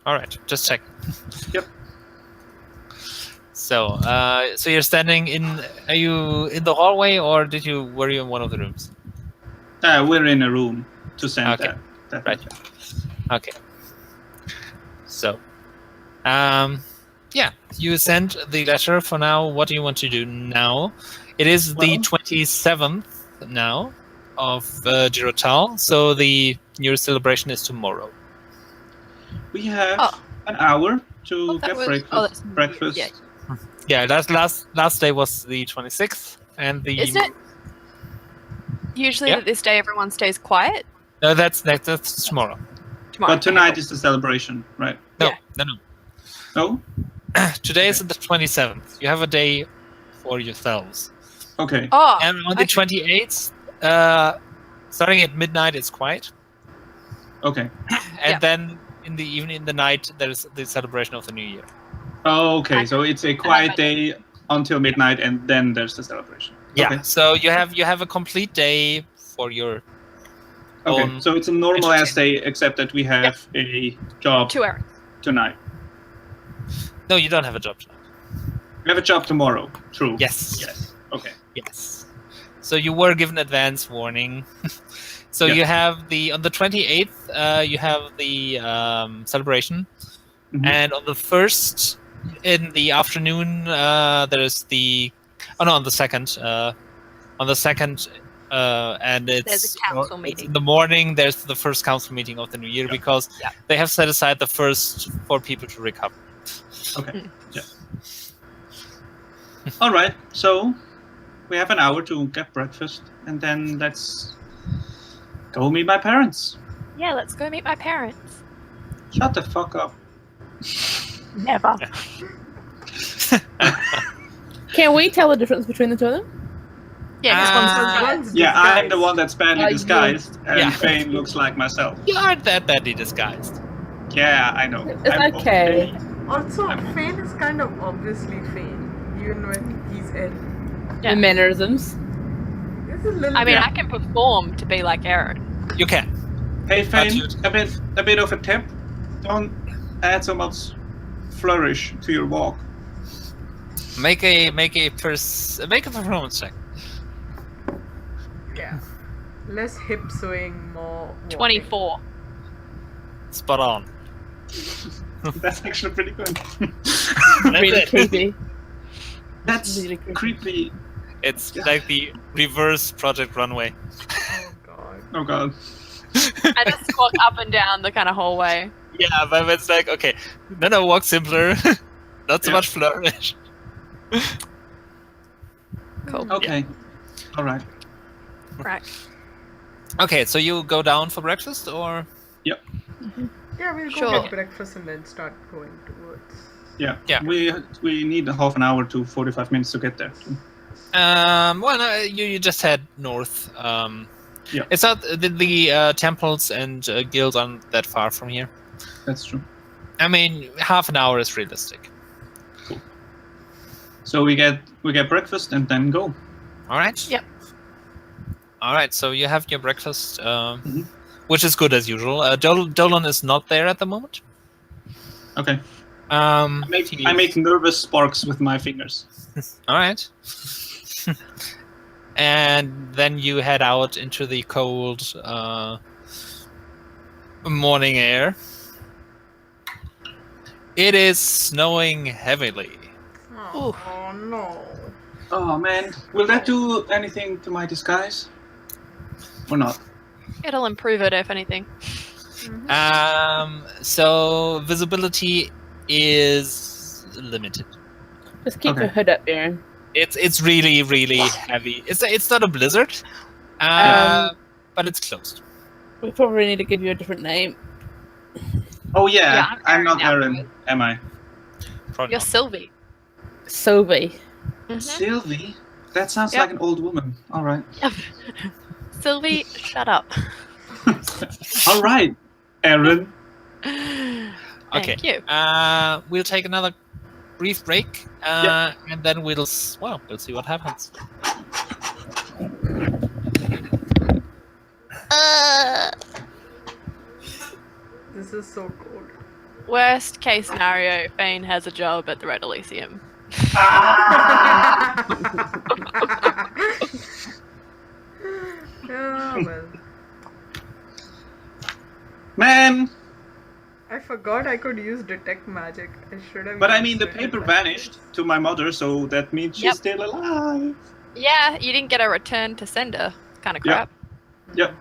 All right. Just check. Yep. So, so you're standing in. Are you in the hallway, or were you in one of the rooms? We're in a room to send Okay. that. Right. Okay. So, yeah, you sent the letter for now. What do you want to do now? It is the Well- 27th now of Girotal, so the New Year celebration is tomorrow. We have Oh. an hour to Oh, that get was- breakfast. oh, that's- breakfast. yeah. Yeah, last day was the 26th, and the Is it usually Yeah. that this day everyone stays quiet? no, that's tomorrow. Tomorrow. But tonight is the celebration, right? No, Yeah. no. No? Today is the 27th. You have a day for yourselves, Okay. Oh, and on the okay. 28th, starting at midnight, it's quiet, Okay. and Yeah. then in the evening, in the night, there's the celebration of the New Year. Oh, okay. So it's a quiet day until midnight, and then there's the celebration. Yeah. Okay. So you have a complete day for your Okay. own. So it's a normal ass day, except that we have a job 2 hours. tonight. No, you don't have a job tonight. We have a job tomorrow. True. Yes. Yes. Okay. Yes. So you were given advance warning. So Yeah. you have on the 28th, you have the celebration, Mhm. and on the 1st in the afternoon, there's on the 2nd, and it's There's a council it's meeting. in the morning. There's the first council meeting of the new year Yeah. because Yeah. they have set aside the first for people to recover. Okay. Yeah. All right. So we have an hour to get breakfast, and then let's go meet my parents. Yeah, let's go meet my parents. Shut the fuck up. Never. Can we tell the difference between the two of them? Yeah, this one's Ah. One's Yeah, I'm disguised. the one that's badly You- disguised, and Yeah. Phane looks like myself. You aren't that badly disguised. Yeah, I know. It's I'm okay. Also, I'm- Phane is kind of obviously Phane, even when he's Erin. Yeah. The mannerisms. It's a little. I mean, Yeah. I can perform to be like Erin. You can. Hey, Phane, you- a bit of a tip. Don't add so much flourish to your walk. Make a performance check. Yeah. Less hip sewing, more. walking. 24. Spot on. That's actually pretty good. That's Really it. creepy. That's Really creepy. creepy. It's like the reverse Project Runway. Oh god. Oh god. I just walk up and down the kind of hallway. Yeah, but it's like, okay, no, walk simpler. Not so Yeah. much flourish. Cool. Okay. All right. Right. Okay, so you go down for breakfast, or Yeah, we'll go Sure. get breakfast and then start going towards. Yeah. Yeah. We need a half an hour to 45 minutes to get there. well, no, you just head north. Yeah. It's not the temples and guilds aren't that far from here. That's true. I mean, half an hour is realistic. So we get breakfast and then go. All right. Yep. All right. So you have your breakfast, Mhm. which is good as usual. Dyllan is not there at the moment. Okay. I I make nervous sparks with my fingers. All right. And then you head out into the cold morning air. It is snowing heavily. Oh, oh no. Oh man, will that do anything to my disguise? Or not? It'll improve it if anything. So visibility is limited. Just keep Okay. your hood up, Erin. It's really heavy. It's not a blizzard, but it's closed. We probably need to give you a different name. Oh yeah, Yeah, I'm I'm not Erin now. Erin, am I? Probably You're not. Sylvie. Sylvie. Mhm. Sylvie? That sounds Yep. like an old woman. All right. Sylvie, shut up. All right, Erin. Okay. Thank you. We'll take another brief break, and then we'll see what happens. This is so cold. Worst case scenario, Phane has a job at the Red Elysium. Oh well. Man, I forgot I could use detect magic. I should have. but I used mean the detect paper magic. vanished to my mother, so that means she's Yep. still alive. Yeah, you didn't get a return to sender kind of Yeah. crap. Yep.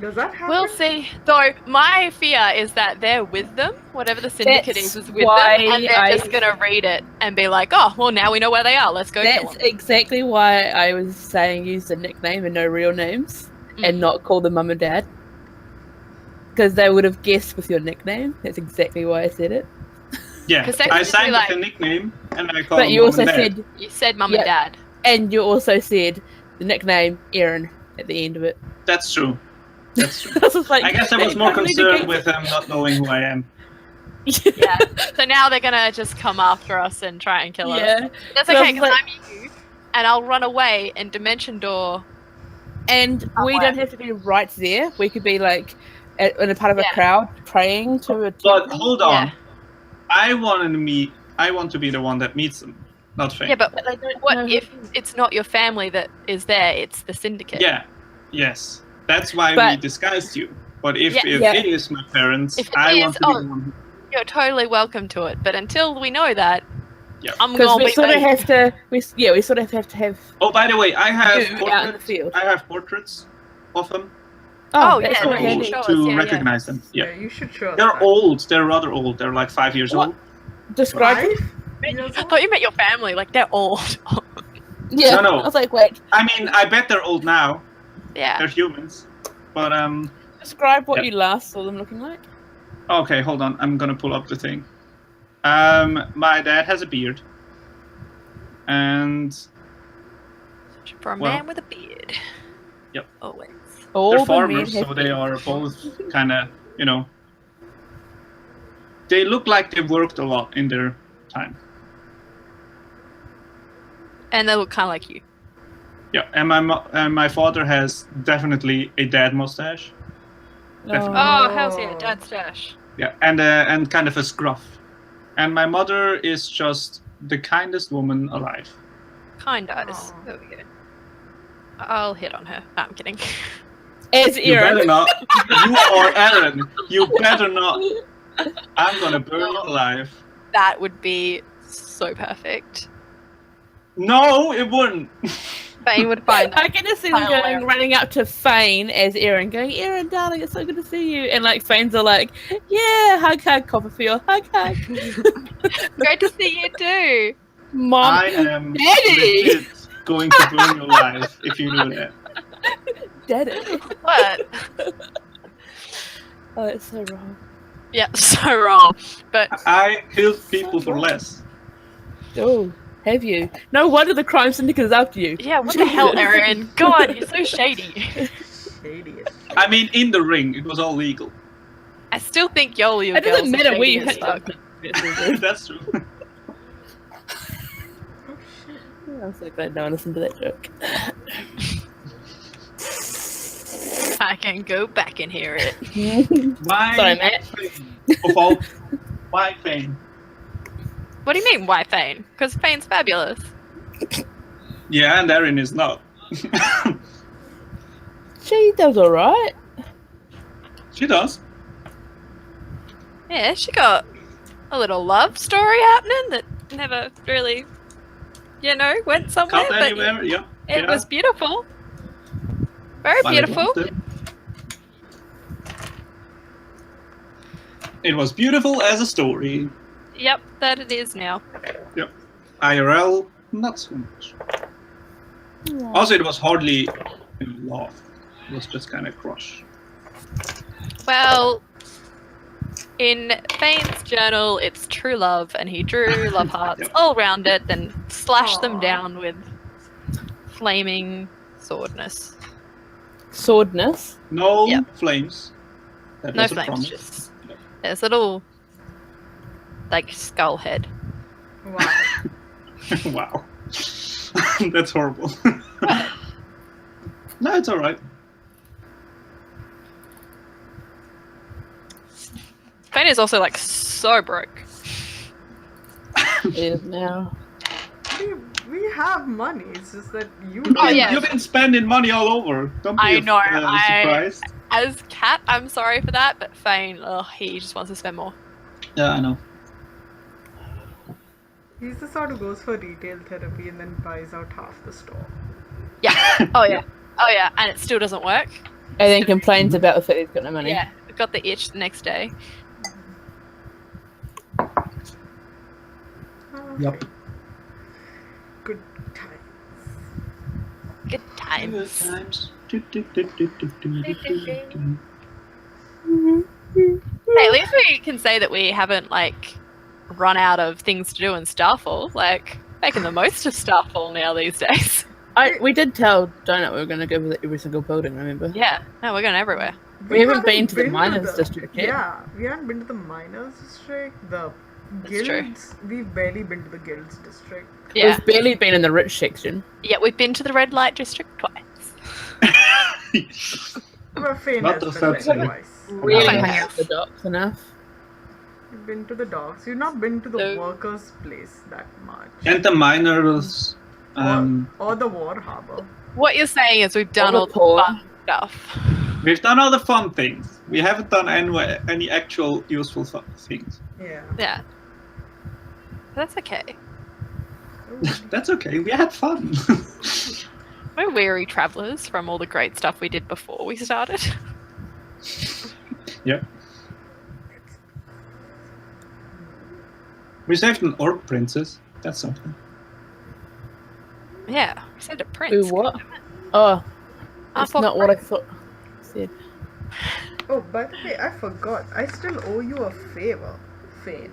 Does that happen? We'll see. Though my fear is that they're with them, whatever the syndicate That's is with why them, and they're just gonna read it and be like, "Oh, well, now we know where they are. Let's go kill That's them." exactly why I was saying use the nickname and no real names, and not call them mum and dad. Because they would have guessed with your nickname. That's exactly why I said it. Yeah, 'Cause I technically, signed like- with the nickname, and I call But them you Mom also and Dad. said, You said mum Yeah. and dad. and you also said the nickname Erin at the end of it. That's true. That's true. I was like, I guess I was they more totally concerned negate with them not knowing who I am. it. Yeah. So now they're gonna just come after us and try and kill us. Yeah. That's So I okay, was because like- I'm you, and I'll run away and dimension door. And we Somewhere. don't have to be right there. We could be like in a part of a Yeah. crowd praying to a But temple. hold Yeah. on. I want to be the one that meets them, not Phane. Yeah, but But they don't what know if it's not your family that is there? It's the syndicate. Yeah. Yes. That's why we But- disguised you. But if Yeah. it is my parents, If it I is- want to be oh. the one. You're totally welcome to it. But until we know that, Yeah. I'm Because gonna we be sort of late. have to. We sort of have to have Oh, by the way, I have you out in the portraits. field. I have portraits of them. Oh, that's yeah, cool. no, you Handy. show us, to yeah. recognize them. Yeah. You should show us They're that. old. They're rather old. They're like 5 years What? old. Describe them. 5 years I old? thought you meant your family. Like they're old. Yeah. No. I was like, wait. I mean, I bet they're old now. Yeah. They're humans. But Describe what Yeah. you last saw them looking like. okay, hold on. I'm gonna pull up the thing. My dad has a beard. And For a Well. man with a beard. Yep. Always. All they're the farmers, men so have they are both kind of, they look like they worked a lot in their time. And they look kind of like you. Yeah, and my father has definitely a dad mustache. Definitely. Oh, how's your dad's stash? Yeah, and kind of a scruff. And my mother is just the kindest woman alive. Kind eyes. Aw. There we go. I'll hit on her. No, I'm kidding. As You Erin. better not. You or Erin. You better not. I'm gonna burn you alive. That would be so perfect. No, it wouldn't. Phane would find I that. can just see them Hilarious. going, running up to Phane as Erin, going, Erin, darling, it's so good to see you. And like Phane's are like, yeah, hug, Copperfield, hug. Great to see you too. Mom, I am Daddy! legit going to burn you alive if you do that. Daddy. What? Oh, it's so wrong. Yeah, so wrong. But I killed people for less. Oh, have you? No wonder the crime syndicate is after you. yeah, what the hell, Erin? God, you're so shady. Idiot. I mean, in the ring, it was all legal. I still think Yoli It doesn't matter where you hit stuck. them. That's true. I'm so glad no one listened to that joke. I can go back and hear it. Why? Sorry, Matt. Of all, why Phane? What do you mean, why Phane? Because Phane's fabulous. Yeah, and Erin is not. She does alright. She does. Yeah, she got a little love story happening that never really, went somewhere. Caught But anywhere? Yeah. it yeah. was beautiful. Very But it beautiful. was- It was beautiful as a story. Yep, that it is now. IRL, not so much. Also, it was hardly love. It was just kind of crush. Well, in Phane's journal, it's true love, and he drew love hearts Yep. all around it, then slashed them Aw. down with flaming swordness. Swordness. No Yep. flames. That No was a flames, promise. just there's a little, like, skull head. Wow. Wow. That's horrible. No, it's alright. Phane is also, like, so broke. It is now. We have money. It's just that you. Oh, yeah. You've been spending money all over. Don't be I know, surprised. As Cat, I'm sorry for that, but Phane, he just wants to spend more. Yeah, I know. He's the sort who goes for retail therapy and then buys out half the store. Yeah. Oh, yeah. Oh, yeah. And it still doesn't work. And then complains about the fact he's got no money. Yeah, got the itch the next day. Yup. Good time. Good times. Good times. Hey, at least we can say that we haven't like run out of things to do in Starfall. Like making the most of Starfall now these days. We did tell Donut we were going to go visit every single building, remember? Yeah, no, we're going everywhere. We haven't been to the miners district yet. Yeah, we haven't been to the miners district. The That's true. guilds. We've barely been to the guilds district. Yeah, We've barely been in the rich section. yeah, we've been to the red light district twice. Well, Phane What has does been that there say? twice. Really Yeah. hang out at the docks enough. You've been to the docks. You've not been to the No. workers' place that much. And the miners. Or the war harbor. What you're saying is we've done All all the the poor. fun stuff. We've done all the fun things. We haven't done any actual useful things. Yeah. Yeah. That's okay. That's okay. We had fun. We're weary travellers from all the great stuff we did before we started. Yeah. We saved an orc princess. That's something. Yeah, we said a prince. Ooh, what? Oh, that's thought not what I thought. Said. Oh, by the way, I forgot. I still owe you a favor, Phane.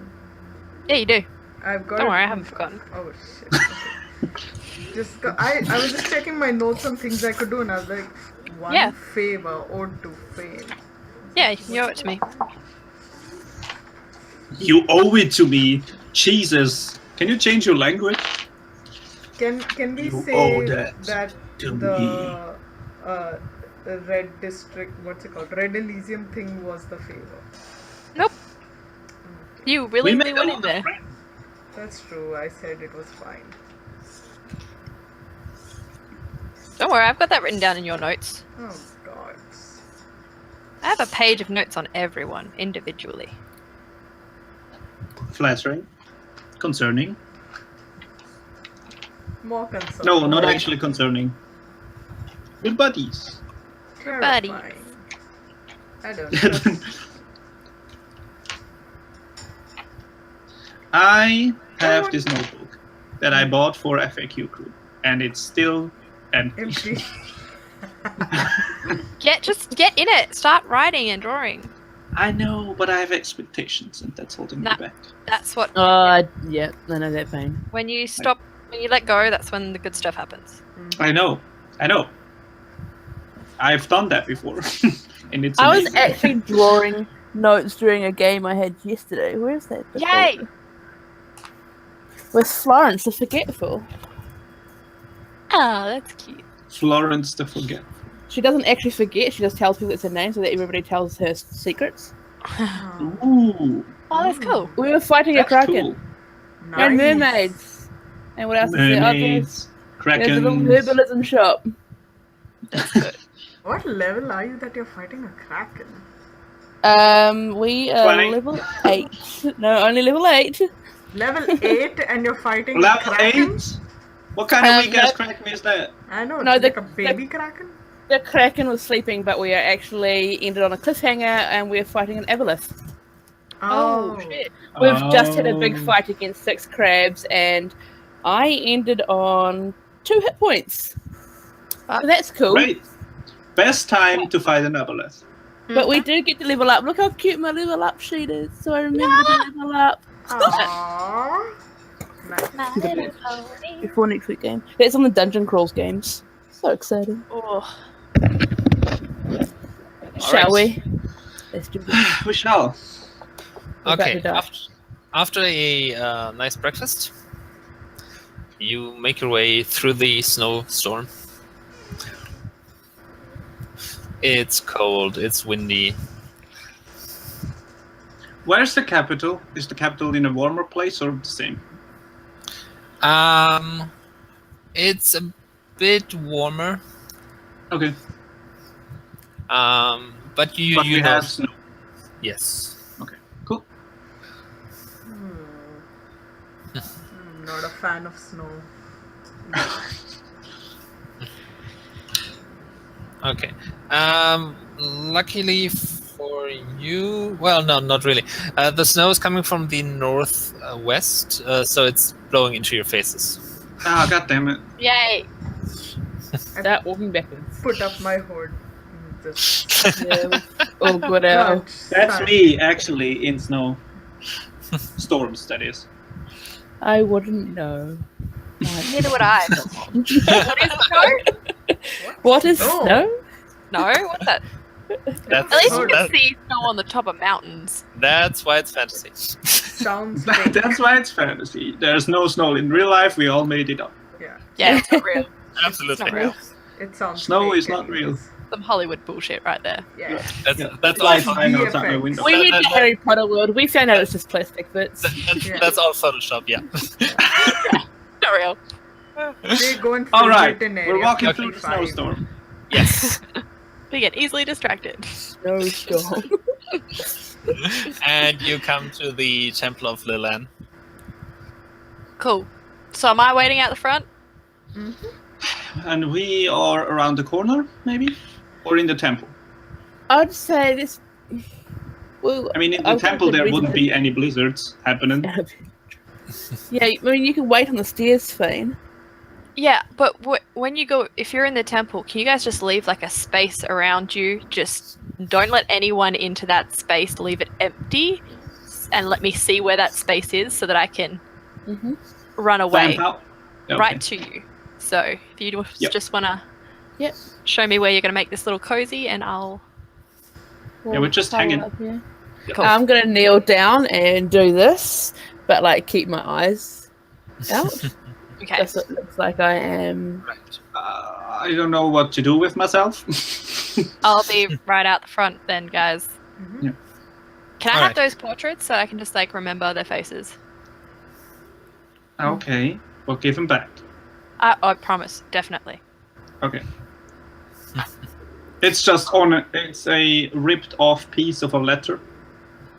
Yeah, you do. I've got. Don't worry, I haven't forgotten. Oh shit. Okay. I was just checking my notes on things I could do, and I was like, one Yeah. favor owed to Phane. Yeah, you can owe it to me. You owe it to me. Jesus. Can you change your language? Can we You say owe that that to the red district, what's it called, Red Elysium thing was the favor? Nope. You really made went a in lot there. of friends. That's true. I said it was fine. Don't worry, I've got that written down in your notes. Oh God. I have a page of notes on everyone individually. Flattering. Concerning. More concern. No, not actually concerning. Good buddies. Terrifying. I don't know. I have this notebook that I bought for FAQ Crew, and it's still empty. Empty. Just get in it. Start writing and drawing. I know, but I have expectations, and that's holding me Nah. back. That's what. Yeah, I know that pain. When you stop, when you let go, that's when the good stuff happens. I know. I've done that before, and it's I was amazing. actually drawing notes during a game I had yesterday. Where's that? Yay! With Florence the Forgetful. Oh, that's cute. Florence the Forget. She doesn't actually forget, she just tells people it's her name so that everybody tells her secrets. Ooh, Oh, that's cool. We were fighting that's a kraken. cool. And mermaids. And what else is there? Mermaids, There's a little krakens. herbalism shop. That's good. What level are you that you're fighting a kraken? We are 20. level 8. No, only level 8. Level 8 and you're fighting a Level kraken? 8? What kind of weak ass no. kraken is that? I know, No, it's the- like a baby kraken? The kraken was sleeping, but we are actually ended on a cliffhanger and we're fighting an aboleth. Oh, shit. We've just had a big Oh. fight against 6 crabs and I ended on 2 hit points. So that's cool. Great. Best time to fight an aboleth. But we do get to level up. Look how cute my level up sheet is. So I remember to level up Aww. Nice. before next week game. That's on the Dungeon Crawls games. So exciting. Oh, Shall we? Let's do this. We shall. We're about Okay, to die. after a nice breakfast, you make your way through the snowstorm. It's cold, it's windy. Where's the capital? Is the capital in a warmer place or the same? It's a bit warmer, Okay. but you But we know, have snow. yes. Okay, cool. Not a fan of snow. Okay. Luckily for you, well, no, not really. The snow is coming from the northwest, so it's blowing into your faces. Ah, god damn it. Yay! Start walking backwards. Put up my hood. And just Yeah, all good out. crouch. That's stand. me, actually, in snow. Storms, that is. I wouldn't know. Neither would I. What is snow? What is No. snow? No, what's that? That's, At least you That's- can see snow on the top of mountains. that's why it's fantasy. Sounds fake. That's why it's fantasy. There's no snow in real life, we all made it up. Yeah. Yeah, it's not real. It's Absolutely. not real. It sounds Snow fake is not real. anyways. Some Hollywood bullshit right there. Yeah. That's It's all. like Photoshop. flying outside my window. We hit that- the Harry Potter world. We found out it's just plastic bits. Yeah. That's all Photoshop. Yeah. Not real. They go and All right, in we're walking Okay. through the snowstorm. Yes. We get easily distracted. Snowstorm. And you come to the Temple of Dyllan. Cool. So am I waiting out the front? And we are around the corner, maybe? Or in the temple? I'd say this. Well, I mean, in I the temple would there reason wouldn't to- be any blizzards happening. Yeah, I mean, you can wait on the stairs, Phane. Yeah, but when you go, if you're in the temple, can you guys just leave like a space around you? Just don't let anyone into that space. Leave it empty, and let me see where that space is so that I can Mm-hmm. run away Vamp out? Okay. right to you. So if you Yep. just want to Yep. show me where you're going to make this little cozy, and I'll. Yeah, we're just hanging. Cool. I'm gonna kneel down and do this, but like keep my eyes out. Okay. Just so it looks like I am. Right. I don't know what to do with myself. I'll be right out the front then, guys. Mhm. Yeah. Can I All have right. those portraits so I can just like remember their faces? Okay, we'll give him back. I promise, definitely. Okay. It's just it's a ripped off piece of a letter.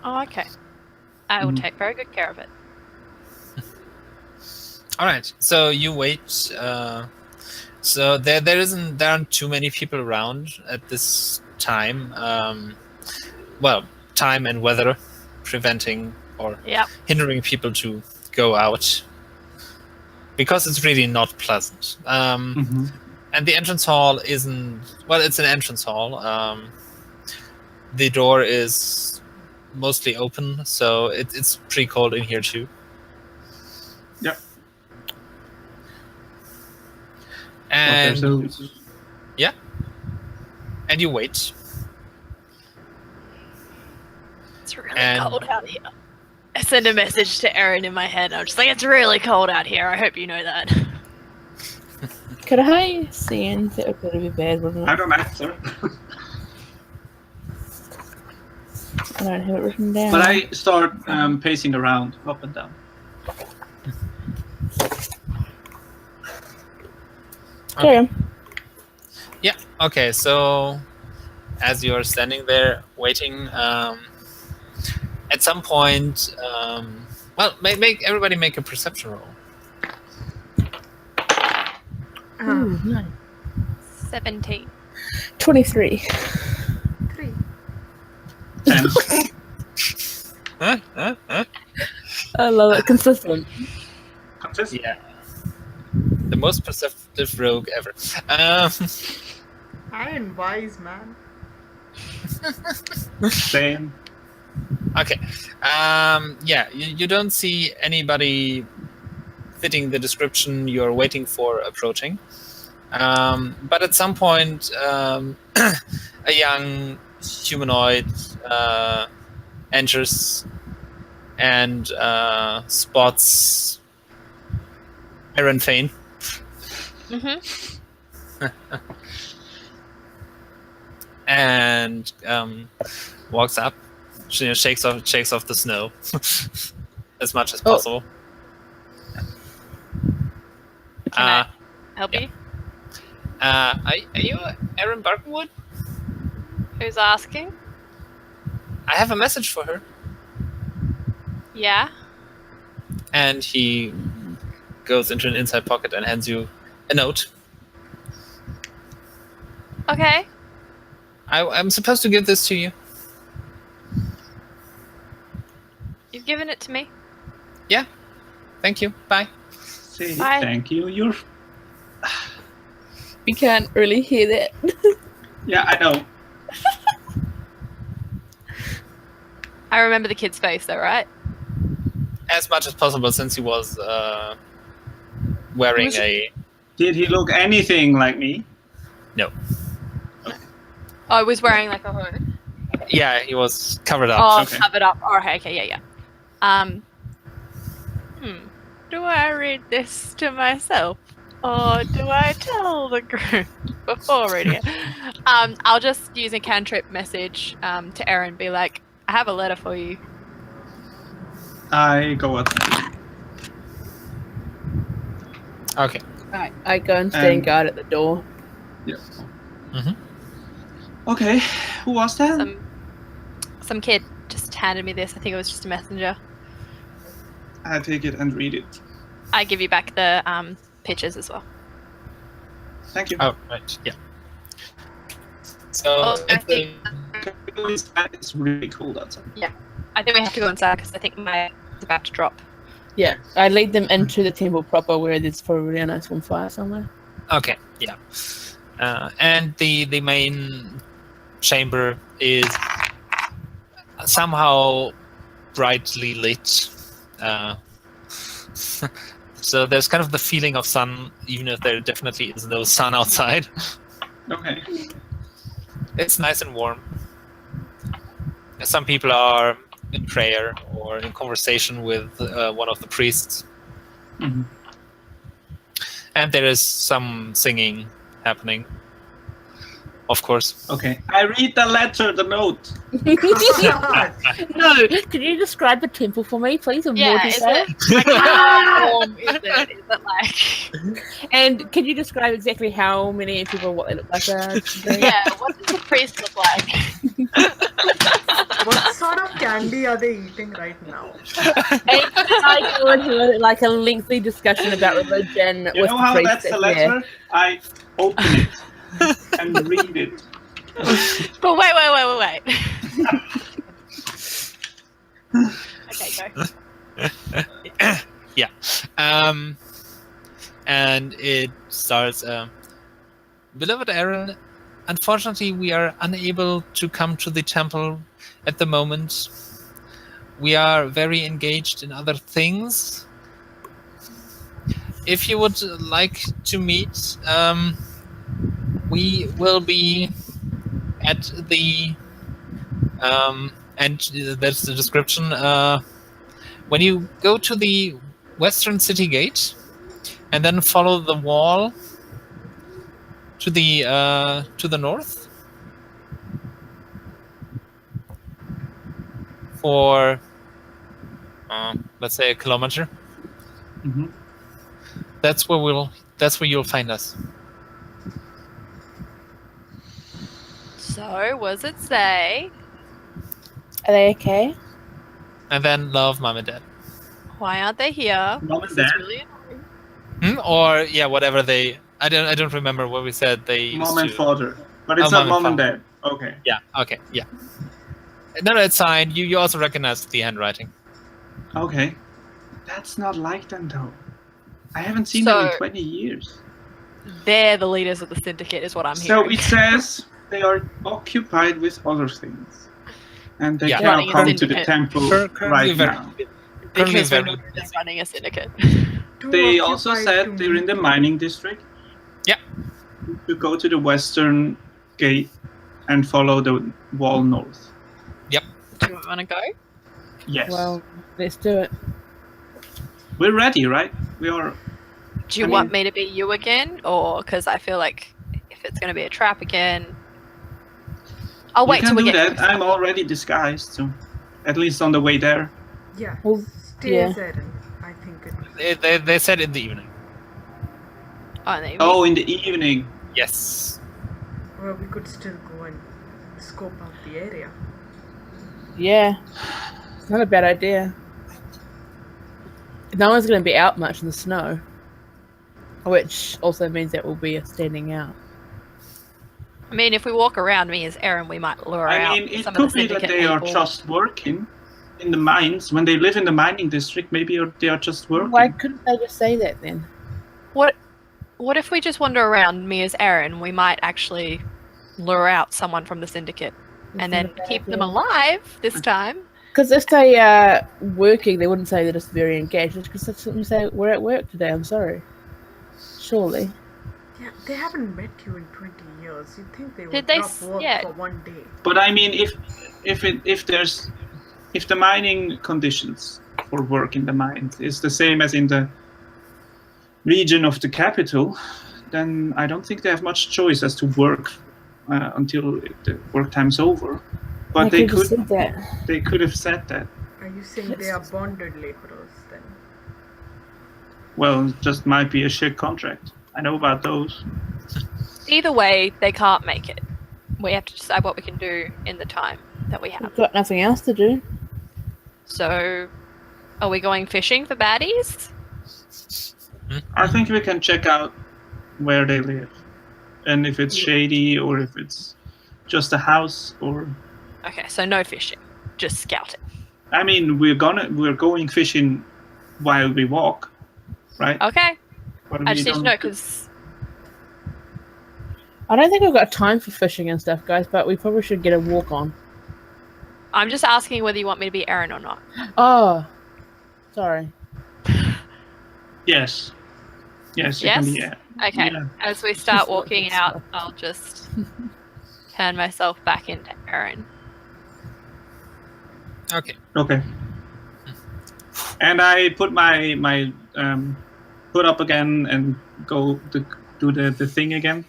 Oh, okay. I will Mhm. take very good care of it. All right. So you wait. So there aren't too many people around at this time. Well, time and weather preventing or Yep. hindering people to go out because it's really not pleasant. And the entrance hall isn't. Well, it's an entrance hall. The door is mostly open, so it's pretty cold in here too. Yep. And Okay, and you wait. It's really And- cold out here. I send a message to Erin in my head. I'm just like, it's really cold out here. I hope you know that. Could I send? That would probably be bad, wouldn't I it? don't answer. I don't have it written down. But I start pacing around, up and down. Okay. Yeah. Okay. So, as you're standing there waiting, at some point, well, make everybody make a perception roll. Ooh, nice. 17. 23. 3. 10. Huh? I love it. Consistent. Consistent. Yeah. The most perceptive rogue ever. I am wise, man. Same. Okay. Yeah, you don't see anybody fitting the description you're waiting for approaching. But at some point, a young humanoid enters and spots Erin Phane. Mm-hmm. And walks up, shakes off the snow as much as possible. Can I help you? Are you Erin Barkenwood? Who's asking? I have a message for her. Yeah. And he goes into an inside pocket and hands you a note. Okay. I'm supposed to give this to you. You've given it to me. Yeah. Thank you. Bye. Say Bye. thank you. You're. We can't really hear that. Yeah, I know. I remember the kid's face, though, right? As much as possible, since he was wearing a... Did he look anything like me? No. Oh, I was wearing like a hood. Yeah, he was covered up. Oh, Okay. covered up. Oh, okay, yeah. Do I read this to myself, or do I tell the group before reading it? I'll just use a cantrip message to Erin. Be like, I have a letter for you. I go outside. Okay. Right, I go and stand guard at the door. Yeah. Mm-hmm. Okay, who was that? Some kid just handed me this. I think it was just a messenger. I take it and read it. I give you back the pictures as well. Thank you. Oh, right. Yeah. So It's really cold outside. I think we have to go inside because I think my is about to drop. Yeah, I lead them into the temple proper where there's probably a nice bonfire somewhere. Okay, yeah. And the main chamber is somehow brightly lit. So there's kind of the feeling of sun, even if there definitely is no sun outside. Okay. It's nice and warm. Some people are in prayer or in conversation with one of the priests. Mhm. And there is some singing happening, of course. Okay. I read the letter, the note. No, can you describe the temple for me, please, in more Yeah, is detail? it like how warm is it? Is it like? And can you describe exactly how many people, what they look like? Yeah, what does the priest look like? What sort of candy are they eating right now? And I go into like a lengthy discussion about religion You with know the how priest that's the there. letter? I open it and read it. But wait. Okay, go. Yeah. And it starts, Beloved Erin, unfortunately we are unable to come to the temple at the moment. We are very engaged in other things. If you would like to meet, we will be at the and that's the description. When you go to the western city gate and then follow the wall to the north for let's say a kilometer. Mm-hmm. That's where you'll find us. So, what does it say? Are they okay? And then love, mom and dad. Why aren't they here? Mom and This is dad? really annoying. Or yeah, whatever they. I don't remember what we said. They used Mom and to. father. But it's Oh, not mom mom and and dad. Okay. Yeah. Okay. Yeah. No, it's fine. You also recognize the handwriting. Okay. That's not like them though. I haven't seen them in So- 20 years. They're the leaders of the syndicate, is what I'm So hearing. it says they are occupied with other things. And they Yeah. cannot Running a come to the syndicate. temple Currently right very- now. currently because we're very- known as running a syndicate. Too They also occupied said to they're in the meet mining district. Yeah. To go to the western gate and follow the wall north. Do you want to go? Yes. Well, let's do it. We're ready, right? We are. Do you I want mean- me to be you again? Or, because I feel like if it's going to be a trap again... I'll wait you till can we do get that. I'm already disguised, so at least on the way there. Yeah. Well, Stay yeah. Erin. I think it. They said in the evening. Oh, maybe. Oh, in the evening. Yes. Well, we could still go and scope out the area. Yeah, it's not a bad idea. No one's going to be out much in the snow, which also means that we'll be standing out. I mean, if we walk around me as Erin, we might lure I out mean, it some could of the be that syndicate they are people. just working in the mines. When they live in the mining district, maybe they are just working. Why couldn't they just say that then? What if we just wander around me as Erin? We might actually lure out someone from the syndicate and then keep them alive this time. Because if they are working, they wouldn't say they're just very engaged. Because that's what you say, we're at work today, I'm sorry. Surely. Yeah, they haven't met you in 20 years. You'd think they Did would they drop work for one day. But I mean, if the mining conditions for work in the mines is the same as in the region of the capital, then I don't think they have much choice as to work until the work time's over. But they could said that. They could have said that. Are you saying they are bonded laborers then? Well, it just might be a shit contract. I know about those. Either way, they can't make it. We have to decide what we can do in the time that we have. We've got nothing else to do. So, are we going fishing for baddies? I think we can check out where they live, and if it's shady or if it's just a house or. Okay, so no fishing, just scouting. I mean, we're going fishing while we walk, right? Okay. But I just need to know because I don't think we've got time for fishing and stuff, guys, but we probably should get a walk on. I'm just asking whether you want me to be Erin or not. Oh, sorry. Yes. Yes, you can be. Okay. Yeah. As we start walking out, I'll just turn myself back into Erin. Okay. Okay. And I put my hood up again and go to do the thing again.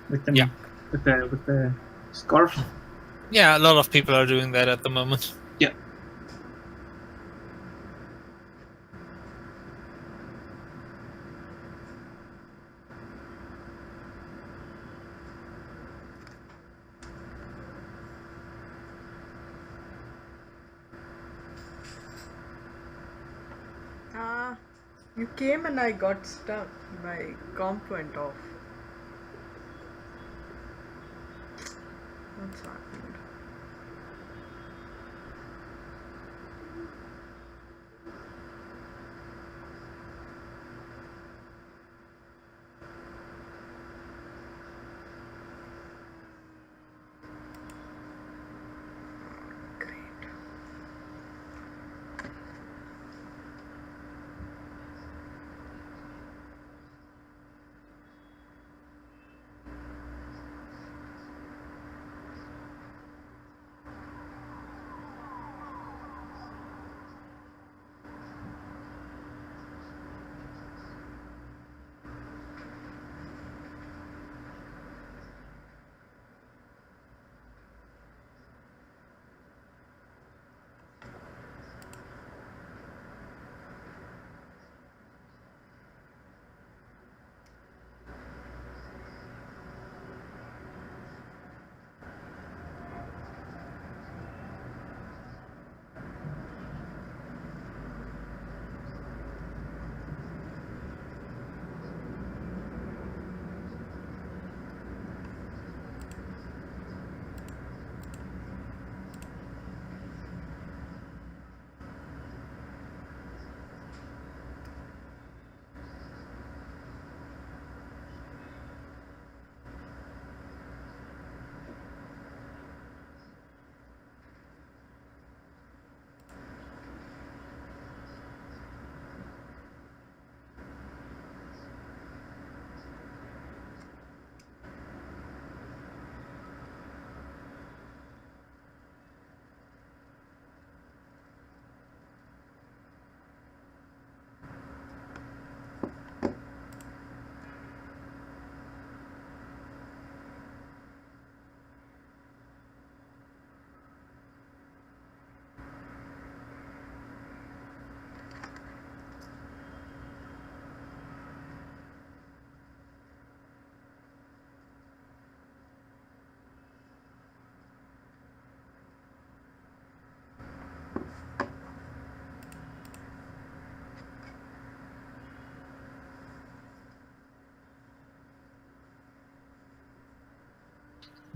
With the scarf. Yeah, a lot of people are doing that at the moment. Yeah. You came and I got stuck. My comp went off. What's happened?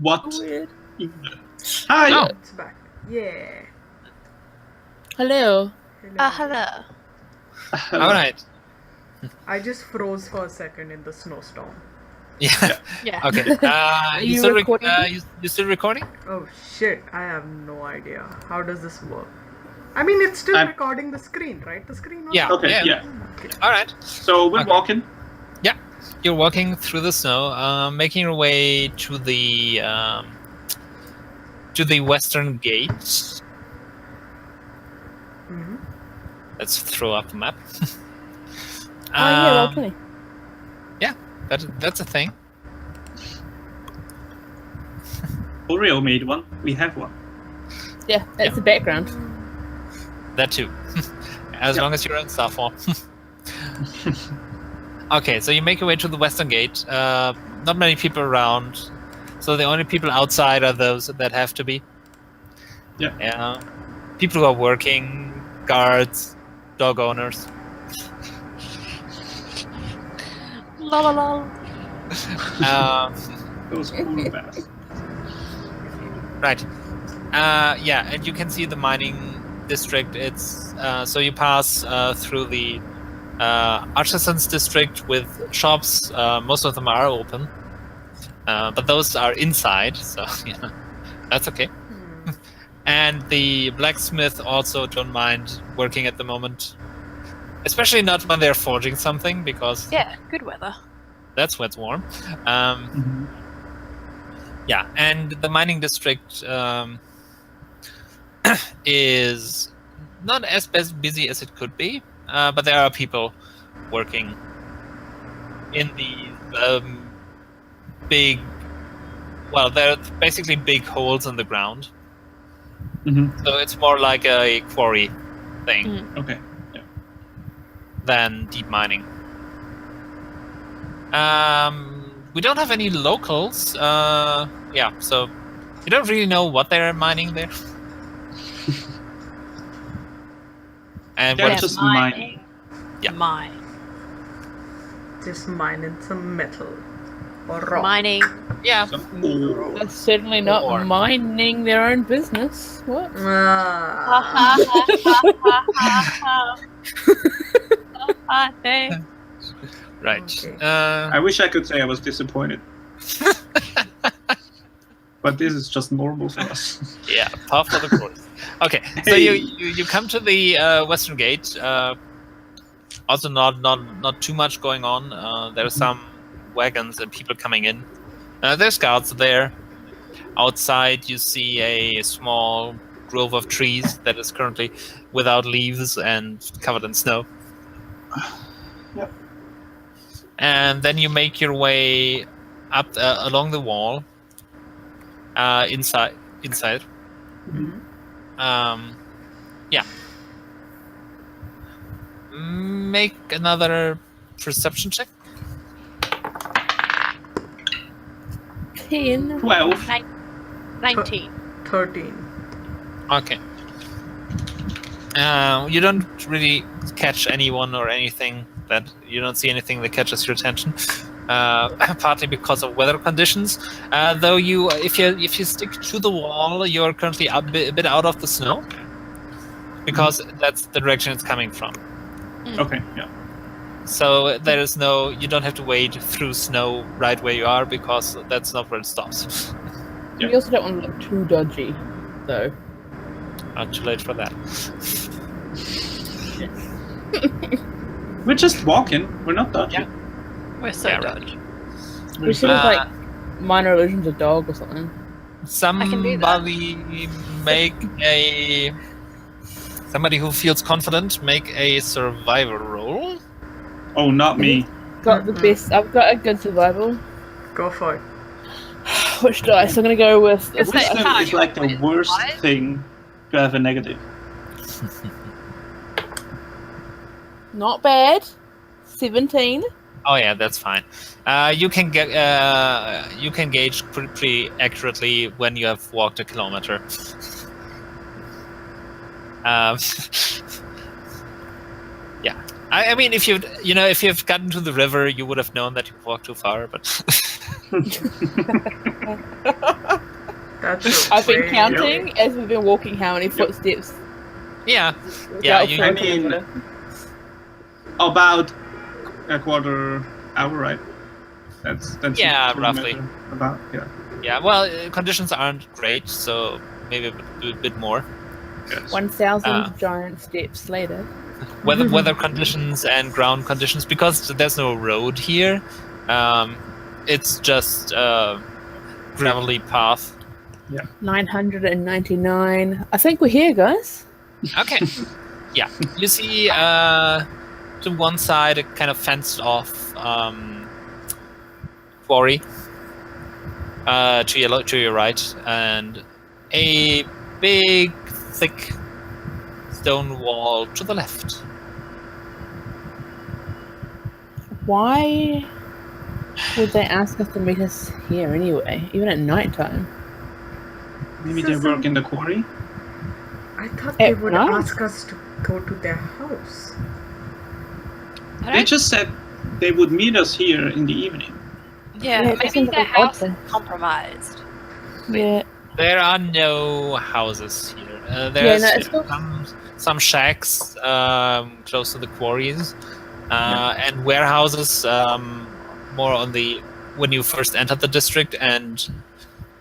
What? Weird. Hi. Oh. It's back. Yeah. Hello. Hello. All right. I just froze for a second in the snowstorm. Yeah. Yeah. Okay. you still recording? you still recording? Oh shit, I have no idea. How does this work? I mean, it's still I'm- recording the screen, right? The screen was Yeah. Okay, yeah. Okay. All right. So we're Okay. walking. Yeah. You're walking through the snow, making your way to the western gate. Mm-hmm. Let's throw up the map. Yeah, roll 20. Yeah, that's a thing. Oreo made one. We have one. Yeah, that's the background. That too. As Yeah. long as you're in Starfall. Okay, so you make your way to the western gate. Not many people around. So the only people outside are those that have to be. Yeah. People who are working, guards, dog owners. La la la. Those cool bastards. Right. Yeah, and you can see the mining district. It's so you pass through the artisans district with shops. Most of them are open, but those are inside, so yeah, that's okay. And the blacksmith also don't mind working at the moment, especially not when they're forging something, because Yeah, good weather. that's when it's warm. Mhm. Yeah, and the mining district is not as busy as it could be, but there are people working in these big. Well, they're basically big holes in the ground, Mhm. so it's more like a quarry thing Okay. than deep mining. We don't have any locals. Yeah, so you don't really know what they're mining there. And They're what just mining. mining. Yeah. Mine. Just mining some metal or rock. Mining. yeah, Some ore. They're certainly not Or- minding their own business. What? Ah. Hey. right. Okay. I wish I could say I was disappointed. But this is just normal for us. Yeah, par for the course. Okay, so Hey. you come to the western gate. Also, not too much going on. There are some wagons and people coming in. There's guards there. Outside, you see a small grove of trees that is currently without leaves and covered in snow. Yep. And then you make your way up along the wall. Inside. Mhm. Yeah. Make another perception check. 10. 12. 19. 13. Okay. You don't really catch anyone or anything that you don't see anything that catches your attention. Partly because of weather conditions. Though if you stick to the wall, you're currently a bit out of the snow, because that's the direction it's coming from. Okay, yeah. So you don't have to wade through snow right where you are, because that's not where it stops. You also don't want to look too dodgy, though. Not too late for that. We're just walking. We're not dodgy. Yeah. We're so Yeah, right. dodgy. We should have, like, minor illusions of dog or something. can do that. Somebody who feels confident, make a survival roll. Oh, not me. Got the best. I've got a good survival. Go for it. Which dice? I'm gonna go with. It's like- Wisdom is like the worst thing to have a negative. Not bad. 17. Oh yeah, that's fine. You can gauge pretty accurately when you have walked a kilometer. Yeah, I mean, if you've gotten to the river, you would have known that you've walked too far. But That's I've been way- counting as we've been walking how many footsteps. Yeah. without Yeah, you- further I mean- order. About a quarter hour, right? That's Yeah, what we roughly. measure about. Yeah. Yeah, well, conditions aren't great, so maybe a bit more. Yes. 1,000 giant steps later. Weather conditions and ground conditions, because there's no road here. It's just a gravelly path. 999. I think we're here, guys. Okay. Yeah, you see to one side a kind of fenced off quarry to your right, and a big, thick stone wall to the left. Why would they ask us to meet us here anyway, even at night time? Maybe they work in the quarry. I thought they At would night? ask us to go to their house. I They don't- just said they would meet us here in the evening. yeah, Yeah, it maybe seems their like an odd house is thing. compromised. Yeah. There are no houses here. Yeah, There's no, it's still... some shacks close to the quarries, and warehouses more on the when you first enter the district and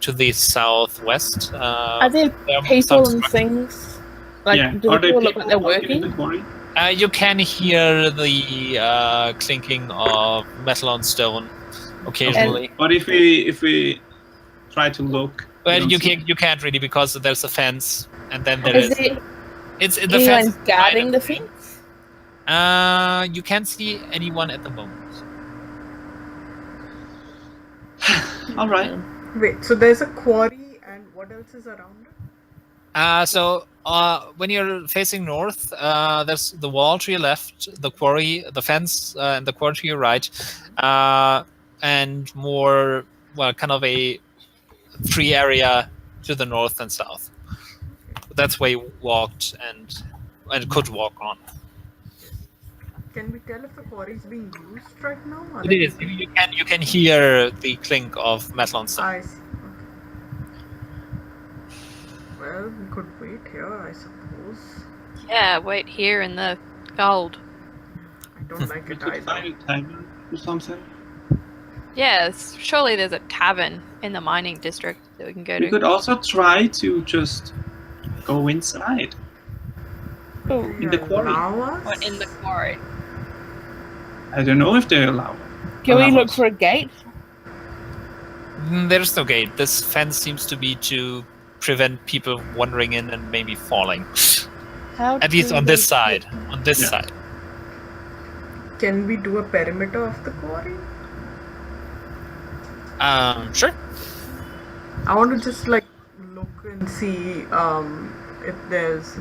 to the southwest. Are there there are people some and things? Like, yeah. do Are the there people look like they're working in the working? quarry? You can hear the clinking of metal on stone occasionally. But if we try to look, we Well, don't you see- can't really, because there's a fence, and then there Is is. there It's the anyone fence. is guarding the divided. fence? You can't see anyone at the moment. All right. Wait, so there's a quarry and what else is around it? So when you're facing north, there's the wall to your left, the quarry, the fence, and the quarry to your right, and more, well, kind of a free area to the north and south. That's where you walked and could walk on. Can we tell if the quarry is being used right now? Or It is. You can hear the clink of metal on stone. I see. Okay. Well, we could wait here, I suppose. Yeah, wait here in the gold. I don't like We it could either. find a tavern or something. Yes, surely there's a tavern in the mining district that we can go We to. could also try to just go inside Oh, in the quarry. Allow us? What, in the quarry? I don't know if they allow. can we allow look us. for a gate? There's no gate. This fence seems to be to prevent people wandering in and maybe falling. How At least do on we this side. get- On this Yeah. side. Can we do a perimeter of the quarry? Sure. I want to just like look and see if there's.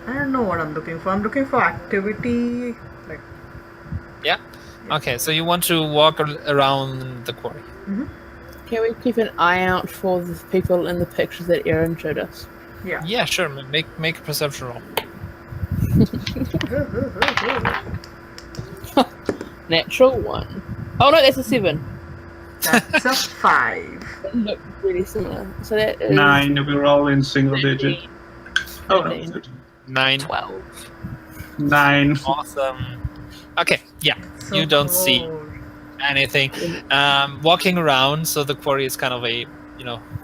I don't know what I'm looking for. I'm looking for activity, like. Yeah. Okay, so you want to walk around the quarry. Can we keep an eye out for the people in the pictures that Erin showed us? Yeah. Yeah, sure. Make a perception roll. Natural 1. Oh no, that's a 7. That's a 5. They look really similar. So that is 9. We're all in single digit. 13. Oh, no, 13. 13. 9. 12. 9. Awesome. Okay, yeah. So You don't see cold. anything. Walking around, so the quarry is kind of a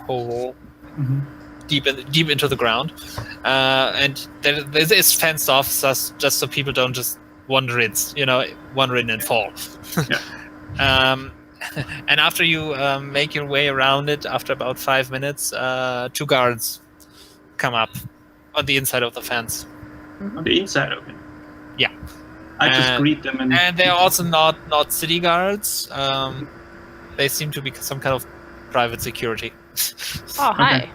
hole Mhm. deep into the ground, and it's fenced off just so people don't just wander in and fall. Yeah. And after you make your way around it, after about 5 minutes, 2 guards come up on the inside of the fence, On the inside of it. Yeah. I just And- greet them and they're also not city guards. They seem to be some kind of private security. Oh, hi.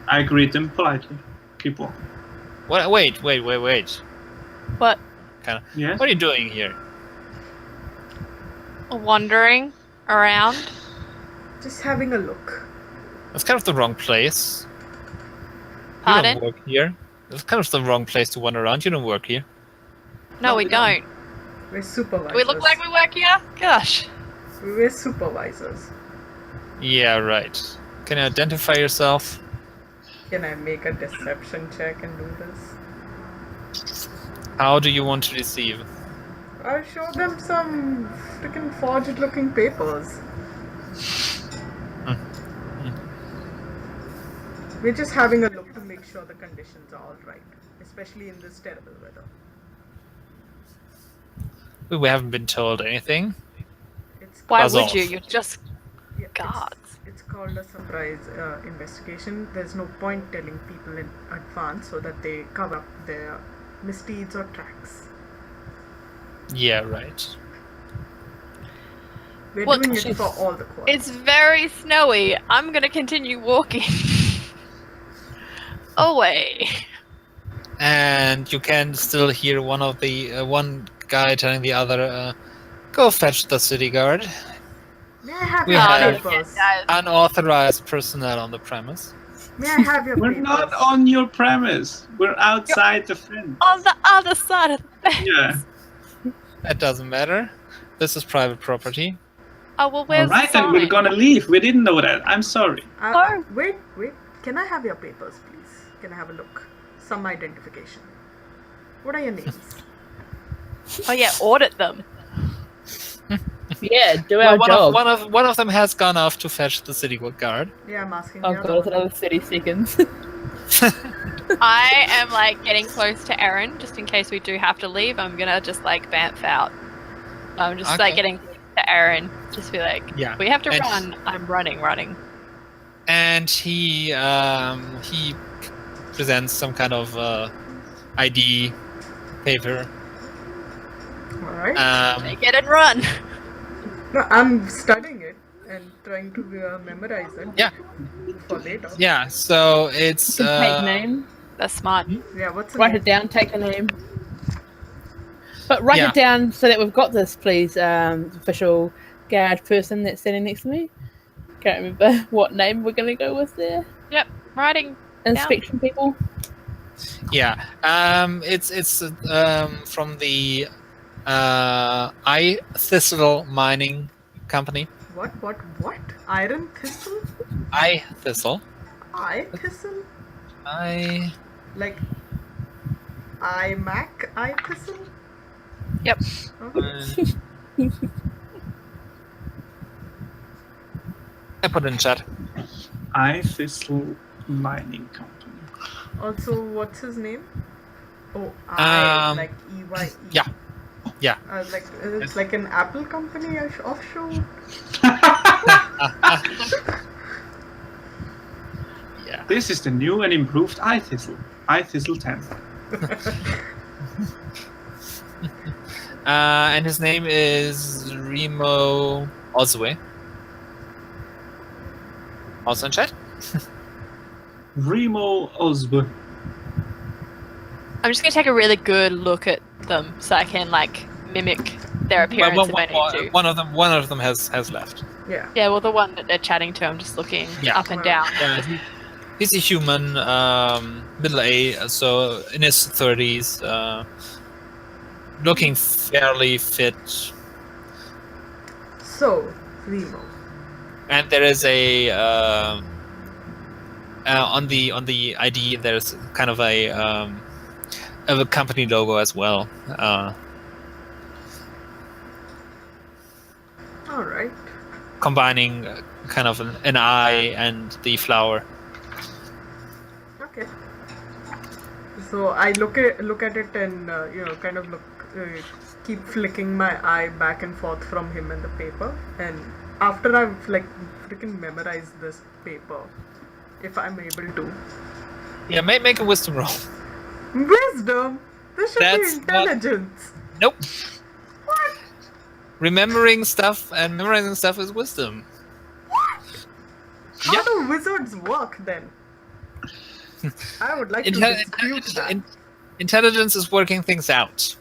I greet them politely. Keep walking. Wait. What? Yes. What are you doing here? Wandering around? Just having a look. That's kind of the wrong place. You Pardon? don't work here. That's kind of the wrong place to wander around. You don't work here. No, we don't. We're supervisors. Do we look like we work here? Gosh. We're supervisors. Yeah, right. Can you identify yourself? Can I make a deception check and do this? How do you want to deceive? I'll show them some freaking forged looking papers. We're just having a look to make sure the conditions are alright, especially in this terrible weather. We haven't been told anything. It's Why Buzz would off. you? You're just Yeah, guards. It's called a surprise investigation. There's no point telling people in advance so that they cover up their misdeeds or tracks. Yeah, right. We're Look, doing it for all the quads. It's very snowy. I'm gonna continue walking away. And you can still hear one of the one guy telling the other, "Go fetch the city guard." May I have We your have- papers? Unauthorized personnel on the premise. May I have your We're papers? not on your premise. We're outside the fence. On the other side of the fence. Yeah. That doesn't matter. This is private property. Oh well, All where's right, the then we're sign? gonna leave. We didn't know that. I'm sorry. Oh. Wait. Can I have your papers, please? Can I have a look? Some identification. What are your names? Oh yeah, audit them. Yeah, do our job. One of them has gone off to fetch the city guard. Yeah, I'm asking Oh the other god, it's one. another 30 seconds. I am like getting close to Erin, just in case we do have to leave. I'm gonna just like bamf out. I'm just Okay. like getting to Erin, just be like, Yeah. we have to And- run. I'm running. And he presents some kind of ID paper. Alright. Take it and run. No, I'm studying it and trying to memorize it. Yeah. For later. Yeah, so it's Take name. That's smart. Yeah, what's the Write name? it down, take a name. But write Yeah. it down so that we've got this, please, official guard person that's standing next to me. Can't remember what name we're going to go with there. Yep, writing. Inspection people. yeah. It's from the I Thistle Mining Company. What? Iron thistle? I Thistle. Eye thistle? I Like iMac eye thistle? Yep. Okay. I put it in chat. I Thistle Mining Company. Also, what's his name? Oh, I like EYE. Yeah. Yeah. Like it's like an Apple company offshore. Yeah. This is the new and improved iThistle. iThistle 10. And his name is Remo Ozwe. Also in chat. Remo Osborne. I'm just gonna take a really good look at them so I can like mimic their appearance if I need to. One of them has left. Yeah. Yeah, well, the one that they're chatting to, I'm just looking Yeah. up and down. Yeah, he's a human, middle age, so in his 30s, looking fairly fit. So, Remo. And there is a on the ID. There's kind of a company logo as well. All right. Combining kind of an eye and the flower. Okay. So I look at it and kind of keep flicking my eye back and forth from him and the paper, and after I've like freaking memorized this paper, if I'm able to. Yeah, make a wisdom roll. Wisdom. This should That's be intelligence. Nope. What? Remembering stuff and memorizing stuff is wisdom. How Yeah. do wizards work then? I would like to dispute that. Intelligence is working things out.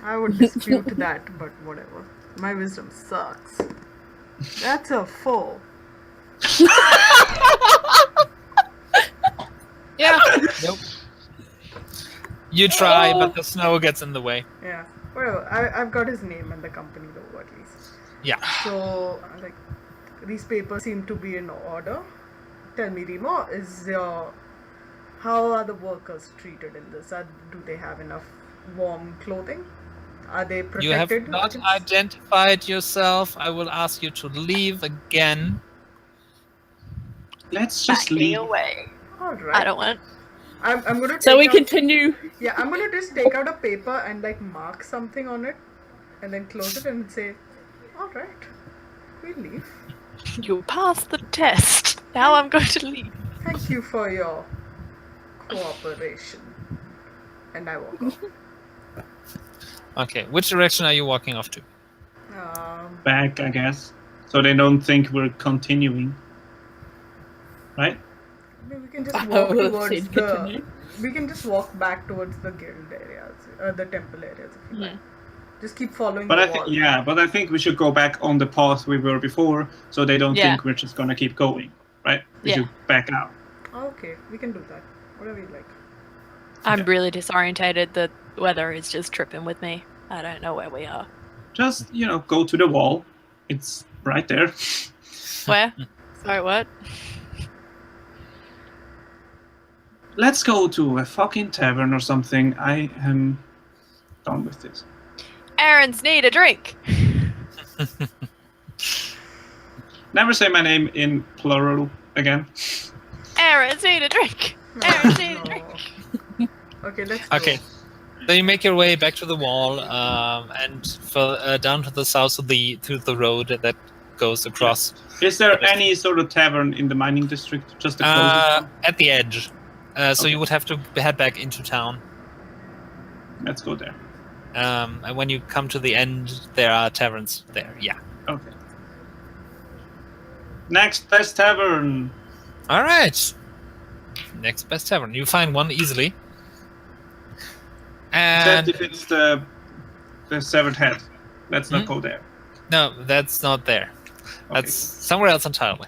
I would dispute that, but whatever. My wisdom sucks. That's a 4. Yeah. Nope. You try, but the snow gets in the way. Yeah. Whatever. I've got his name and the company logo at least. Yeah. So, like, these papers seem to be in order. Tell me, Remo, how are the workers treated in this? Do they have enough warm clothing? Are they You have protected? not identified yourself. I will ask you to leave again. Let's just Backing leave. away. All right. I don't want. I'm gonna. Take So we out, continue. Yeah, I'm gonna just take out a paper and like mark something on it, and then close it and say, "All right, we'll leave. You passed the test. Now I'm going to leave. Thank you for your cooperation." And I walk off. Okay, which direction are you walking off to? Back, I guess. So they don't think we're continuing. Right? I mean, we can just walk will towards say the. continue. We can just walk back towards the guild areas, the temple areas, if you like. Just keep following But the I wall. think but I think we should go back on the path we were before, so they don't Yeah. think we're just gonna keep going, right? We Yeah. should back out. Okay, we can do that. Whatever you like. I'm really disorientated. The weather is just tripping with me. I don't know where we are. Just go to the wall. It's right there. Where? Sorry, what? Let's go to a fucking tavern or something. I am done with this. Errands need a drink. Never say my name in plural again. Errands need a drink. Errands need a drink. Okay, let's go. Okay. So you make your way back to the wall, and down to the south of to the road that goes across. Is there any sort of tavern in the mining district? Just the closest one? At the edge. So Okay. you would have to head back into town. Let's go there. And when you come to the end, there are taverns there. Yeah. Okay. Next best tavern. All right. Next best tavern. You find one easily. And Except if it's the severed head. Let's not go there. no, that's not there. Okay. That's somewhere else entirely.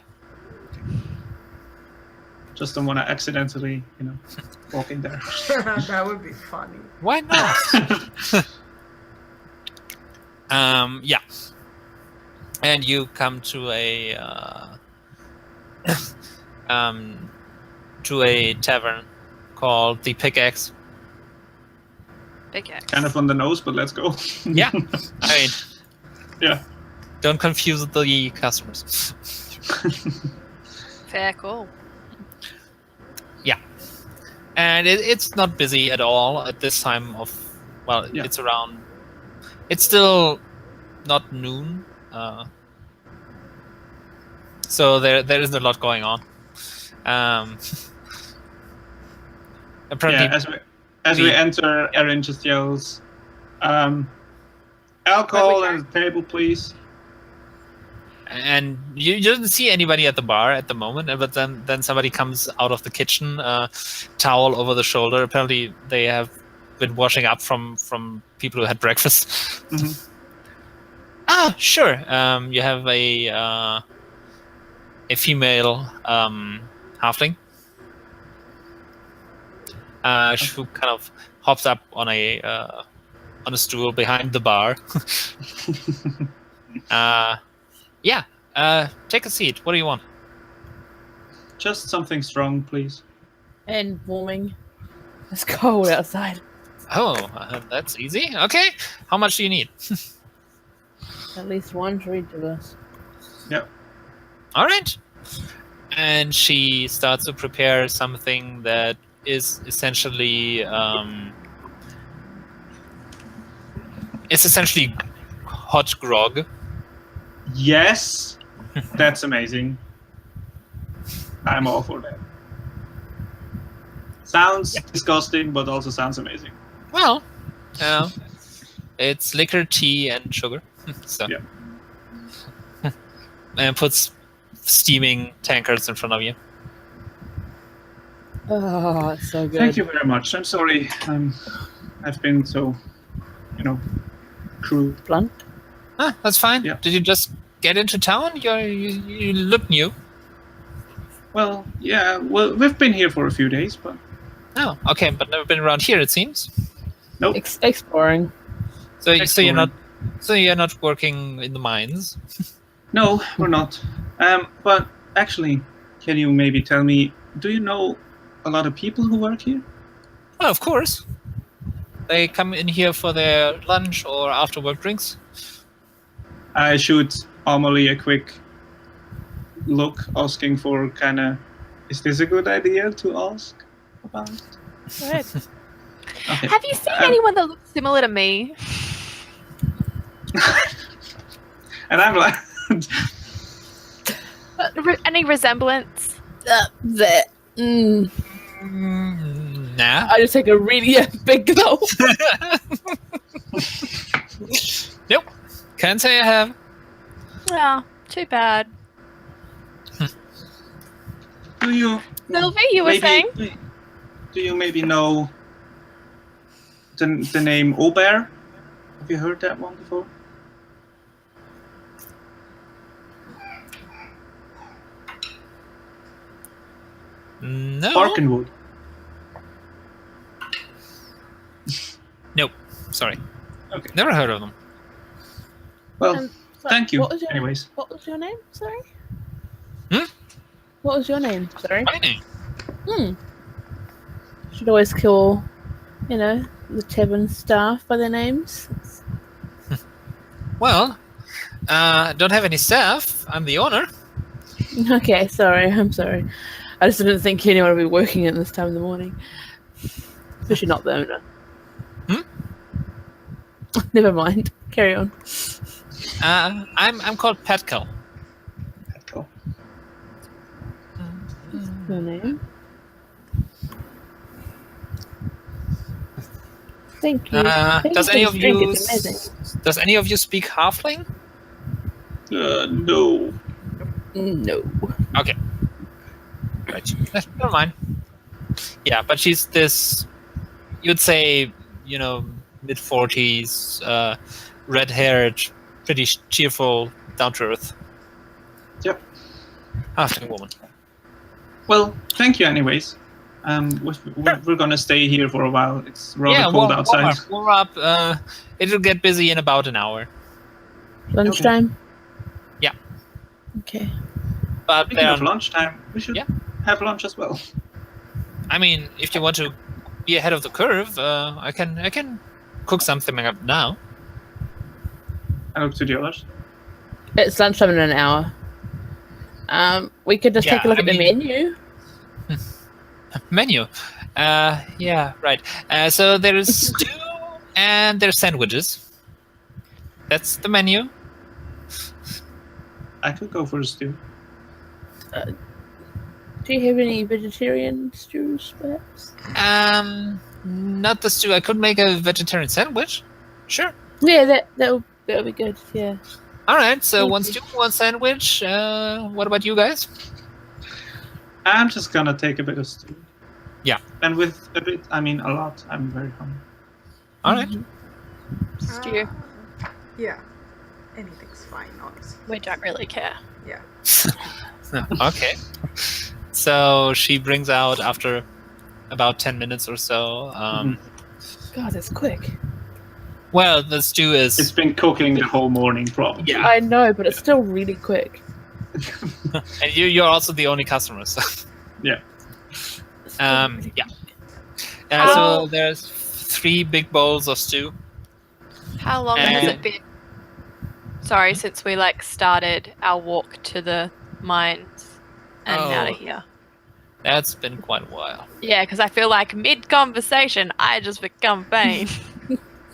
Just don't want to accidentally, walk in there. That would be funny. Why not? Yeah. And you come to a tavern called the Pickaxe. Big X. Kind of on the nose, but let's go. Yeah. I mean, Yeah. don't confuse the customers. Fair call. Yeah. And it's not busy at all at this time of, Yeah. it's still not noon. So there isn't a lot going on. Apparently, Yeah, as we enter, Erin just yells, alcohol Wait, on the table, please. and you didn't see anybody at the bar at the moment, but then somebody comes out of the kitchen, towel over the shoulder. Apparently, they have been washing up from people who had breakfast. Mhm. Ah, sure. You have a female halfling who kind of hops up on a stool behind the bar. Yeah. Take a seat. What do you want? Just something strong, please. And warming. It's cold outside. Oh, that's easy. Okay. How much do you need? At least one for each of us. Yep. All right. And she starts to prepare something that is essentially hot grog. Yes, that's amazing. I'm all for that. Sounds disgusting, but also sounds amazing. Well, it's liquor, tea, and sugar. So, Yeah. and puts steaming tankards in front of you. Oh, it's so good. Thank you very much. I'm sorry. I've been so, cruel. Blunt. That's fine. Yeah. Did you just get into town? You look new. Well, yeah. Well, we've been here for a few days, but Oh, okay, but never been around here, it seems. nope. Exploring. So you're not exploring. working in the mines. No, we're not. But actually, can you maybe tell me? Do you know a lot of people who work here? Oh, of course. They come in here for their lunch or after work drinks. I shoot Ahmalie a quick look, asking for kind of, is this a good idea to ask about? Good. Okay. Have you seen anyone that looks similar to me? And I'm like, Any resemblance? That. Nah. I just take a really big gulp. Nope. Can't say I have. Well, too bad. do you? Sylvie, you were saying? Do you maybe know the name Aubert? Have you heard that one before? No. Barkenwood. Nope. Sorry. Okay. Never heard of them. Well, Sorry, thank you. What was your, Anyways, What was your name? Sorry. Hmm? What was your name? Sorry. My name. Should always call, the tavern staff by their names. Well, don't have any staff. I'm the owner. Okay, sorry. I'm sorry. I just didn't think anyone would be working at this time in the morning. Especially not the owner. Never mind. Carry on. I'm called Petco. Petco. Your name? Thank you. Thank Does you any for of this drink, you it's amazing. does any of you speak halfling? No. No. Okay. Right. Never mind. Yeah, but she's this. You'd say, mid-40s, red-haired, pretty cheerful, down to earth. Yep. Halfling woman. Well, thank you anyways. We're gonna stay here for a while. It's rather cold outside. Warm up. It'll get busy in about an hour. Lunchtime? Yeah. Okay. But Speaking of lunchtime, we should have lunch as well. I mean, if you want to be ahead of the curve, I can cook something up now. I look to the others. It's lunchtime in an hour. We could just take a look at the menu. Menu. Yeah, right. So there's stew and there's sandwiches. That's the menu. I could go for a stew. Do you have any vegetarian stews, perhaps? Not the stew. I could make a vegetarian sandwich. Sure. Yeah, that'll be good. Yeah. All right. So Thank one you. stew, one sandwich. What about you guys? I'm just gonna take a bit of stew. Yeah. And with a bit, I mean a lot. I'm very hungry. All right. Stew. Yeah. Anything's fine, honestly. We don't really care. Yeah. Okay. So she brings out after about 10 minutes or so. God, that's quick. Well, the stew is. It's been cooking the whole morning, probably. Yeah. I know, but it's still really quick. And you're also the only customer, so. Yeah. It's still really Yeah. quick. So there's 3 big bowls of stew. How long has it been? Sorry, since we started our walk to the mines and out of here. That's been quite a while. Yeah, because I feel like mid-conversation, I just become Phane.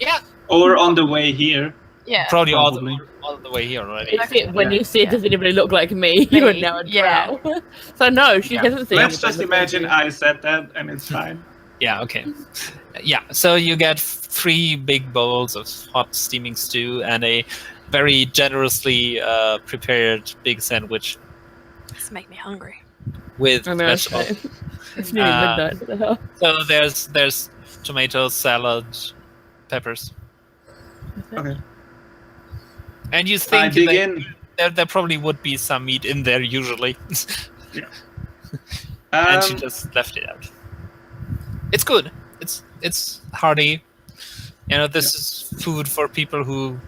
Yeah. Or on the way here. Yeah. Probably all Probably. the way here already. When you said, Yeah. does anybody look like me? You would now Yeah. drow. So no, she hasn't seen Let's anybody just look like imagine you. I said that and it's fine. Yeah, okay. Yeah, so you get 3 big bowls of hot steaming stew and a very generously prepared big sandwich This make me hungry. with I know, vegetables. it's nearly midnight. What the hell? So there's tomatoes, salad, peppers. Okay. And you I think dig that in. there probably would be some meat in there usually. And she just left it out. It's good. It's hearty. This is food for people who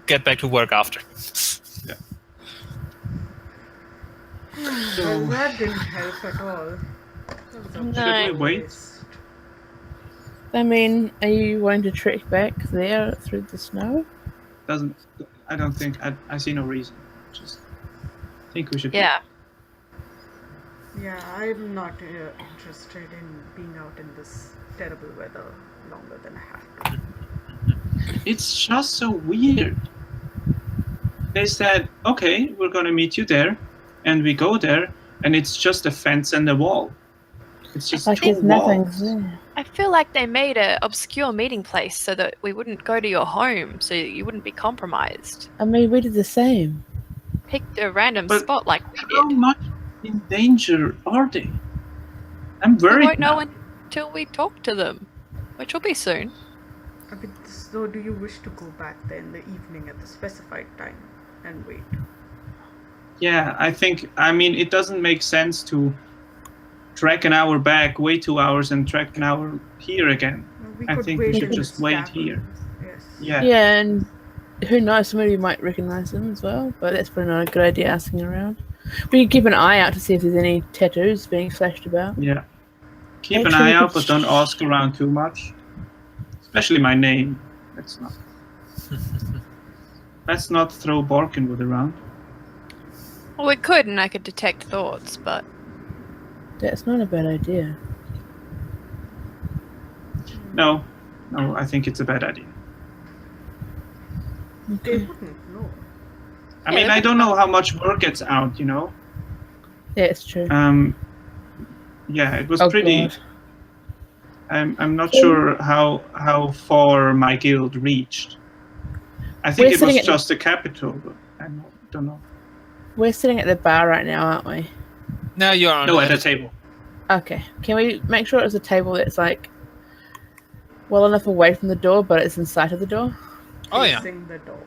get back to work after. Well, that didn't help at all. That was a No. Should we wait? waste. I mean, are you wanting to trek back there through the snow? I don't think I see no reason. Just think we should. Yeah. Yeah, I'm not interested in being out in this terrible weather longer than I have to. It's just so weird. They said, okay, we're gonna meet you there, and we go there, and it's just a fence and a wall. It's just Like two there's nothing walls. there. I feel like they made an obscure meeting place so that we wouldn't go to your home, so you wouldn't be compromised. I mean, we did the same. Picked a random But spot like we How did. much in danger are they? I'm We worried won't know now. until we talk to them, which will be soon. So, do you wish to go back there in the evening at the specified time and wait? Yeah, I mean, it doesn't make sense to trek an hour back, wait 2 hours, and trek an hour here again. We I could think we wait should in the just wait here. Yes. Yeah. Yeah, and who knows, somebody might recognize them as well, but that's probably not a good idea asking around. We can keep an eye out to see if there's any tattoos being flashed about. Yeah. Keep an Actually, eye we out, could but don't ask around too much. Especially my name. Let's not throw Barkenwood around. Well, we could, and I could detect thoughts, but That's not a bad idea. No, I think it's a bad idea. They wouldn't know. I Yeah, mean, they I don't know how much work gets out, you know? Yeah, it's true. Yeah, it was Oh, pretty... God. I'm not sure how far my guild reached. I think We're it sitting was at the- just the capital, but I don't know. We're sitting at the bar right now, aren't we? No, you're on. No, at a table. Okay. Can we make sure it's a table that's like well enough away from the door, but it's in sight of the door? Oh yeah. Facing the door.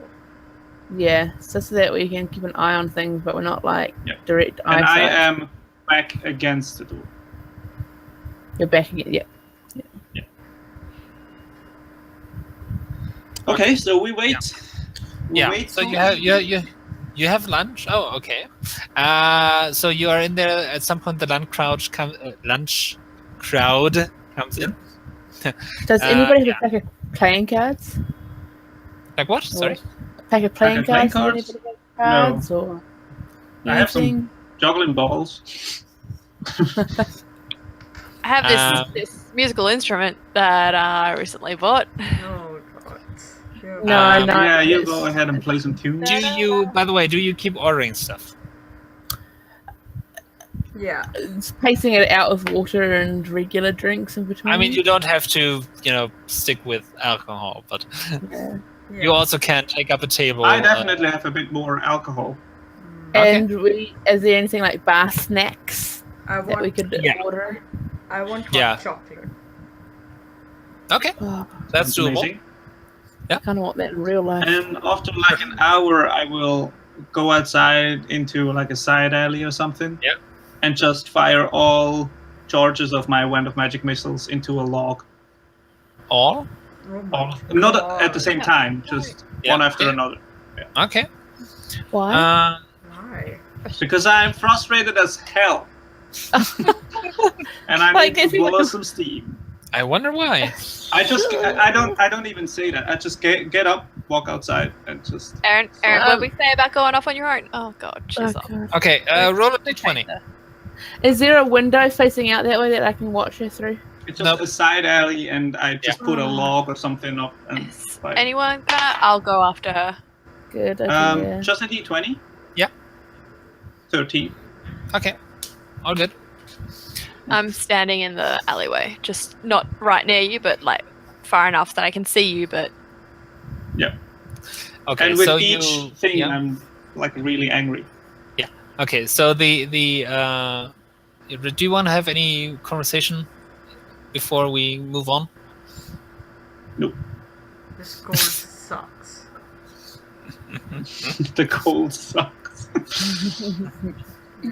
Yeah, so that we can keep an eye on things, but we're not like Yeah. direct And I eyesight. am back against the door. You're back again. Yeah. Okay, so we wait. We Yeah. wait So for- you have lunch. Oh, okay. So you are in there. At some point, the lunch crowd comes in. Does anybody have yeah. a pack of playing cards? Like what? Sorry. A pack of playing Pack of playing cards? Does cards? anybody have cards or I have some- anything? Juggling balls. I have this musical instrument that I recently bought. No, God. Yeah, No, no. Yeah, you it's- go ahead and play some tunes. Do you? By the way, do you keep ordering stuff? Yeah. It's pacing it out of water and regular drinks in between. I mean, you don't have to, stick with alcohol, but Yeah. Yeah. you also can take up a table. I definitely have a bit more alcohol. Okay. And is there anything like bar snacks I that we want. could Yeah. order? I want hot Yeah. chocolate. Okay, Oh, that's Sounds doable. amazing. I kind of want that in real life. And after like an hour, I will go outside into like a side alley or something. Yep. And just fire all charges of my wand of magic missiles into a log. All? Oh my All, not at the same Yeah. time, just Yeah. one after Yeah. another. Okay. Why? Why? Because I'm frustrated as hell. And I Like, need if to you blow would- some steam. I wonder why. I don't even say that. I just get up, walk outside, and just. Erin, Um, what did we say about going off on your own? Oh God, she's Oh, off. God. Okay, roll a d20. Is there a window facing out that way that I can watch her through? It's just Nope. a side alley, and I just put a Oh. log or something up and Is fire. anyone gonna? I'll go after her. Good. Okay, yeah. Just a d20. Yeah. 13. Okay, all good. I'm standing in the alleyway, just not right near you, but like far enough that I can see you. But Okay, And with so each you. thing, yeah. I'm like really angry. Okay, so the do you want to have any conversation before we move on? This cold sucks. The cold sucks. Yeah.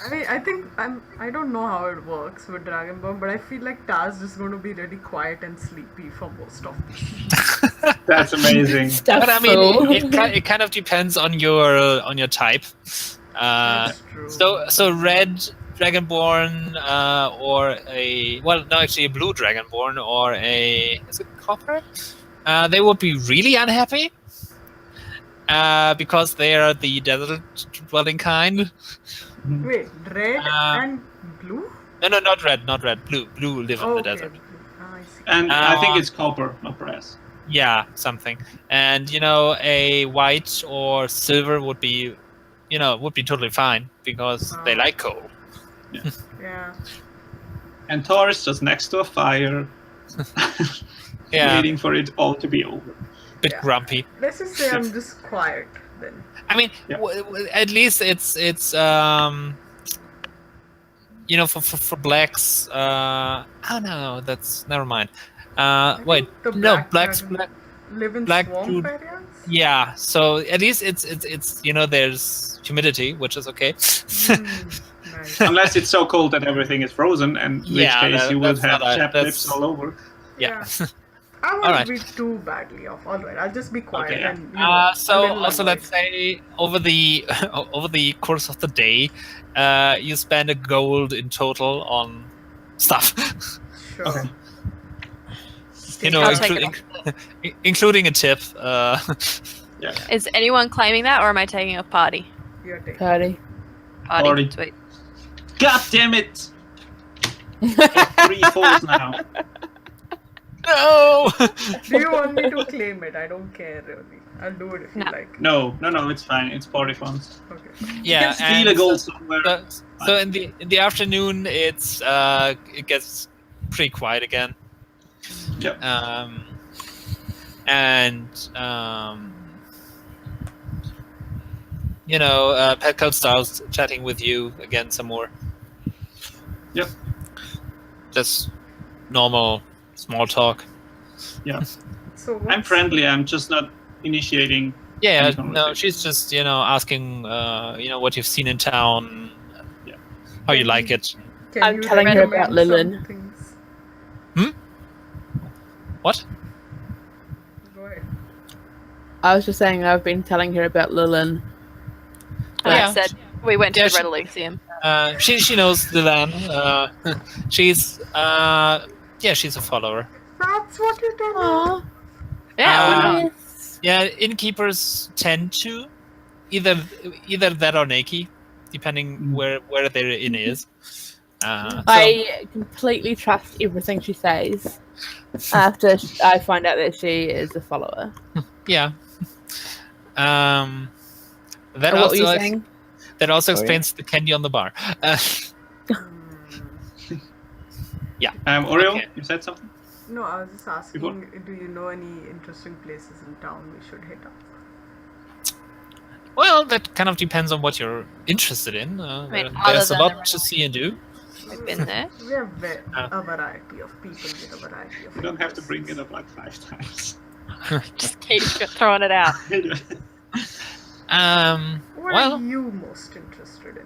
I mean, I think I don't know how it works with Dragonborn, but I feel like Taz is going to be really quiet and sleepy for most of these. That's amazing. But I mean, Stufful. it kind of depends on your type. That's true. So red dragonborn or actually a blue dragonborn or is it copper? They would be really unhappy because they are the desert dwelling kind. Wait, red and blue? No, not red, blue. Blue live in the Okay. desert. Blue. I see. And I think it's copper, not brass. Yeah, something. And a white or silver would be totally fine because they like coal. Yeah. And Thor is just next to a fire, Yeah, waiting for it all to be over. bit Yeah. grumpy. Let's just say I'm just quiet then. I mean, Yeah. at least it's for blacks. Oh no, that's never mind. Wait, The no, black blacks. dragon live in black swamp dude- areas? Yeah, so at least it's there's humidity, which is okay. Nice. Unless it's so cold that everything is frozen, and in which Yeah, case you would that's have not a- chapped that's- lips all over. Yeah. I won't Alright. be too badly off. Alright, I'll just be quiet Okay, yeah. and a So little also annoyed. let's say over the course of the day, you spend a gold in total on stuff. Sure. Okay. I'll take it including a tip. Yeah. Is anyone claiming that, or am I taking a party? You're taking. Party. Party. Sweet. God damn it! Get 3 falls now. No. Do you want me to claim it? I don't care really. I'll do it if you No. like. No, it's fine. It's party funds. Okay. Yeah, you can steal and a gold somewhere. So in the afternoon, it gets pretty quiet again. Yep. Petcoat starts chatting with you again some more. Yep. Just normal small talk. Yeah. So I'm what's- friendly. I'm just not initiating. Yeah, Any no, conversation. she's just asking what you've seen in town, Yeah. how you like it. Can I'm you telling her recommend about Lilin. some things? What? Go ahead. I was just saying I've been telling her about Lilin. Yeah. I said we went to Yeah, the she- Red Elysium. She knows Dyllan. She's she's a follower. That's what you told me. Aww. Yeah, why not? Yes. Yeah, innkeepers tend to either that or Naki, depending where their inn is. I completely trust everything she says after I find out that she is a follower. Yeah. That And what were you also saying? that also Sorry. explains the candy on the bar. Oriole, Okay. you said something? No, I was just asking, Before? do you know any interesting places in town we should hit up? Well, that kind of depends on what you're interested in. mean, There's other a than lot the to see and do. We've been there. We have a variety of people with a variety of You don't have to interests. bring it up like 5 times. Just keep throwing it out. What Well, are you most interested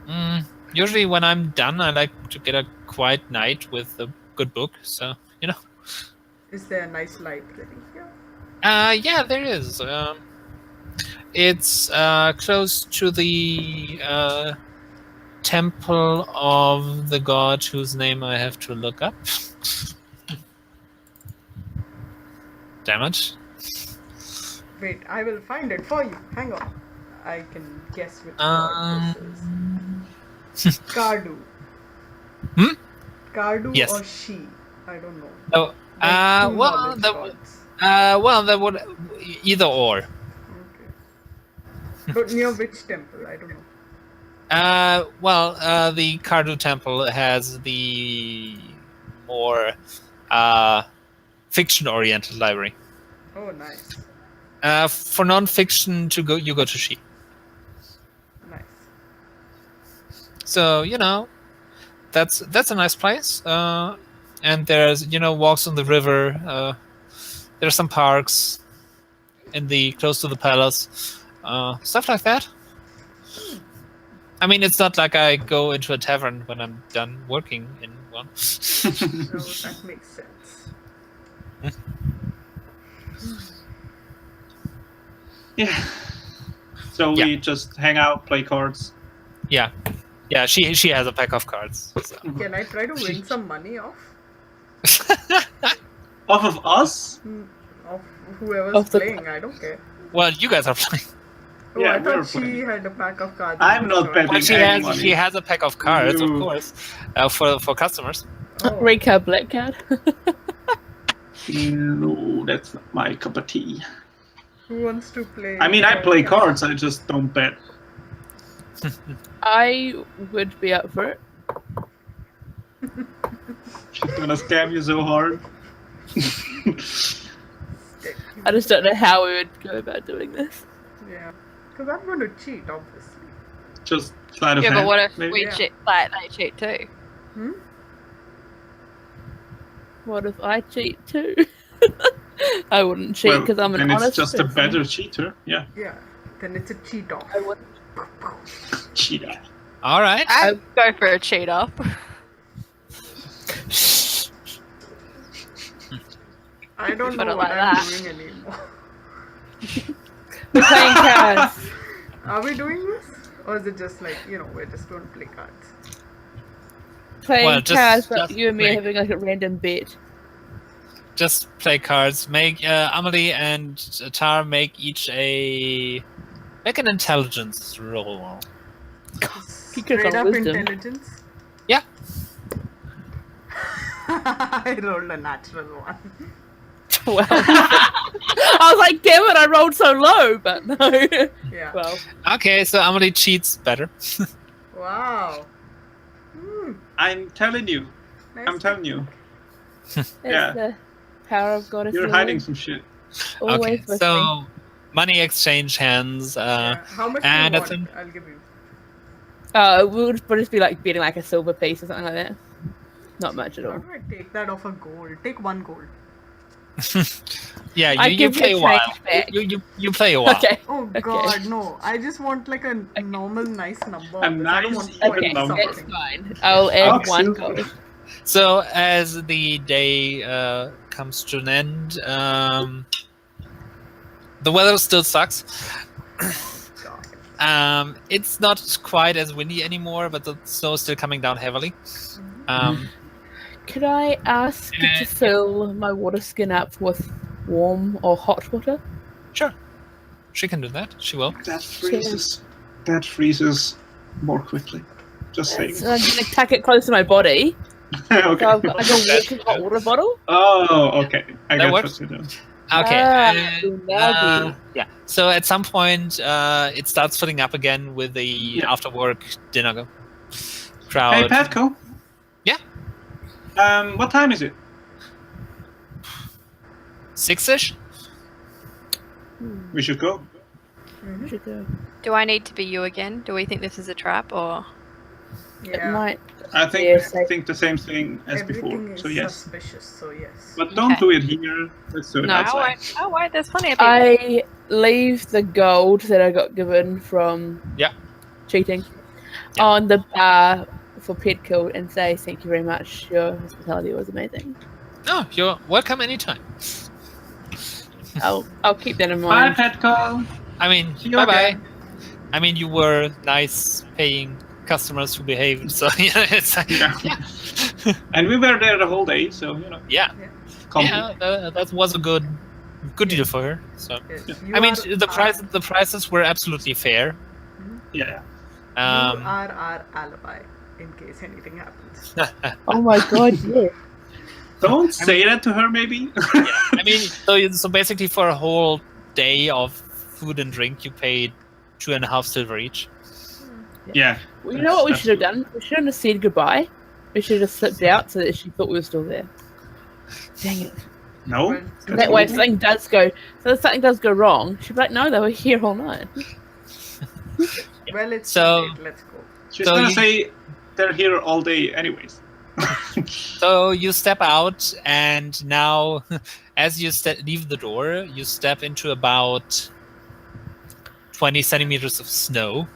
in? usually when I'm done, I like to get a quiet night with a good book. So Is there a nice library here? yeah, there is. It's close to the temple of the god whose name I have to look up. Damn it. Wait, I will find it for you. Hang on. I can guess which god this is. Kardu. Hmm? Kardu Yes. or she? I don't know. Oh, Like two well, knowledge that gods. that would either or. Okay. But near which temple? I don't know. The Kardu temple has the more fiction-oriented library. Oh, nice. For non-fiction, you go to She. Nice. So that's a nice place. And there's walks on the river. There's some parks close to the palace. Stuff like that. I mean, it's not like I go into a tavern when I'm done working in one. No, that makes sense. Yeah. So we just hang out, play cards. Yeah, she has a pack of cards. So. Can I try to win some money off Off of us? of whoever's Of the- playing? I don't care. Well, you guys are playing. Oh, Yeah, I we're thought she playing. had a pack of cards. I'm not betting. But she any has money. a pack of cards, of No. course, for customers. Oh, Red card, black card. No, that's not my cup of tea. who wants to play? I mean, I play cards, I just don't bet. I would be up for it. She's gonna scam you so hard. I just don't know how we would go about doing this. Yeah, because I'm going to cheat, obviously. Just sleight of Yeah, hand. but what if maybe? we Yeah. cheat? Like they cheat too. Hmm? What if I cheat too? I wouldn't cheat because I'm an then honest it's just a person. better cheater. Yeah, Yeah, then it's a cheat off. I wouldn't. cheater. All right. I'd go for a cheat off. I don't Put know it what like I'm that. doing anymore. We're playing cards. Are we doing this? Or is it just like, we're just going to play cards? Playing Well, just- cards, but just you and me are make- having like a random bet. Just play cards. Make Ahmalie and Tar make each make an intelligence roll. You could Straight roll up wisdom. intelligence? Yeah. I rolled a natural one. Well, I was like, damn it, I rolled so low, but no. Yeah. Well, Okay, so Ahmalie cheats better. Wow. I'm telling you. Nice. I'm telling you. it's Yeah. the power of God. You're hiding some shit. Always Okay, with me. so money exchange hands. Yeah. How much do and you that's want? I'll give you. We'll just be like betting like a silver piece or something like that. Not much at How all. do I take that off a gold? Take one gold. Yeah, I you give you play a a while. change back. You play a while. Okay. Oh Okay. god, no. I just want like a normal nice number. A I don't nice want even Okay, number. that's fine. I'll add Okay. one gold. So as the day comes to an end, the weather still sucks. God. It's not quite as windy anymore, but the snow is still coming down heavily. Could I ask you to fill my water skin up with warm or hot water? Sure, she can do that. She will. That freezes. That freezes more quickly. Just saying. So I'm gonna tuck it close to my body. Okay. So I've got like a walking hot water bottle. Oh, okay. I That get works. what you're doing. Okay. now yeah. So at some point, it starts filling up again with the after work dinner crowd. Hey, Patco. Yeah? What time is it? 6-ish. We should go. Should go. Do I need to be you again? Do we think this is a trap or? It Yeah. might. I think Yes, I think the same thing as Everything before. is So yes. suspicious, so yes. But don't Okay. do it here. Let's do it No, I outside. won't. I won't. There's plenty of people. I leave the gold that I got given from cheating on the bar for Petco and say thank you very much. Your hospitality was amazing. Oh, you're welcome anytime. I'll keep that in Bye, mind. Petco. I mean, See you bye bye. again. I mean, you were nice, paying customers who behaved. So it's Yeah. And we were there the whole day, so yeah. compliment. That was a good deal for her. So Yes. I mean, You the are the prices were absolutely fair. Yeah. you Um, are our alibi in case anything happens. Oh my god, yeah. Don't say that to her, maybe. I mean, so basically for a whole day of food and drink, you paid 2.5 silver each. Yeah. Well, you know what we should have done? We shouldn't have said goodbye. We should have slipped out so that she thought we were still there. Dang it. No. Well, So that way, if something does go wrong, she'd be like, "No, they were here all night." Well, it's So- too late. Let's go. She's So gonna you- say they're here all day, anyways. So you step out, and now, as you leave the door, you step into about 20 centimeters of snow.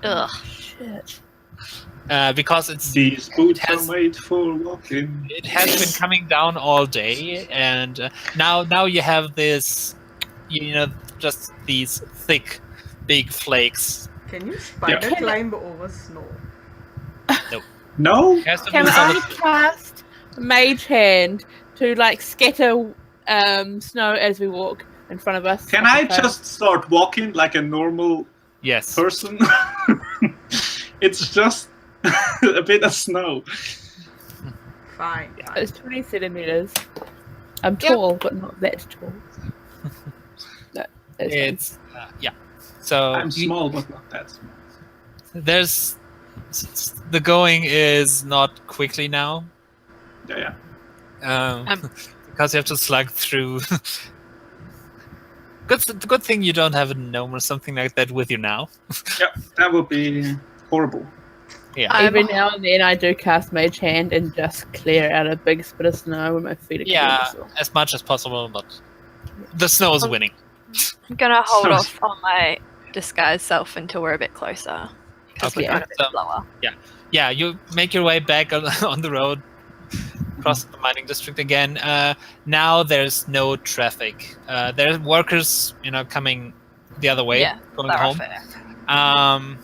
Ugh. Shit. Because it's These boots has- are made for walking. it has been coming down all day, and now you have this, just these thick, big flakes. Can you spider Yeah. climb over snow? No? It has to Can be I solid. cast Mage Hand to like scatter snow as we walk in front of us? Can I just start walking like a normal Yes. person? It's just a bit of snow. Fine. It's 20 centimeters. I'm Yep. tall, but not that tall. That's fine. It's So I'm small, but not that small. there's the going is not quickly now. Yeah. Because you have to slug through. Good thing you don't have a gnome or something like that with you now. Yeah, that would be horrible. Yeah. Every now and then I do cast Mage Hand and just clear out a big spit of snow when my feet are Yeah, covered. as much as possible, but the snow is winning. I'm gonna hold Sounds- off on my disguise self until we're a bit closer. Because Okay. we're going a bit So- slower. Yeah, you make your way back on the road, across the mining district again. Now there's no traffic. There are workers, coming the other way, Yeah, going home. thoroughfare.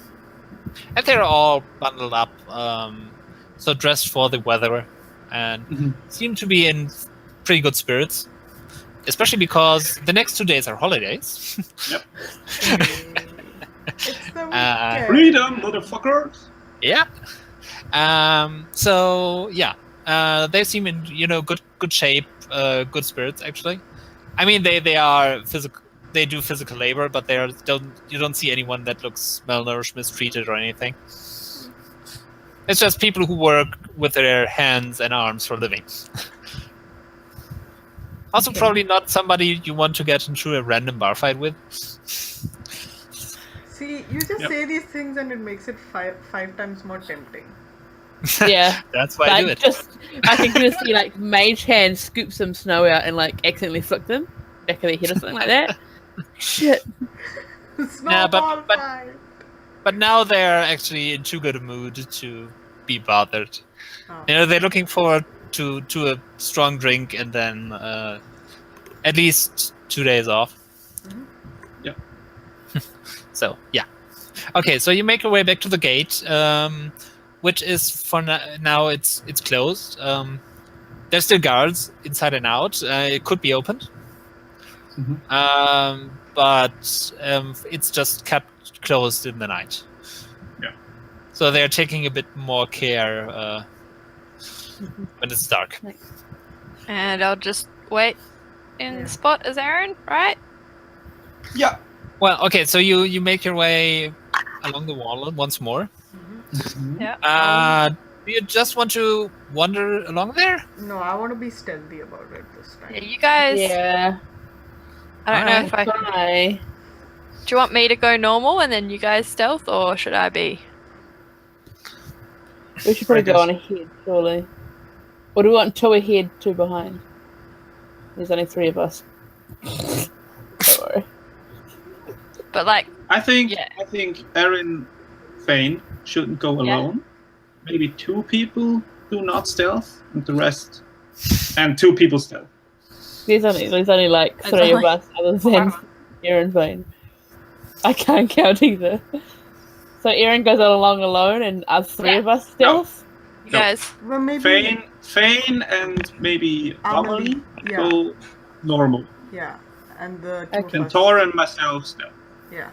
And they're all bundled up, so dressed for the weather, and Mhm. seem to be in pretty good spirits. Especially because the next 2 days are holidays. It's the Uh, weekend. Freedom, motherfuckers! Yeah. So yeah, they seem in good shape, good spirits actually. I mean they are physical. They do physical labor, but you don't see anyone that looks malnourished, mistreated, or anything. It's just people who work with their hands and arms for a living. Also, probably not somebody you want to get into a random bar fight with. See, you just Yep. say these things and it makes it five times more tempting. Yeah. That's why I do Like, it. I can just see like Mage Hand scoop some snow out and like accidentally flick them back of their head or something like that. Shit. Snowball but- fight. But now they're actually in too good a mood to be bothered. Oh. They're looking forward to a strong drink and then at least 2 days off. Mhm. Yeah. So yeah. Okay, so you make your way back to the gate, which is for now it's closed. There's still guards inside and out. It could be opened, but it's just kept closed in the night. Yeah. So they're taking a bit more care when it's dark. And I'll just wait in Yeah. the spot as Erin, right? Yeah. Well, okay, so you make your way along the wall once more. Yeah. Do you just want to wander along there? No, I want to be stealthy about it this time. Yeah, you guys. Yeah. I don't know if I. Bye. Do you want me to go normal and then you guys stealth, or should I be? We should probably I go guess. on ahead, surely. Or do we want two ahead, two behind? There's only three of us. Don't worry. But like, I think Yeah. Erin Phane shouldn't go Yeah. alone. Maybe two people do not stealth, and the rest, and two people stealth. There's only like There's three of only- us other than Erin Vane. I can't count either. So Erin goes along alone and us three Yeah. of us stealth? you No. guys. Well, maybe. Phane and maybe Ahmalie Yeah. go normal. Yeah. And the two Okay. of And us. Thor and myself stealth. Yeah.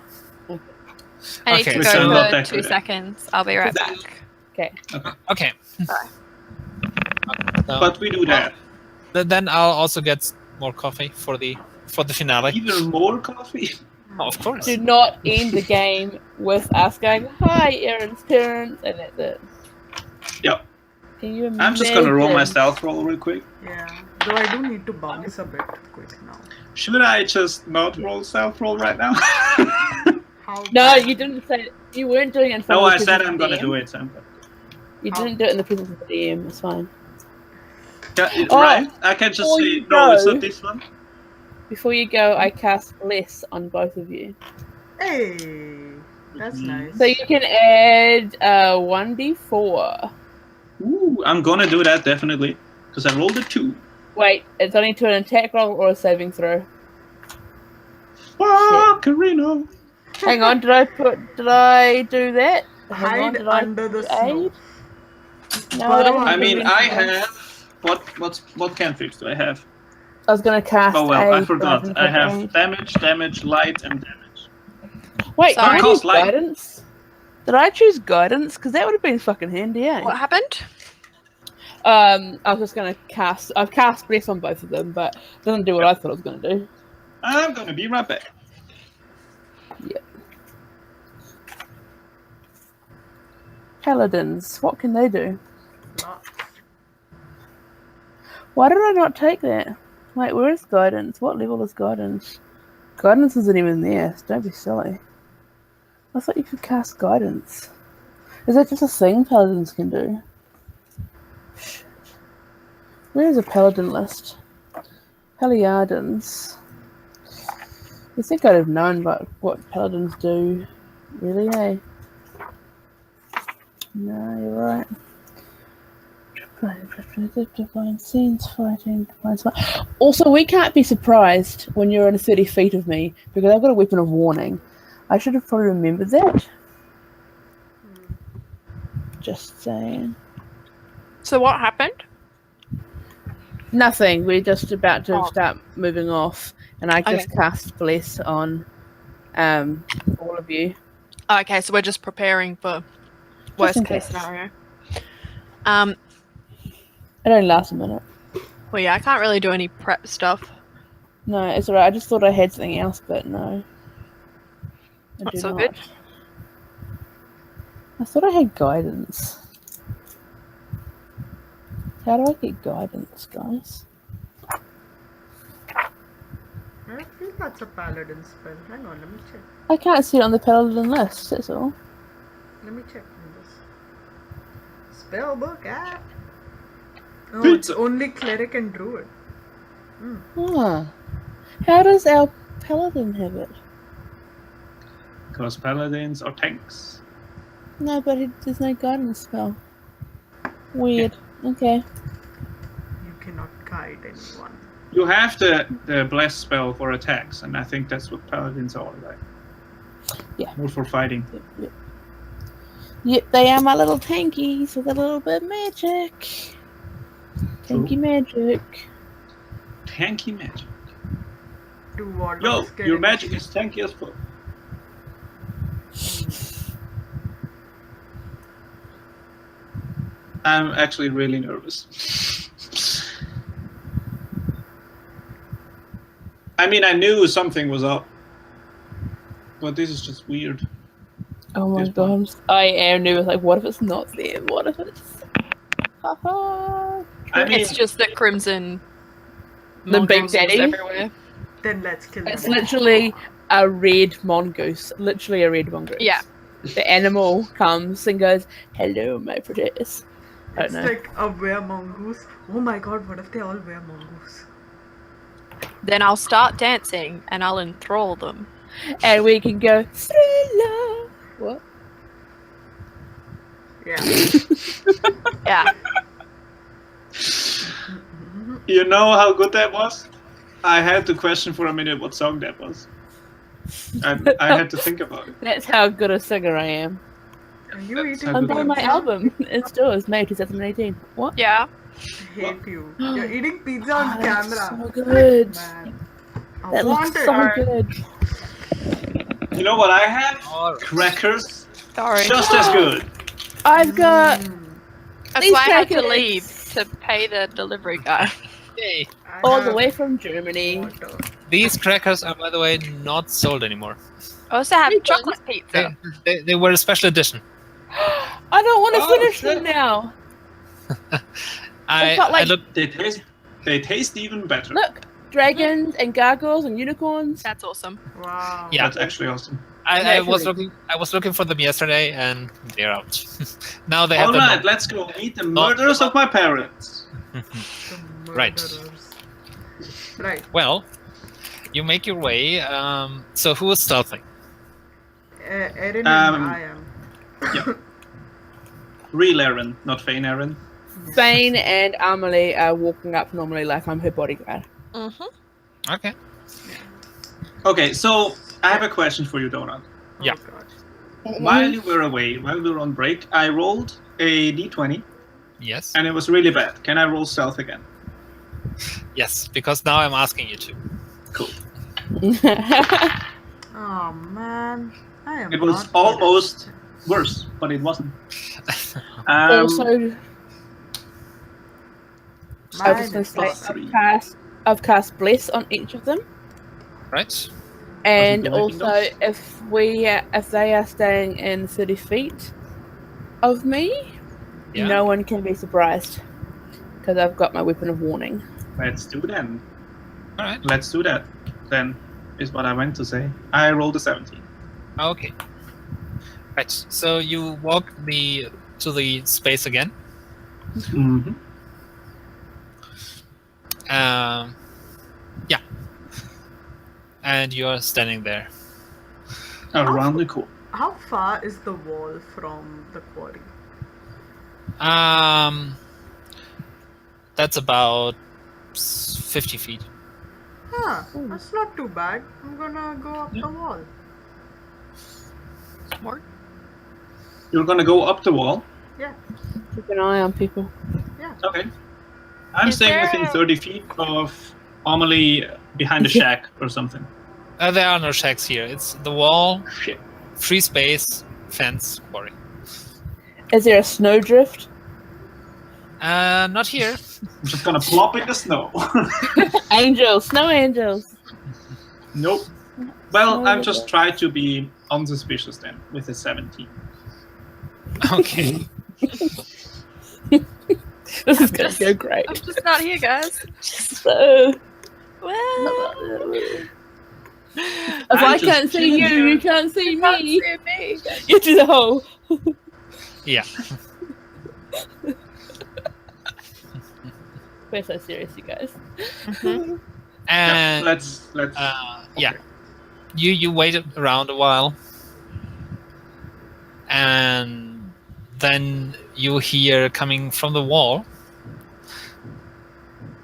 I need Okay, to so go not for that 2 good. seconds. I'll be right back. Okay. Okay. Sorry. So, But we do that. then I'll also get more coffee for the finale. Even more coffee. Of course. Do not end the game with us going, hi, Erin's parents, and that's it. Yep. Can you imagine? I'm just gonna roll my stealth roll real quick. Yeah. Though I do need to bounce a bit quick now. Should I just not roll stealth roll right now? How No, bad? you didn't say you weren't doing it in front No, of the I said presence I'm of gonna DM. do it. So You didn't do it in the presence of the DM, it's fine. Oh, right? I can just before say you no. It's go- not this one. Before you go, I cast Bless on both of you. Hey. That's nice. So you can add 1d4. Ooh, I'm gonna do that definitely because I rolled a 2. Wait, it's only to an attack roll or a saving throw. Karina. Hang on, did I do that? Hang on, Hide did I under the do snow. aid? No, Burrow I I mean, didn't I do that. have what cantrips do I have? I was gonna cast Oh well, I aid, but forgot. didn't I have have aid. damage, light, and damage. Wait, did Sorry. I Cost choose light. guidance? Did I choose guidance? Because that would have been fucking handy, eh? What happened? I was just gonna cast. I've cast breath on both of them, but it doesn't do what I thought it was gonna do. I'm gonna be right back. Yep. Paladins, what can they do? Lots. Why did I not take that? Wait, where is guidance? What level is guidance? Guidance isn't even there. So don't be silly. I thought you could cast guidance. Is that just a thing paladins can do? Shit. Where is a paladin list? Paladins. You think I'd have known about what paladins do, really, eh? No, you're right. Divine scenes, fighting, divine smite. Also, we can't be surprised when you're in 30 feet of me because I've got a weapon of warning. I should have probably remembered that. Just saying. So what happened? Nothing. We're just about to Oh. start moving off, and I just cast bless on all of you. Okay, so we're just preparing for worst in case case. scenario. It only lasts a minute. Well, yeah, I can't really do any prep stuff. No, it's alright. I just thought I had something else, but no. I Not do so not. good. I thought I had guidance. How do I get guidance, guys? I think that's a paladin spell. Hang on, let me check. I can't see it on the paladin list, that's all. Let me check on this. Spellbook, ah! Oh, Pizza. it's only cleric and druid. Ah. How does our paladin have it? Because paladins are tanks. No, but there's no guidance spell. Weird. Okay. You cannot guide anyone. You have the bless spell for attacks, and I think that's what paladins are like. Yeah. More for fighting. Yep. Yep, they are my little tankies with a little bit of magic. Tanky magic. Tanky magic. Do what? Yo, your magic is tanky as fuck. I'm actually really nervous. I mean, I knew something was up, but this is just weird. Oh my This one. god. I am nervous. Like, what if it's not there? What if it's. Haha. I mean, It's just that crimson. The big mongrels is daddy? everywhere. Then let's kill It's them. literally a red mongoose. Literally a red mongoose. Yeah. The animal comes and goes, "Hello, my pretties." I It's don't know. like a wear mongoose. Oh my god, what if they all wear mongoose? Then I'll start dancing and I'll enthrall them. And we can go, Thriller. What? Yeah. Yeah. you know how good that was? I had to question for a minute what song that was. I had to think about it. That's how good a singer I am. Are you That's eating how I'm good doing that my was. album. It still is May 2018. What? Yeah. I hate you. You're eating pizza on Oh, that's camera. so good. Man. I That want looks it. so good. You know what I have? Alright. Crackers. Sorry. Just as good. I've got. That's These why I had to crackers. leave to pay the delivery guy. Yay. I All the have way from Germany. water. These crackers are, by the way, not sold anymore. I also have Hey, chocolate pizza. They were a special edition. I don't want to Oh, finish shit. them now. I got, like- looked. They taste even better. Look, dragons and gargoyles and unicorns. That's awesome. Wow. Yeah. That's actually awesome. I was Naturally. looking for them yesterday, and they're out. Now they have All them. right, let's go meet the murderers of my parents. The Right. murderers. Right. Well, you make your way. So who is stealthing? Erin and I am. Real Erin, not Phane Erin. Phane and Ahmalie are walking up normally like I'm her bodyguard. Mm-hmm. Okay. Okay, so I have a question for you, Donut. Yeah. Oh, God. While you were away, while we were on break, I rolled a d20 Yes. and it was really bad. Can I roll stealth again? Yes, because now I'm asking you to. Cool. Oh, man. I am It was not good at almost it. worse, but it wasn't. Also, Mine I was going is to say +3. I've cast Bless on each of them, Right? and do anything also else? if they are staying in 30 feet of me, Yeah. no one can be surprised because I've got my weapon of warning. Let's do then. All right. Let's do that. Then is what I meant to say. I rolled a 17. Okay. Right. So you walk to the space again. Mm-hmm. Yeah. And you're standing there. Around the corner. How far is the wall from the quarry? That's about 50 feet. That's not too bad. I'm gonna go up the wall. Smart. You're gonna go up the wall. Yeah, Keep an eye on people. yeah. Okay. I'm Is staying there within a- 30 feet of Ahmalie behind a shack or something. There are no shacks here. It's the wall, Shit. free space, fence, quarry. Is there a snowdrift? Not here. I'm just gonna plop in the snow. Angels, snow angels. Nope. Well, Snow I'm just trying to be unsuspicious then with a 17. Okay. This is gonna go great. I'm just not here, guys. So, Well, if I'm I just can't see you, chilling you can't see you can't me. see me. You do the whole. Yeah. We're so serious, you guys. Mhm. And Let's. yeah. You wait around a while, and then you hear coming from the wall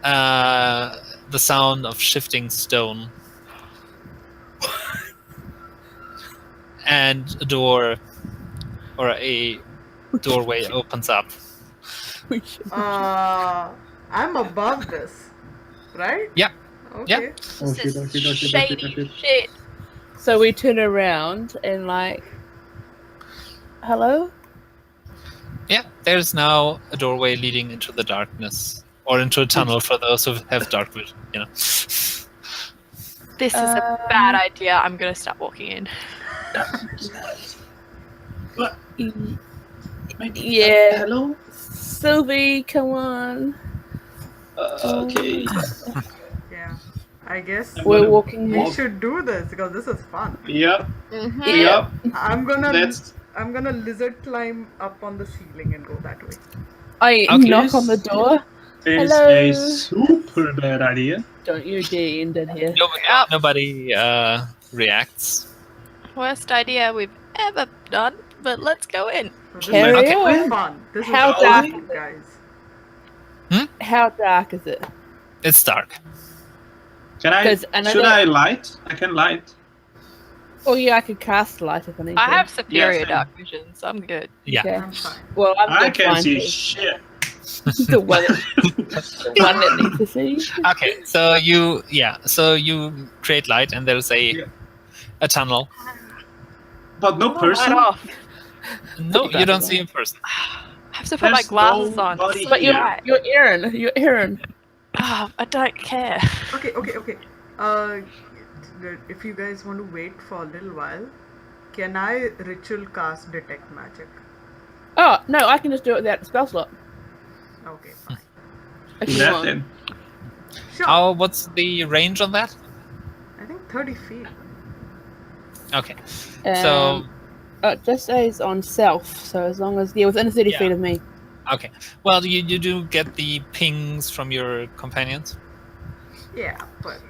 the sound of shifting stone, and a door or a doorway opens up. We should- I'm above this, right? Yeah. Okay. Oh, This shit, oh, is shit, oh, shit, oh, shit, oh, shady shit. shit. So we turn around and like, hello? Yeah, there's now a doorway leading into the darkness, or into a tunnel for those who have dark vision. You know. This is a bad idea. I'm gonna stop walking in. What? Maybe. Yeah. Hello? Sylvie, come on. Okay. Yeah. I guess I'm We're gonna walking we walk- should do this because this is fun. Yep. Mm-hmm. Yep. I'm gonna Let's. I'm gonna lizard climb up on the ceiling and go that way. I Okay. knock on the door. Is Hello. a super bad idea. Don't you dare end it here. Nobody reacts. Worst idea we've ever done, but let's go in. So this Carry is on. fun. This How is dark fun, is it? guys. How dark is it? It's dark. Can I? 'Cause another- Should I light? I can light. Oh yeah, I could cast light if I need to. I have superior same. dark vision, so I'm good. Yeah. Okay. I'm fine. Well, I'm I good can fine see too. shit. the one that needs to see. Okay, so you create light, and there's Yeah. a tunnel. But no Light person. off. No, you don't see a person. I have to put my There's glasses on. nobody But here. you're Erin. You're Erin. Oh, I don't care. Okay. If you guys want to wait for a little while, can I ritual cast detect magic? Oh no, I can just do it without the spell slot. Okay, fine. If Do you that want. then. Sure. What's the range on that? I think 30 feet. Okay, so it just says on self, so as long as you're within 30 Yeah. feet of me. okay. Well, you do get the pings from your companions, Yeah, but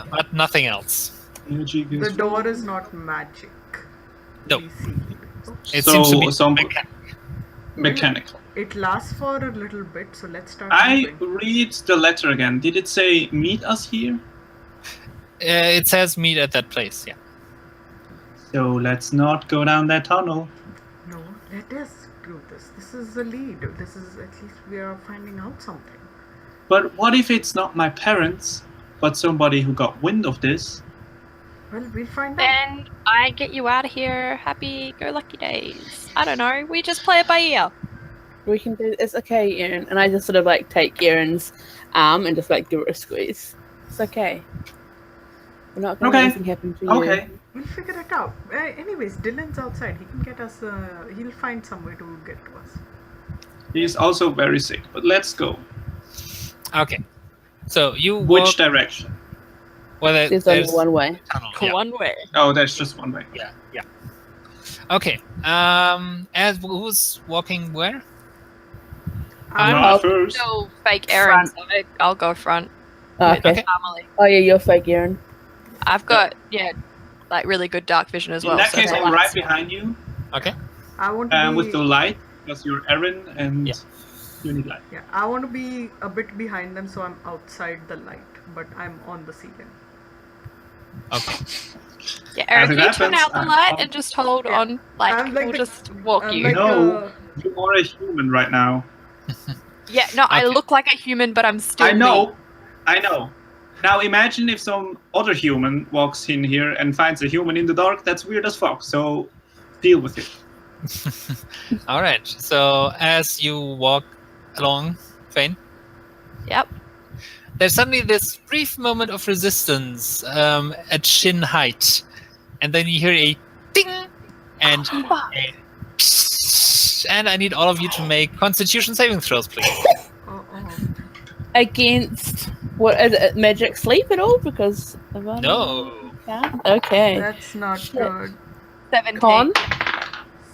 but nothing else. Magic the is door is not magic. No. We see. Oh, It seems to be some mechanical. mechanical. it lasts for a little bit, so let's start I moving. read the letter again. Did it say meet us here? It says meet at that place, yeah. So let's not go down that tunnel. No, let us do this. This is the lead. This is at least we are finding out something. But what if it's not my parents, but somebody who got wind of this? Well, we'll find out. Then I get you out of here. Happy go lucky days. I don't know. We just play it by ear. We can do it's okay, Erin. And I just sort of like take Erin's arm and just like give it a squeeze. It's okay. We're not gonna let anything happen to you. Okay. We'll figure it out. Anyways, Dyllan's outside. He can get us. He'll find some way to get to us. He's also very sick, but let's go. Okay. So you Which walk... direction? Well, There's only one way. tunnel. Yeah. One way. Oh, there's just one way. Yeah. Okay. As who's walking where? I'm Not first. still fake Erin, so I'll go front. Oh, with okay. Ahmalie. Oh yeah, you're fake, Erin. I've got like really good dark vision as well. In that so case, no I'm lights. right behind you Okay. I want to be with the light, because you're Erin and Yeah. you need light. Yeah, I want to be a bit behind them, so I'm outside the light, but I'm on the ceiling. Okay. Yeah, Erin, As it can you turn happens, out the I'm light on- and just hold Yeah. on? Like, I'm like we'll the- just walk I'm you. like- No, you are a human right now. Yeah, no, I Okay. look like a human, but I'm still I know. me. I know. Now imagine if some other human walks in here and finds a human in the dark. That's weird as fuck. So deal with it. All right. So as you walk along, Phane, Yep. there's suddenly this brief moment of resistance at shin height, and then you hear a ding, and and I need all of you to make Constitution saving throws, please. Oh. Against what is it? Magic sleep at all? Because of No. Yeah. Okay. That's not Shit. good. 17. Con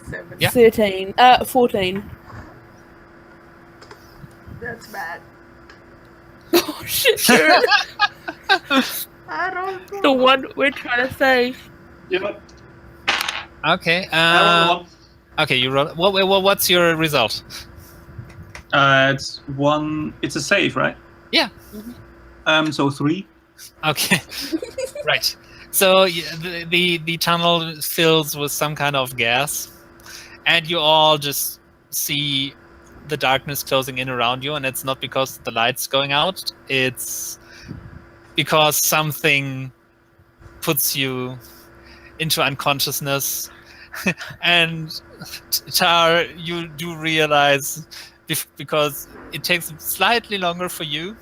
7. Yeah. 13. 14. That's bad. Oh shit! Erin. I don't know. The one we're trying to save. Yep. Okay. I rolled Okay, you roll. What's your result? It's one. It's a save, right? Yeah. So 3. Okay. Right. So the tunnel fills with some kind of gas, and you all just see the darkness closing in around you, and it's not because the light's going out. It's because something puts you into unconsciousness. And Tar, you do realize, because it takes slightly longer for you,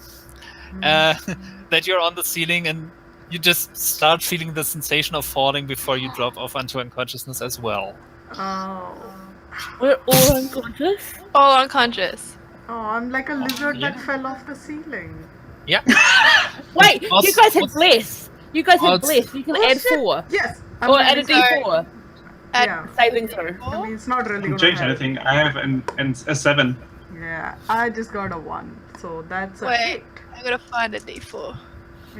that you're on the ceiling, and you just start feeling the sensation of falling before you drop off onto unconsciousness as well. Oh. We're all unconscious. All unconscious. Oh, I'm like a lizard yeah. that fell off the ceiling. Yeah. Wait, Also- you guys had bless. You guys had Also- bless. You can Oh, add shit. 4. Yes. Or add a really sorry. D4. Yeah. Saving throw. I mean, it's not really Don't gonna change help. anything. I have a 7. Yeah, I just got a 1, so that's a Wait. 8. I'm gonna find a D4.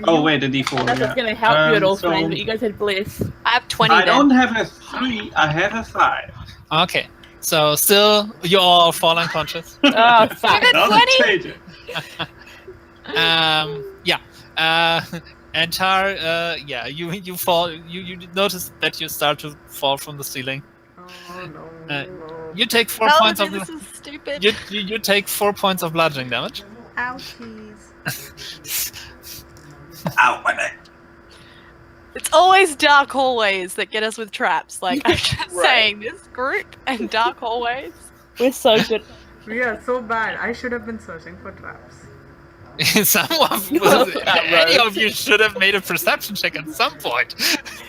Oh wait, the D4. That's yeah. what's going to help you at all so times, but you guys had bless. I have 20 I then. don't have a 3. I have a 5. Okay. So still, you all fall unconscious. Oh, fuck. Even Doesn't 20? change it. Yeah. And Tar, yeah, you fall. You notice that you start to fall from the ceiling. Oh no. Uh, You take 4 Tell points me of this is stupid. you take 4 points of bludgeoning damage. Ouchies. Ow, my neck. It's always dark hallways that get us with traps. Like, I'm just Right. saying, this group and dark hallways. We're so good. We are so bad. I should have been searching for traps. Any of you should have made a perception check at some point.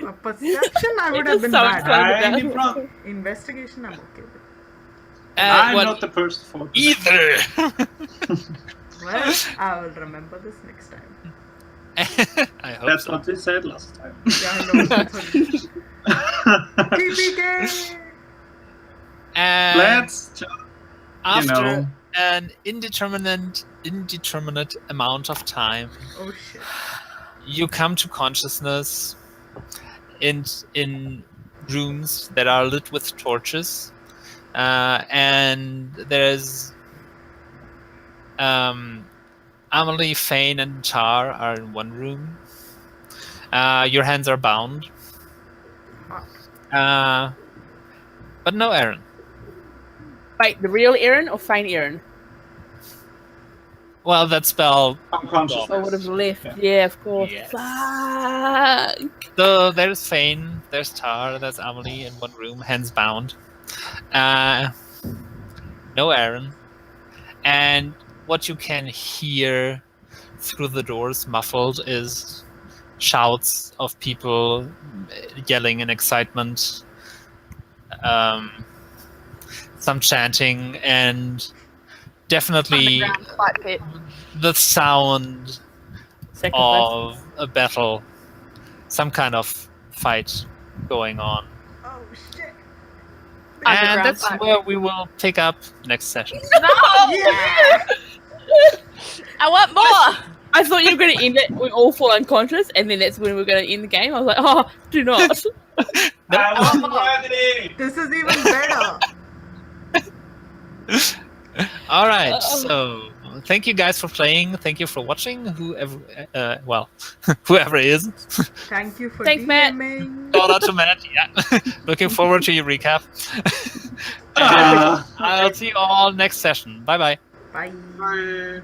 A perception, I would have been so bad. excited. I'm in front. Investigation, I'm okay with. I'm Well, not the person for either. Well, I will remember this next time. I hope That's so. what they said last time. Yeah, I know. That's what it is. TPK! And Let's just, after know. an indeterminate amount of time, Oh shit. you come to consciousness in rooms that are lit with torches, and there's Ahmalie, Phane, and Tar are in one room. Your hands are bound. But no Erin. Wait, the real Erin or Phane Erin? Well, that spell. Unconscious. I would have left. Yeah, of course. Yes. Fuck. So there's Phane, there's Tar, there's Ahmalie in one room, hands bound. No Erin. And what you can hear through the doors, muffled, is shouts of people yelling in excitement. Some chanting, and definitely Underground fight pit. the sound Sacrifice. of a battle, some kind of fight going on. Oh shit! And Underground that's fight. where we will pick up next session. No! Yeah! I want more! I thought you were going to end it. We all fall unconscious, and then that's when we're going to end the game. I was like, oh, do not. I was ready! This is even better. All right, so thank you guys for playing. Thank you for watching. Whoever, whoever is. Thank you for Thanks, Matt. DMing. Shout out to Matt. Yeah, looking forward to your recap. And I'll see you all next session. Bye bye. Bye. Bye.